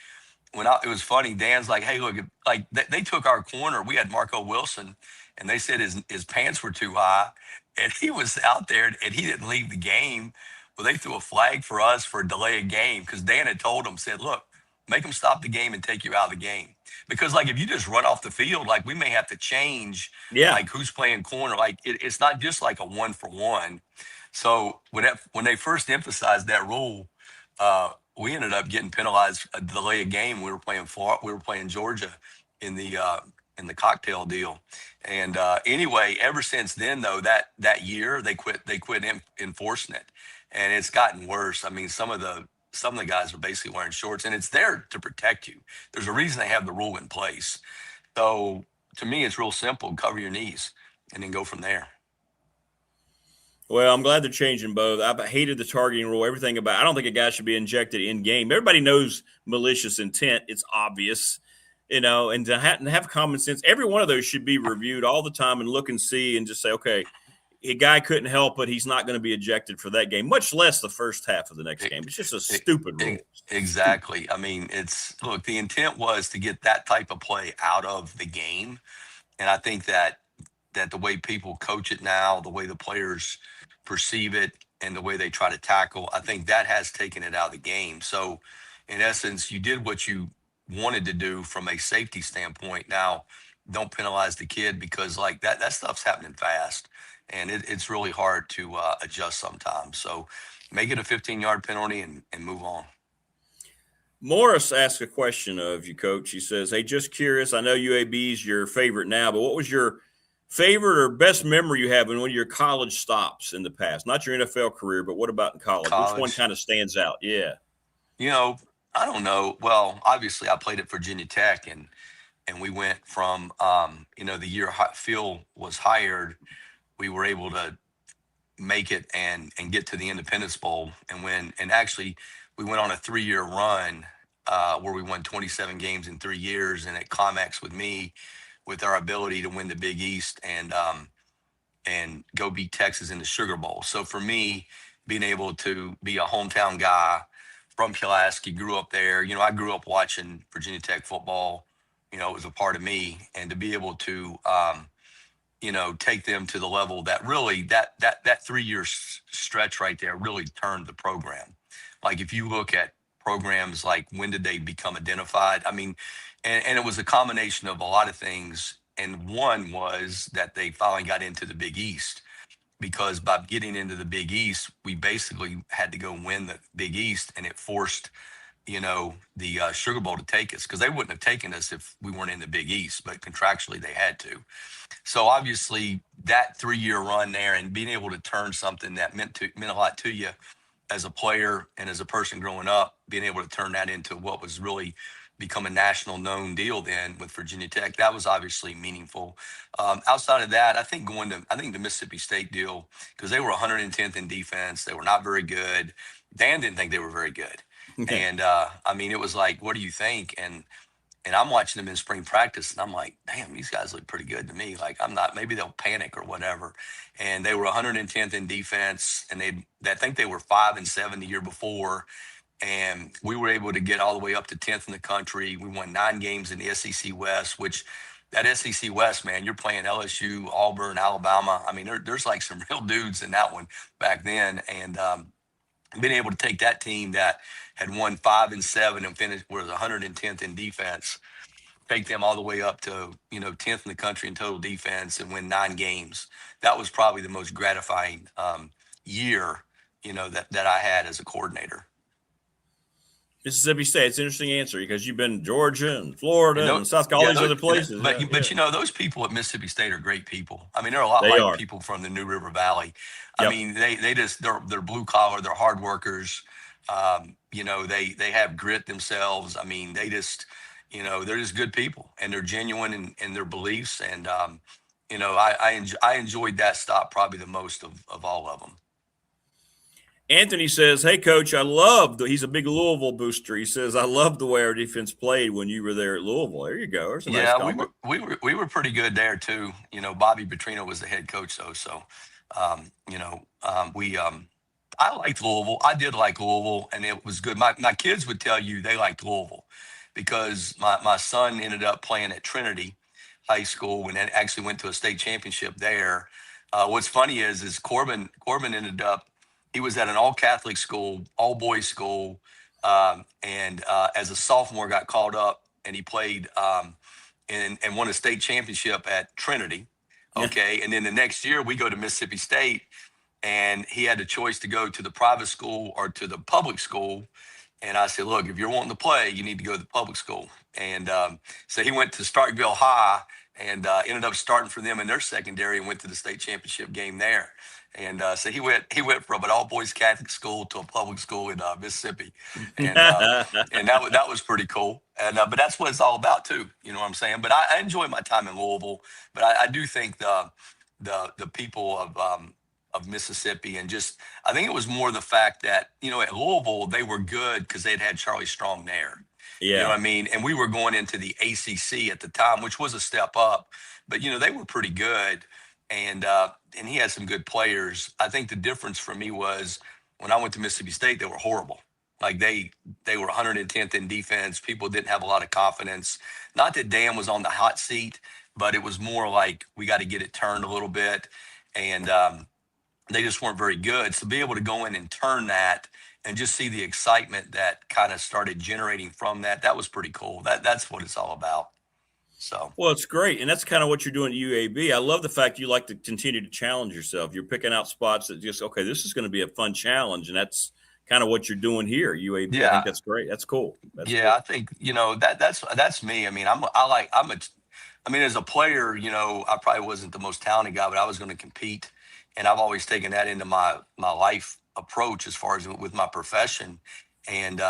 it was funny. Dan's like, hey, look, they took our corner. We had Marco Wilson, and they said his pants were too high, and he was out there, and he didn't leave the game. Well, they threw a flag for us for a delay of game because Dan had told them, said, look, make them stop the game and take you out of the game. Because if you just run off the field, we may have to change, who's playing corner. It's not just like a 1-for-1. So when they first emphasized that rule, we ended up getting penalized a delay of game. We were playing Georgia in the cocktail deal. And anyway, ever since then, though, that year they quit enforcing it, and it's gotten worse. Some of the guys are basically wearing shorts, and it's there to protect you. There's a reason they have the rule in place. So to me, it's real simple: cover your knees, and then go from there. Well, I'm glad they're changing both. I've hated the targeting rule, everything about it. I don't think a guy should be injected in game. Everybody knows malicious intent. It's obvious, and to have common sense. Every one of those should be reviewed all the time and look and see and just say, okay, a guy couldn't help it. He's not going to be ejected for that game, much less the first half of the next game. It's just a stupid rule. Exactly. The intent was to get that type of play out of the game. And I think that that the way people coach it now, the way the players perceive it, and the way they try to tackle, I think that has taken it out of the game. So, in essence, you did what you wanted to do from a safety standpoint. Now, don't penalize the kid because like that stuff's happening fast, and it's really hard to adjust sometimes. So, make it a 15-yard penalty and move on. Morris asked a question of you, Coach. He says, hey, just curious, I know UAB is your favorite now, but what was your favorite or best memory you have in one of your college stops in the past? Not your NFL career, but what about in college? Which one kind of stands out? Yeah. You know, I don't know. Well, obviously I played at Virginia Tech, and we went from, the year Phil was hired, we were able to make it and get to the Independence Bowl and win. And actually we went on a 3-year run where we won 27 games in 3 years, and it climaxed with me with our ability to win the Big East and go beat Texas in the Sugar Bowl. So for me, being able to be a hometown guy from Pulaski, grew up there, I grew up watching Virginia Tech football, it was a part of me, and to be able to, take them to the level that really that 3-year stretch right there really turned the program. Like if you look at programs, like when did they become identified? I mean, and it was a combination of a lot of things. And one was that they finally got into the Big East, because by getting into the Big East, we basically had to go win the Big East, and it forced, the Sugar Bowl to take us, because they wouldn't have taken us if we weren't in the Big East, but contractually they had to. So obviously that 3-year run there and being able to turn something that meant a lot to you as a player and as a person growing up, being able to turn that into what was really become a national known deal then with Virginia Tech, that was obviously meaningful. Outside of that, I think the Mississippi State deal, because they were 110th in defense, they were not very good. Dan didn't think they were very good. Okay. And it was like, what do you think? And I'm watching them in spring practice, and I'm like, damn, these guys look pretty good to me. Like, I'm not, maybe they'll panic or whatever. And they were 110th in defense, and I think they were 5-7 the year before. And we were able to get all the way up to 10th in the country. We won 9 games in the SEC West, which that SEC West, man, you're playing LSU, Auburn, Alabama. I mean, there's like some real dudes in that one back then. And being able to take that team that had won 5-7 and finished was 110th in defense, take them all the way up to 10th in the country in total defense and win 9 games. That was probably the most gratifying year that I had as a coordinator. Mississippi State, it's an interesting answer because you've been in Georgia and Florida and South Carolina, all these other places. But those people at Mississippi State are great people. I mean, they're a lot like people from the New River Valley. Yep. I mean, they're blue collar, they're hard workers. They have grit themselves. I mean, they're just good people, and they're genuine in their beliefs. And I enjoyed that stop probably the most of all of them. Anthony says, hey, Coach, he's a big Louisville booster. He says, I love the way our defense played when you were there at Louisville. There you go. There's a nice comment. we were pretty good there too. Bobby Petrino was the head coach though. So, I liked Louisville. I did like Louisville, and it was good. My kids would tell you they liked Louisville because my son ended up playing at Trinity High School and actually went to a state championship there. What's funny is Corbin ended up, he was at an all-Catholic school, all-boys school, and as a sophomore got called up, and he played and won a state championship at Trinity. Okay, and then the next year we go to Mississippi State, and he had the choice to go to the private school or to the public school. And I said, look, if you're wanting to play, you need to go to the public school. And so he went to Starkville High and ended up starting for them in their secondary and went to the state championship game there. And so he went from an all-boys Catholic school to a public school in Mississippi. And that was pretty cool. And but that's what it's all about too. You know what I'm saying? But I enjoyed my time in Louisville. But I do think the people of Mississippi, and just I think it was more the fact that at Louisville they were good because they'd had Charlie Strong there. Yeah. You know what I mean? And we were going into the ACC at the time, which was a step up, but they were pretty good. And he had some good players. I think the difference for me was when I went to Mississippi State, they were horrible. Like they were 110th in defense. People didn't have a lot of confidence. Not that Dan was on the hot seat, but it was more like we got to get it turned a little bit. And they just weren't very good. So be able to go in and turn that and just see the excitement that kind of started generating from that, that was pretty cool. That's what it's all about. So, well, it's great. And that's kind of what you're doing at UAB. I love the fact you like to continue to challenge yourself. You're picking out spots that just, okay, this is going to be a fun challenge. And that's kind of what you're doing here at UAB. Yeah. I think that's great. That's cool. That's yeah, cool. I think, that's me. I mean, as a player, I probably wasn't the most talented guy, but I was going to compete. And I've always taken that into my life approach as far as with my profession and,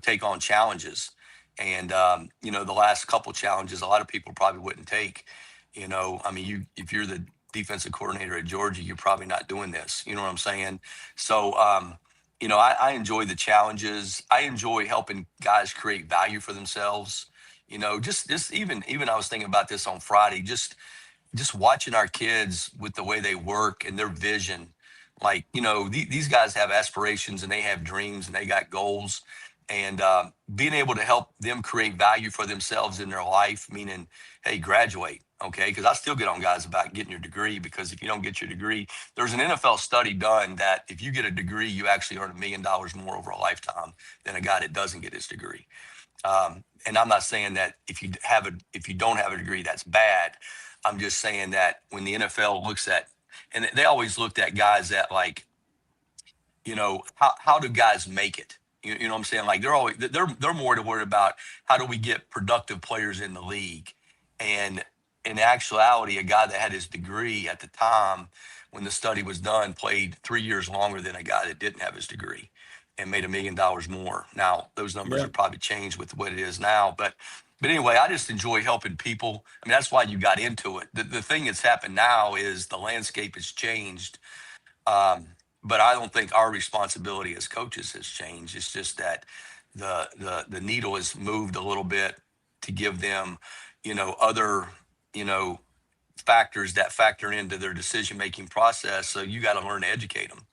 take on challenges. And, the last couple challenges, a lot of people probably wouldn't take, if you're the defensive coordinator at Georgia, you're probably not doing this. You know what I'm saying? So, I enjoy the challenges. I enjoy helping guys create value for themselves. Just even I was thinking about this on Friday, just watching our kids with the way they work and their vision. Like, these guys have aspirations and they have dreams and they got goals, and being able to help them create value for themselves in their life, meaning, hey, graduate. Okay. Because I still get on guys about getting your degree, because if you don't get your degree, there's an NFL study done that if you get a degree, you actually earn $1 million more over a lifetime than a guy that doesn't get his degree. And I'm not saying that if you don't have a degree, that's bad. I'm just saying that when the NFL looks at, and they always looked at guys that, like, how do guys make it? You know what I'm saying? Like, they're more worried about how do we get productive players in the league. And in actuality, a guy that had his degree at the time when the study was done played 3 years longer than a guy that didn't have his degree and made $1 million more. Now, those numbers have probably changed with what it is now. But anyway, I just enjoy helping people. I mean, that's why you got into it. The thing that's happened now is the landscape has changed. But I don't think our responsibility as coaches has changed. It's just that the needle has moved a little bit to give them, other, factors that factor into their decision-making process. So you got to learn to educate them.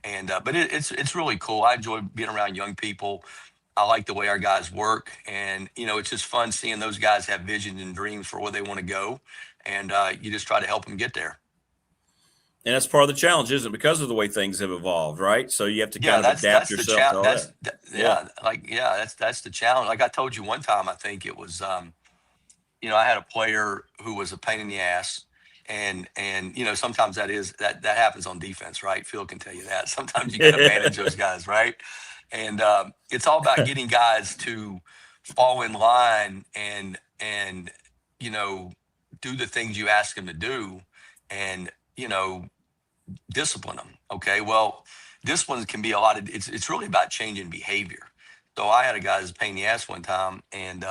And, but it's really cool. I enjoy being around young people. I like the way our guys work, and, it's just fun seeing those guys have visions and dreams for where they want to go. And you just try to help them get there. And that's part of the challenge, isn't it? Because of the way things have evolved, right? So you have to kind of adapt yourself to all that. That's the challenge. Like I told you one time, I think it was, I had a player who was a pain in the ass, and sometimes that happens on defense, right? Phil can tell you that. Sometimes you got to manage those guys, right? And it's all about getting guys to fall in line and do the things you ask them to do, and discipline them. Okay. Well, this one can be it's really about changing behavior. So I had a guy that was a pain in the ass one time, and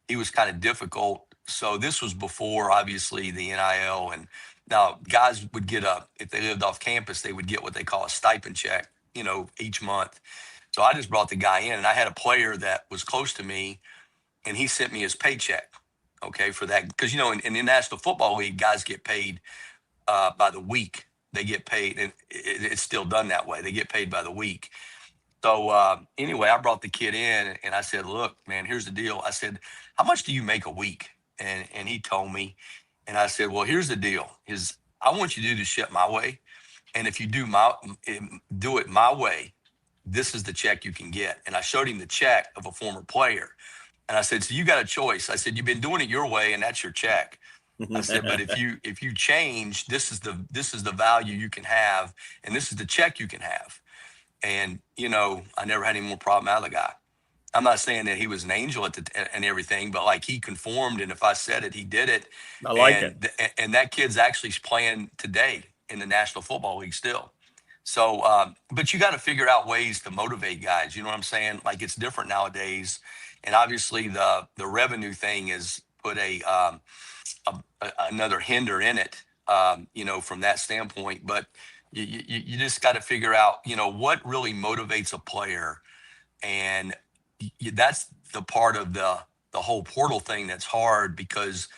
he was kind of difficult. So this was before, obviously, the NIL. And now guys would get if they lived off campus, they would get what they call a stipend check, each month. So I just brought the guy in, and I had a player that was close to me, and he sent me his paycheck. Okay. For that. Because, in the National Football League, guys get paid by the week. They get paid, and it's still done that way. They get paid by the week. So anyway, I brought the kid in, and I said, look, man, here's the deal. I said, how much do you make a week? And he told me, and I said, well, here's the deal is I want you to do the shit my way. And if you do it my way, this is the check you can get. And I showed him the check of a former player. And I said, so you got a choice. I said, you've been doing it your way, and that's your check. I said, but if you change, this is the value you can have, and this is the check you can have. And, I never had any more problem out of the guy. I'm not saying that he was an angel and everything, but like, he conformed. And if I said it, he did it. I like it. And that kid's actually playing today in the National Football League still. So, but you got to figure out ways to motivate guys. You know what I'm saying? Like, it's different nowadays. And obviously the revenue thing is put another hinder in it, from that standpoint. But you just got to figure out, what really motivates a player. And that's the part of the whole portal thing that's hard, because,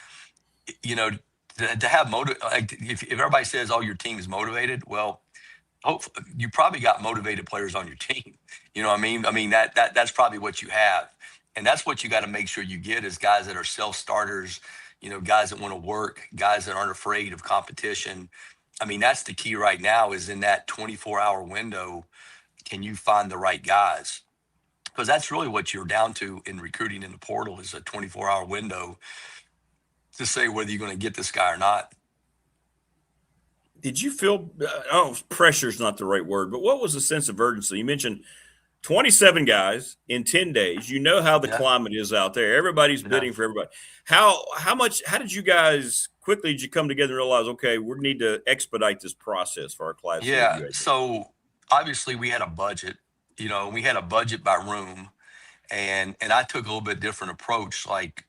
to have like, if everybody says, oh, your team is motivated, well, hopefully you probably got motivated players on your team. You know what I mean? I mean, that's probably what you have. And that's what you got to make sure you get, is guys that are self-starters, guys that want to work, guys that aren't afraid of competition. I mean, that's the key right now is in that 24-hour window, can you find the right guys? Because that's really what you're down to in recruiting in the portal is a 24-hour window to say whether you're going to get this guy or not. Did you feel, pressure is not the right word, but what was the sense of urgency? You mentioned 27 guys in 10 days. You know how the climate is out there. Everybody's bidding for everybody. How did you guys quickly did you come together and realize, okay, we need to expedite this process for our class? Yeah. So obviously we had a budget, we had a budget by room and I took a little bit different approach. Like,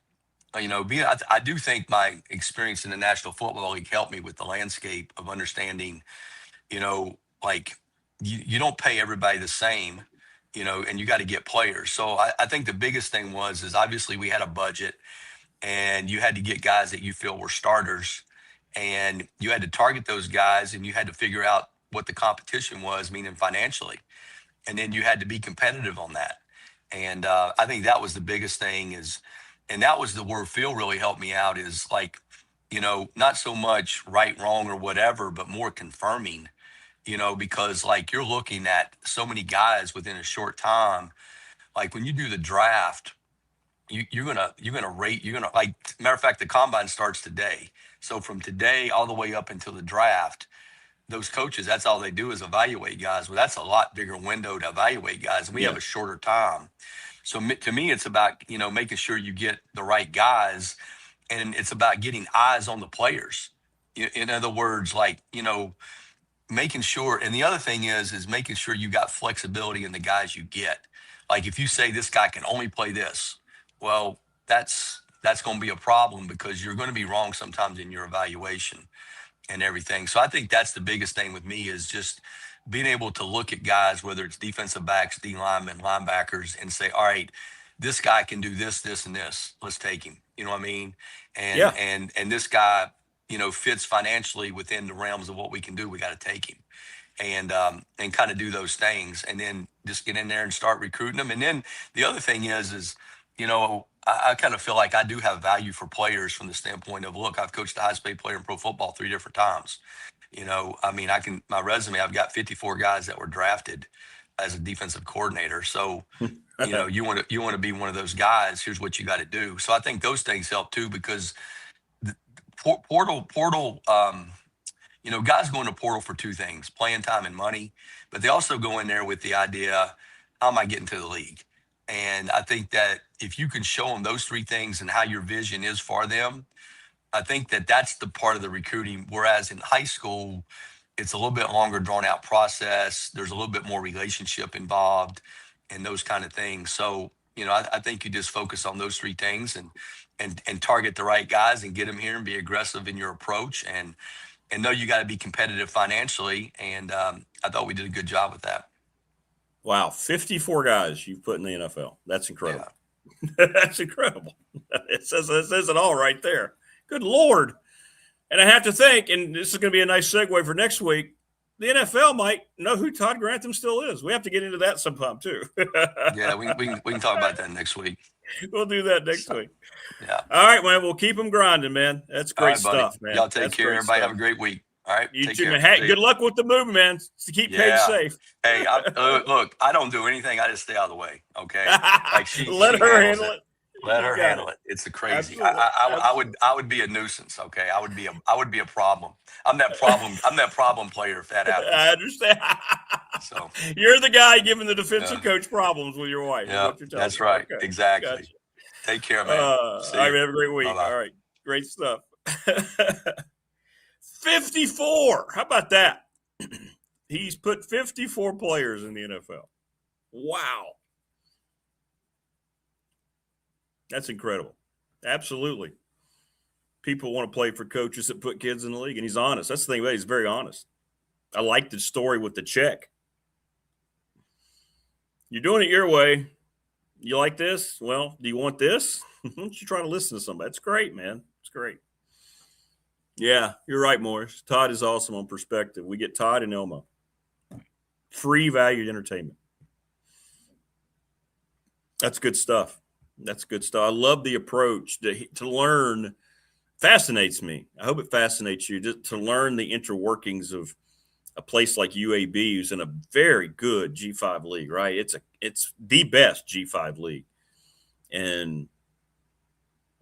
I do think my experience in the National Football League helped me with the landscape of understanding, like you don't pay everybody the same, and you got to get players. So I think the biggest thing is obviously we had a budget and you had to get guys that you feel were starters and you had to target those guys and you had to figure out what the competition was, meaning financially. And then you had to be competitive on that. And I think that was the biggest thing and that was where Phil really helped me out is like, not so much right, wrong or whatever, but more confirming, because like you're looking at so many guys within a short time. Like when you do the draft, you're gonna rate, like, matter of fact, the combine starts today. So from today all the way up until the draft, those coaches, that's all they do is evaluate guys. Well, that's a lot bigger window to evaluate guys. And we have a shorter time. So to me, it's about, making sure you get the right guys and it's about getting eyes on the players. In other words, like, making sure. And the other thing is making sure you got flexibility in the guys you get. Like if you say this guy can only play this, well, that's going to be a problem because you're going to be wrong sometimes in your evaluation and everything. So I think that's the biggest thing with me is just being able to look at guys, whether it's defensive backs, D linemen, linebackers, and say, all right, this guy can do this, this, and this. Let's take him. You know what I mean? And and this guy, fits financially within the realms of what we can do. We got to take him and kind of do those things and then just get in there and start recruiting them. And then the other thing is I kind of feel like I do have value for players from the standpoint of, look, I've coached the highest paid player in pro football 3 different times. I mean, my resume, I've got 54 guys that were drafted as a defensive coordinator. So, you want to be one of those guys, here's what you got to do. So I think those things help too, because the portal, guys go into portal for 2 things, playing time and money, but they also go in there with the idea, how am I getting to the league? And I think that if you can show them those 3 things and how your vision is for them, I think that that's the part of the recruiting. Whereas in high school, it's a little bit longer drawn out process. There's a little bit more relationship involved and those kind of things. So, I think you just focus on those 3 things and target the right guys and get them here and be aggressive in your approach and know you got to be competitive financially. And I thought we did a good job with that. Wow, 54 guys you've put in the NFL. That's incredible. Yeah. That's incredible. It says it all right there. Good Lord. And I have to think, and this is going to be a nice segue for next week, the NFL might know who Todd Grantham still is. We have to get into that sometime too. Yeah, we can talk about that next week. We'll do that next week. Yeah. All right, man. We'll keep them grinding, man. That's great stuff, man. Y'all take care. Everybody have a great week. All right. You too, man. Hey, good luck with the move, man. To keep Paige safe. Hey, look, I don't do anything. I just stay out of the way. Okay. Like Let her handle it. Let her handle it. It's a crazy. I would be a nuisance. Okay. I would be a problem. I'm that problem player if that happens. I understand. So you're the guy giving the defensive coach problems with your wife. Yeah, that's right. Okay. Exactly. Gotcha. Take care, man. All right, have a great week. Bye-bye. All right. Great stuff. 54. How about that? He's put 54 players in the NFL. Wow. That's incredible. Absolutely. People want to play for coaches that put kids in the league, and he's honest. That's the thing about it. He's very honest. I like the story with the check. You're doing it your way. You like this? Well, do you want this? Why don't you try to listen to somebody? It's great, man. It's great. Yeah, you're right, Morris. Todd is awesome on perspective. We get Todd and Elma. Free valued entertainment. That's good stuff. That's good stuff. I love the approach to learn fascinates me. I hope it fascinates you to learn the interworkings of a place like UAB, who's in a very good G5 league, right? It's the best G5 league. And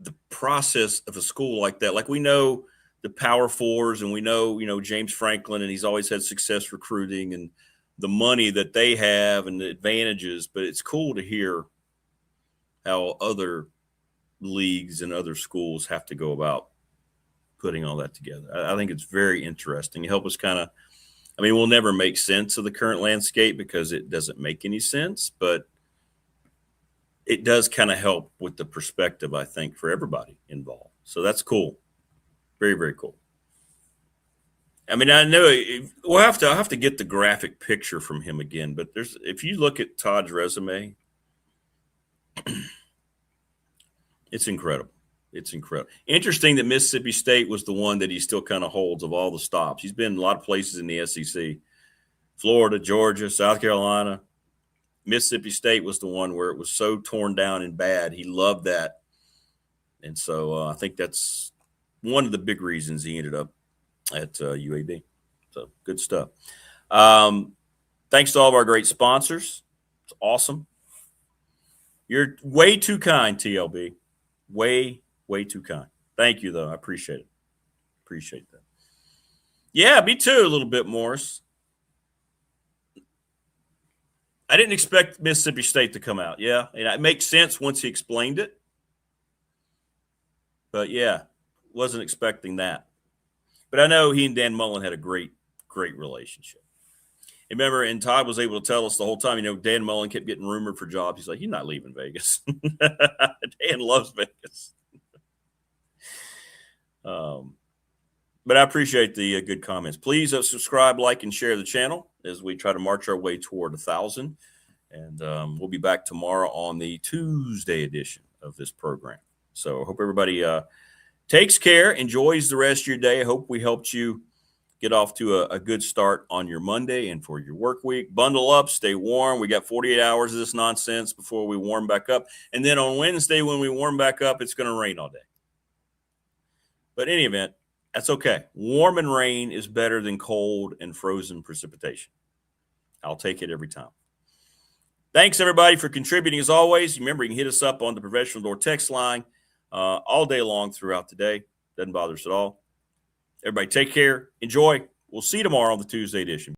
the process of a school like that, like we know the Power Fours, and we know, James Franklin, and he's always had success recruiting and the money that they have and the advantages, but it's cool to hear how other leagues and other schools have to go about putting all that together. I think it's very interesting. You help us we'll never make sense of the current landscape because it doesn't make any sense, but it does kind of help with the perspective, I think, for everybody involved. So that's cool. Very, very cool. I know I'll have to get the graphic picture from him again, but if you look at Todd's resume, it's incredible. It's incredible. Interesting that Mississippi State was the one that he still kind of holds of all the stops. He's been in a lot of places in the SEC, Florida, Georgia, South Carolina. Mississippi State was the one where it was so torn down and bad. He loved that. And so I think that's one of the big reasons he ended up at UAB. So good stuff. Thanks to all of our great sponsors. It's awesome. You're way too kind, TLB. Way too kind. Thank you, though. I appreciate it. Appreciate that. Yeah, me too, a little bit, Morris. I didn't expect Mississippi State to come out. Yeah, and it makes sense once he explained it. But, yeah, wasn't expecting that. But I know he and Dan Mullen had a great relationship. And remember, and Todd was able to tell us the whole time, Dan Mullen kept getting rumored for jobs. He's like, he's not leaving Vegas. Dan loves Vegas. But I appreciate the good comments. Please subscribe, like, and share the channel as we try to march our way toward 1,000. And we'll be back tomorrow on the Tuesday edition of this program. So I hope everybody takes care, enjoys the rest of your day. I hope we helped you get off to a good start on your Monday and for your work week. Bundle up, stay warm. We got 48 hours of this nonsense before we warm back up. And then on Wednesday, when we warm back up, it's going to rain all day. But in any event, that's okay. Warm and rain is better than cold and frozen precipitation. I'll take it every time. Thanks, everybody, for contributing as always. Remember, you can hit us up on the Professional Door text line all day long throughout the day. Doesn't bother us at all. Everybody take care. Enjoy. We'll see you tomorrow on the Tuesday edition.